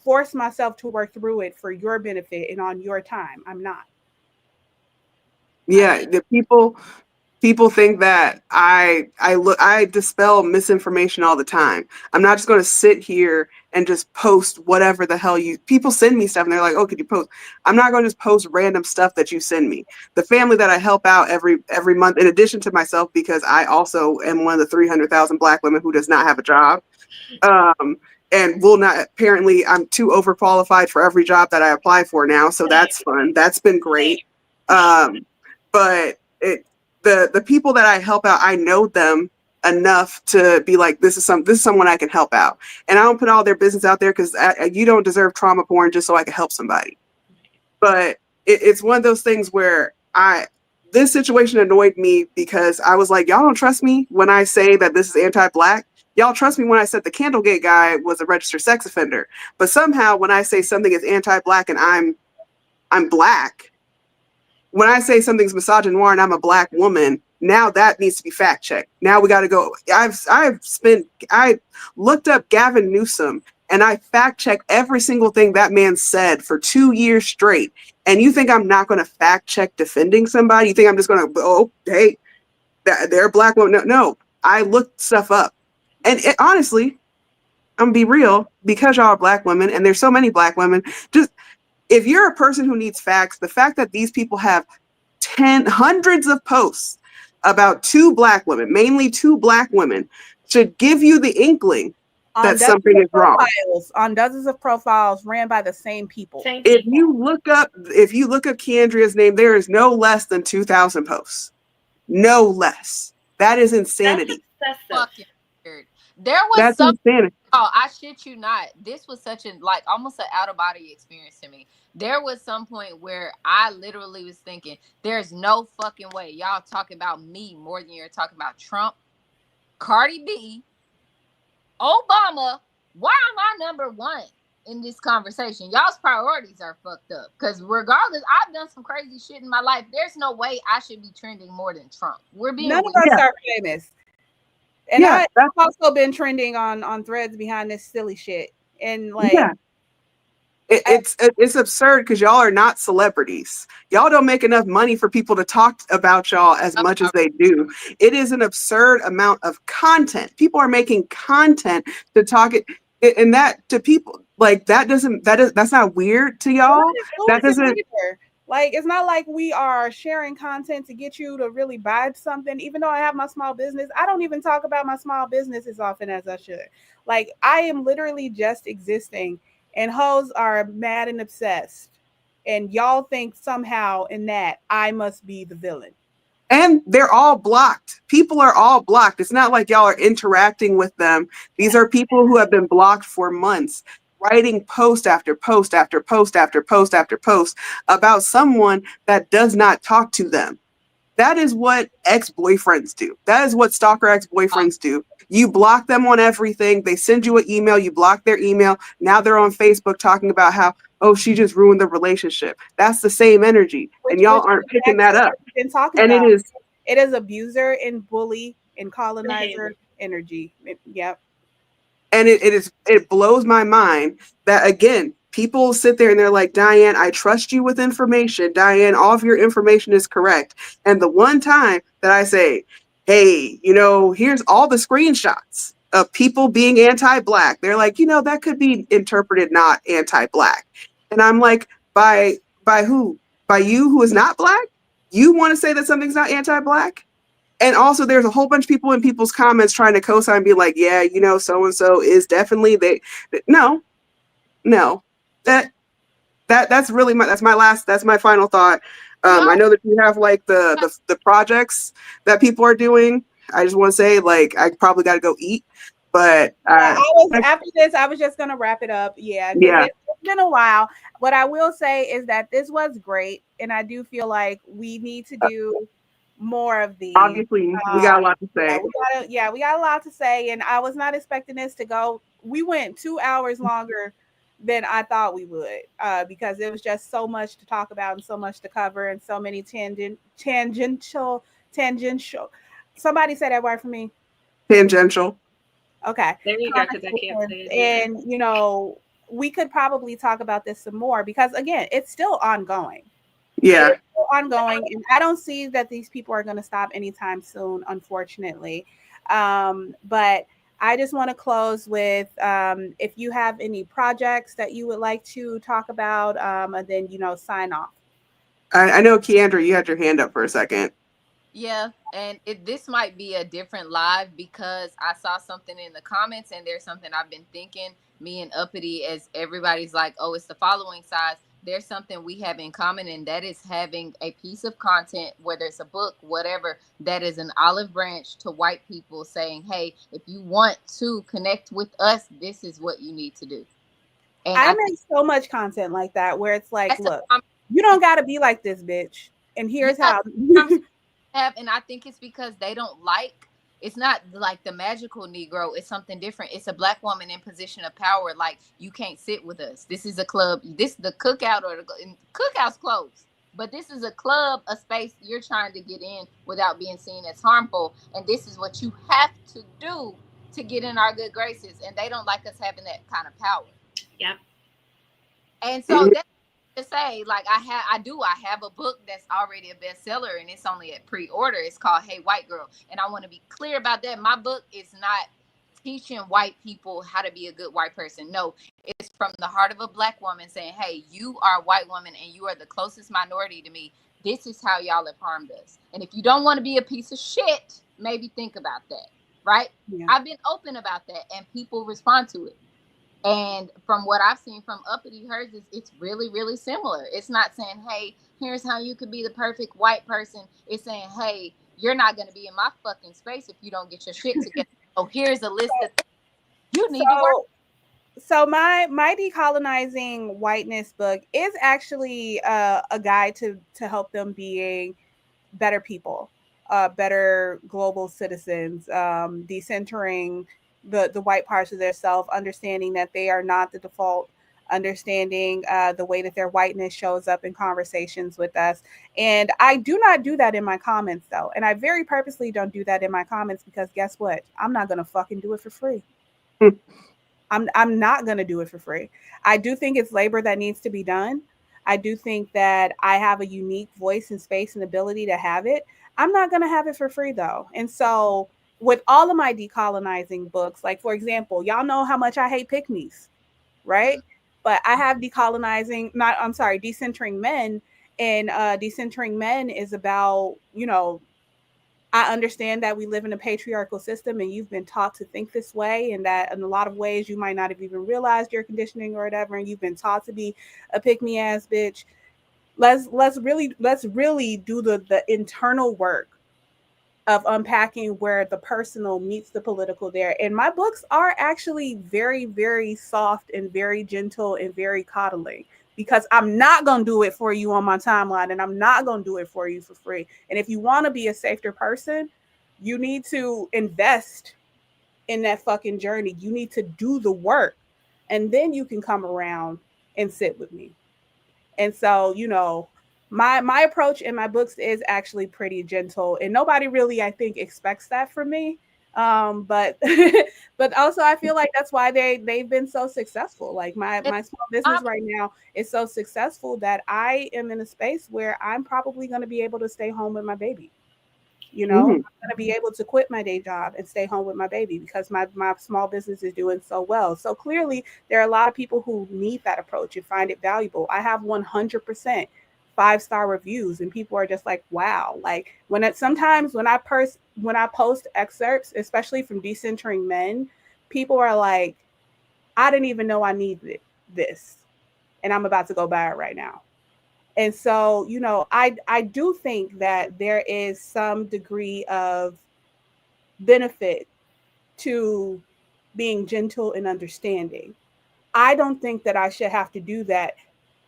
Speaker 1: force myself to work through it for your benefit and on your time. I'm not.
Speaker 4: Yeah, the people think that I dispel misinformation all the time. I'm not just going to sit here and just post whatever the hell people send me stuff and they're like, oh, could you post? I'm not going to just post random stuff that you send me. The family that I help out every month, in addition to myself, because I also am one of the 300,000 Black women who does not have a job. And will not, apparently I'm too overqualified for every job that I apply for now. So that's fun. That's been great. But the people that I help out, I know them enough to be like, this is someone I can help out. And I don't put all their business out there because you don't deserve trauma porn just so I can help somebody. But it's one of those things where this situation annoyed me because I was like, y'all don't trust me when I say that this is anti-Black. Y'all trust me when I said the Candlegate guy was a registered sex offender. But somehow when I say something is anti-black and I'm black, when I say something's misogynoir and I'm a black woman, now that needs to be fact checked. Now we got to go. I looked up Gavin Newsom and I fact checked every single thing that man said for 2 years straight. And you think I'm not going to fact check defending somebody? You think I'm just going to, oh, hey, they're a black woman? No, I looked stuff up. And honestly, I'm gonna be real, because y'all are black women and there's so many black women, just if you're a person who needs facts, the fact that these people have hundreds of posts about 2 black women, mainly 2 black women, should give you the inkling that something is wrong.
Speaker 1: On dozens of profiles ran by the same people.
Speaker 4: If you look up Keandria's name, there is no less than 2,000 posts. No less. That is insanity.
Speaker 5: That's fucking weird. There was something. Oh, I shit you not. This was such an almost an out of body experience to me. There was some point where I literally was thinking, there's no fucking way y'all talking about me more than you're talking about Trump, Cardi B, Obama. Why am I number one in this conversation? Y'all's priorities are fucked up. Because regardless, I've done some crazy shit in my life. There's no way I should be trending more than Trump. None
Speaker 1: of us are famous. And I've also been trending on threads behind this silly shit. And
Speaker 4: it's absurd because y'all are not celebrities. Y'all don't make enough money for people to talk about y'all as much as they do. It is an absurd amount of content. People are making content to talk it, and that to people that's not weird to y'all. That doesn't.
Speaker 1: It's not like we are sharing content to get you to really buy something. Even though I have my small business, I don't even talk about my small business as often as I should. I am literally just existing, and hoes are mad and obsessed. And y'all think somehow in that I must be the villain.
Speaker 4: And they're all blocked. People are all blocked. It's not like y'all are interacting with them. These are people who have been blocked for months, writing post after post after post after post after post about someone that does not talk to them. That is what ex-boyfriends do. That is what stalker ex-boyfriends do. You block them on everything. They send you an email. You block their email. Now they're on Facebook talking about how, oh, she just ruined the relationship. That's the same energy. And y'all aren't picking that up. And it
Speaker 1: is abuser and bully and colonizer energy. Yep.
Speaker 4: And it blows my mind that, again, people sit there and they're like, Diane, I trust you with information. Diane, all of your information is correct. And the one time that I say, hey, here's all the screenshots of people being anti-black, they're like, that could be interpreted not anti-black. And I'm like, by who? By you who is not black? You want to say that something's not anti-black? And also, there's a whole bunch of people in people's comments trying to co-sign and be like, yeah, so-and-so is definitely no. That's really that's my final thought. I know that you have the projects that people are doing. I just want to say, I probably got to go eat, but
Speaker 1: after this, I was just going to wrap it up. Yeah. It's been a while. What I will say is that this was great. And I do feel like we need to do more of these.
Speaker 4: Obviously, we got a lot to say.
Speaker 1: We got a lot to say, and I was not expecting this to go. We went 2 hours longer than I thought we would, because it was just so much to talk about and so much to cover and so many tangential. Somebody say that word for me.
Speaker 4: Tangential.
Speaker 1: Okay.
Speaker 6: There you go, because I can't say it.
Speaker 1: And we could probably talk about this some more because again, it's still ongoing.
Speaker 4: Yeah.
Speaker 1: Ongoing, and I don't see that these people are going to stop anytime soon, unfortunately. But I just want to close with if you have any projects that you would like to talk about, and then sign off.
Speaker 4: I know, Keandra, you had your hand up for a second.
Speaker 5: Yeah, and this might be a different live because I saw something in the comments, and there's something I've been thinking. Me and Uppity, as everybody's like, oh, it's the following size. There's something we have in common, and that is having a piece of content, whether it's a book, whatever, that is an olive branch to white people saying, hey, if you want to connect with us, this is what you need to do.
Speaker 1: And I make so much content like that where it's like, look, you don't got to be like this, bitch. And here's how.
Speaker 5: And I think it's because they don't like It's not like the magical Negro. It's something different. It's a black woman in position of power. Like, you can't sit with us. This is a club. This the cookout, or the cookout's closed. But this is a club, a space you're trying to get in without being seen as harmful. And this is what you have to do to get in our good graces. And they don't like us having that kind of power.
Speaker 6: Yep.
Speaker 5: And so that's to say, like, I have a book that's already a bestseller, and it's only at pre-order. It's called Hey White Girl, and I want to be clear about that. My book is not teaching white people how to be a good white person. No, it's from the heart of a black woman saying, hey, you are a white woman and you are the closest minority to me. This is how y'all have harmed us. And if you don't want to be a piece of shit, maybe think about that, right?
Speaker 1: Yeah.
Speaker 5: I've been open about that, and people respond to it. And from what I've seen from Uppity Hers, it's really, really similar. It's not saying, hey, here's how you could be the perfect white person. It's saying, hey, you're not going to be in my fucking space if you don't get your shit together. So here's a list of things you need to work.
Speaker 1: So my decolonizing whiteness book is actually a guide to help them being better people, better global citizens, decentering the white parts of their self, understanding that they are not the default, understanding the way that their whiteness shows up in conversations with us. And I do not do that in my comments, though. And I very purposely don't do that in my comments because guess what? I'm not going to fucking do it for free. I'm not going to do it for free. I do think it's labor that needs to be done. I do think that I have a unique voice and space and ability to have it. I'm not going to have it for free, though. And so with all of my decolonizing books, like, for example, y'all know how much I hate pick-me's, right? But I have decentering men. And decentering men is about, I understand that we live in a patriarchal system and you've been taught to think this way, and that in a lot of ways you might not have even realized your conditioning or whatever, and you've been taught to be a pick-me ass bitch. Let's really do the internal work of unpacking where the personal meets the political there. And my books are actually very, very soft and very gentle and very coddling, because I'm not going to do it for you on my timeline, and I'm not going to do it for you for free. And if you want to be a safer person, you need to invest in that fucking journey. You need to do the work, and then you can come around and sit with me. And so, my approach in my books is actually pretty gentle, and nobody really, I think, expects that from me. But but also I feel like that's why they've been so successful. Like my small business right now is so successful that I am in a space where I'm probably going to be able to stay home with my baby. I'm going to be able to quit my day job and stay home with my baby because my small business is doing so well. So clearly there are a lot of people who need that approach and find it valuable. I have 100% 5-star reviews, and people are just like, wow. Like sometimes when I post excerpts, especially from decentering men, people are like, I didn't even know I needed this, and I'm about to go buy it right now. And so, I do think that there is some degree of benefit to being gentle and understanding. I don't think that I should have to do that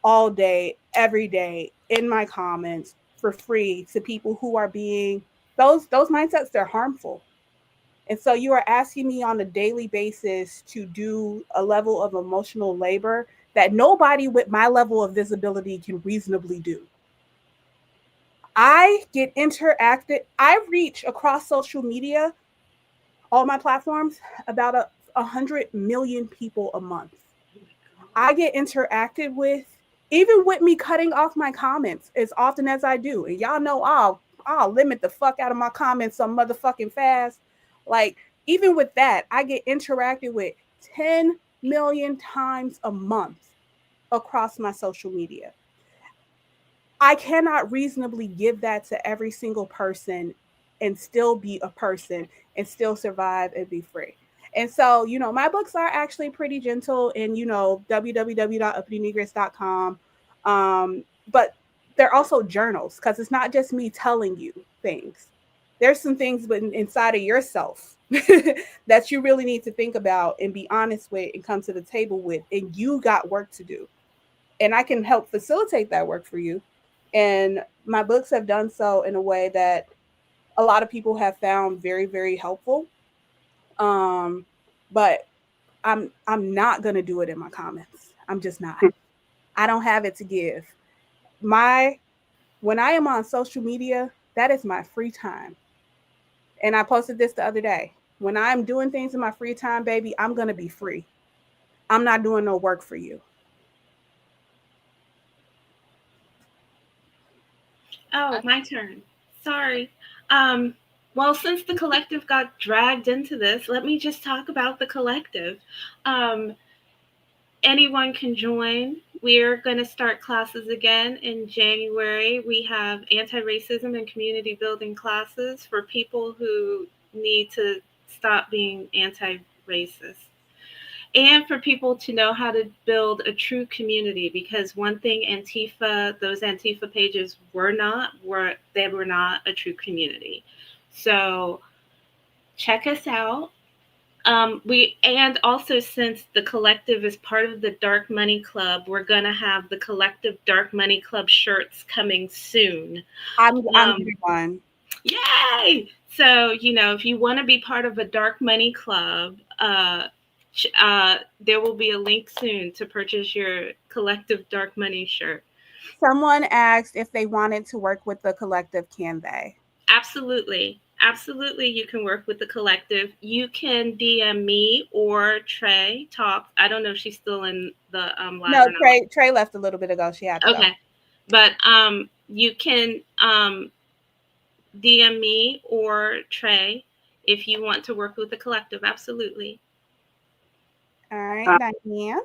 Speaker 1: all day, every day in my comments for free to people who are being those mindsets, they're harmful. And so you are asking me on a daily basis to do a level of emotional labor that nobody with my level of visibility can reasonably do. I get interacted. I reach across social media, all my platforms, about 100 million people a month. I get interacted with, even with me cutting off my comments as often as I do. And y'all know I'll limit the fuck out of my comments so motherfucking fast. Like, even with that, I get interacted with 10 million times a month across my social media. I cannot reasonably give that to every single person and still be a person and still survive and be free. And so, my books are actually pretty gentle in, www.uppitynegris.com. But they're also journals, because it's not just me telling you things. There's some things inside of yourself that you really need to think about and be honest with and come to the table with. And you got work to do. And I can help facilitate that work for you. And my books have done so in a way that a lot of people have found very, very helpful. But I'm not gonna do it in my comments. I'm just not. I don't have it to give. My When I am on social media, that is my free time. And I posted this the other day. When I'm doing things in my free time, baby, I'm gonna be free. I'm not doing no work for you.
Speaker 6: Oh, my turn. Sorry. Well, since the collective got dragged into this, let me just talk about the collective. Um, Anyone can join. We're going to start classes again in January. We have anti-racism and community building classes for people who need to stop being anti-racist, and for people to know how to build a true community, because one thing those Antifa pages they were not a true community. So check us out. And also, since the collective is part of the Dark Money Club, we're gonna have the collective Dark Money Club shirts coming soon.
Speaker 1: I'm getting one.
Speaker 6: Yay! So, if you want to be part of a Dark Money Club, there will be a link soon to purchase your collective Dark Money shirt.
Speaker 1: Someone asked if they wanted to work with the collective, can they?
Speaker 6: Absolutely. Absolutely, you can work with the collective. You can DM me or Trey talk. I don't know if she's still in the live
Speaker 1: No,
Speaker 6: or not.
Speaker 1: Trey left a little bit ago. She had to go.
Speaker 6: Okay. But you can DM me or Trey if you want to work with the collective. Absolutely.
Speaker 1: All right, Diane.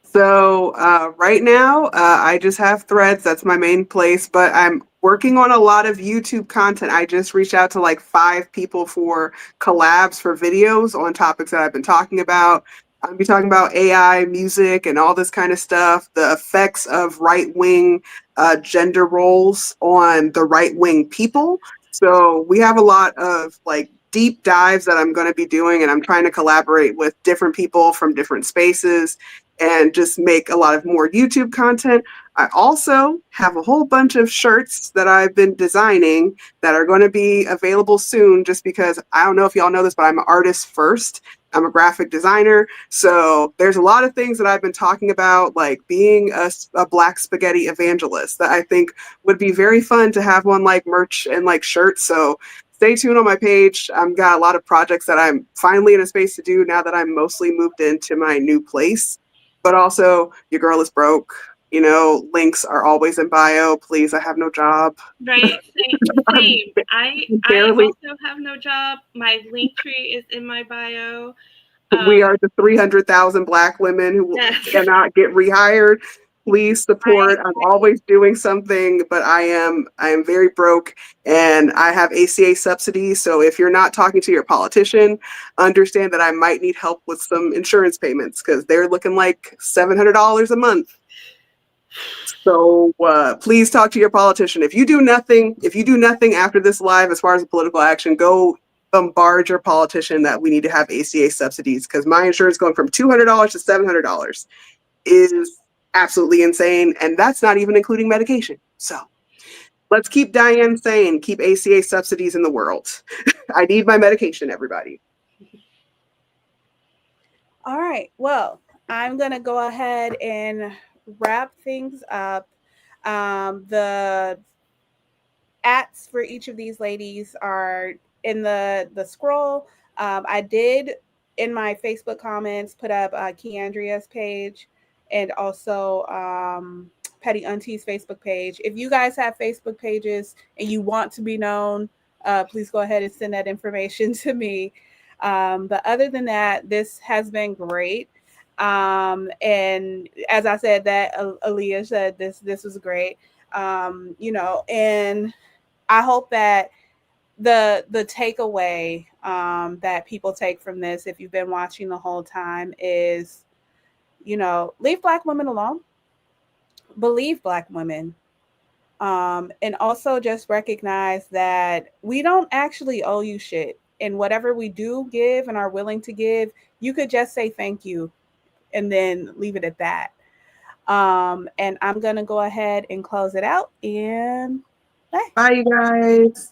Speaker 4: So right now, I just have Threads. That's my main place, but I'm working on a lot of YouTube content. I just reached out to like 5 people for collabs for videos on topics that I've been talking about. I'll be talking about AI, music, and all this kind of stuff, the effects of right-wing gender roles on the right-wing people. So we have a lot of like deep dives that I'm going to be doing, and I'm trying to collaborate with different people from different spaces and just make a lot of more YouTube content. I also have a whole bunch of shirts that I've been designing that are going to be available soon, just because I don't know if y'all know this, but I'm an artist first. I'm a graphic designer. So there's a lot of things that I've been talking about, like being a Black spaghetti evangelist, that I think would be very fun to have on like merch and like shirts. So stay tuned on my page. I've got a lot of projects that I'm finally in a space to do now that I'm mostly moved into my new place. But also, your girl is broke. Links are always in bio. Please, I have no job.
Speaker 6: Right. Same. I
Speaker 4: Barely.
Speaker 6: also have no job. My link tree is in my bio.
Speaker 4: We are the 300,000 Black women who cannot get rehired. Please support. I'm always doing something, but I am very broke, and I have ACA subsidies. So if you're not talking to your politician, understand that I might need help with some insurance payments, because they're looking like $700 a month. So please talk to your politician. If you do nothing after this live, as far as political action, go bombard your politician that we need to have ACA subsidies, because my insurance going from $200 to $700 is absolutely insane. And that's not even including medication. So let's keep Diane sane, keep ACA subsidies in the world. I need my medication, everybody.
Speaker 1: All right. Well, I'm going to go ahead and wrap things up. The ats for each of these ladies are in the scroll. I did in my Facebook comments put up Keandria's page and also Petty Auntie's Facebook page. If you guys have Facebook pages and you want to be known, please go ahead and send that information to me. But other than that, this has been great. And as I said, that Aaliyah said this was great. And I hope that the takeaway that people take from this, if you've been watching the whole time, is, leave Black women alone, believe Black women, and also just recognize that we don't actually owe you shit. And whatever we do give and are willing to give, you could just say thank you and then leave it at that. And I'm going to go ahead and close it out. And
Speaker 4: bye, you guys.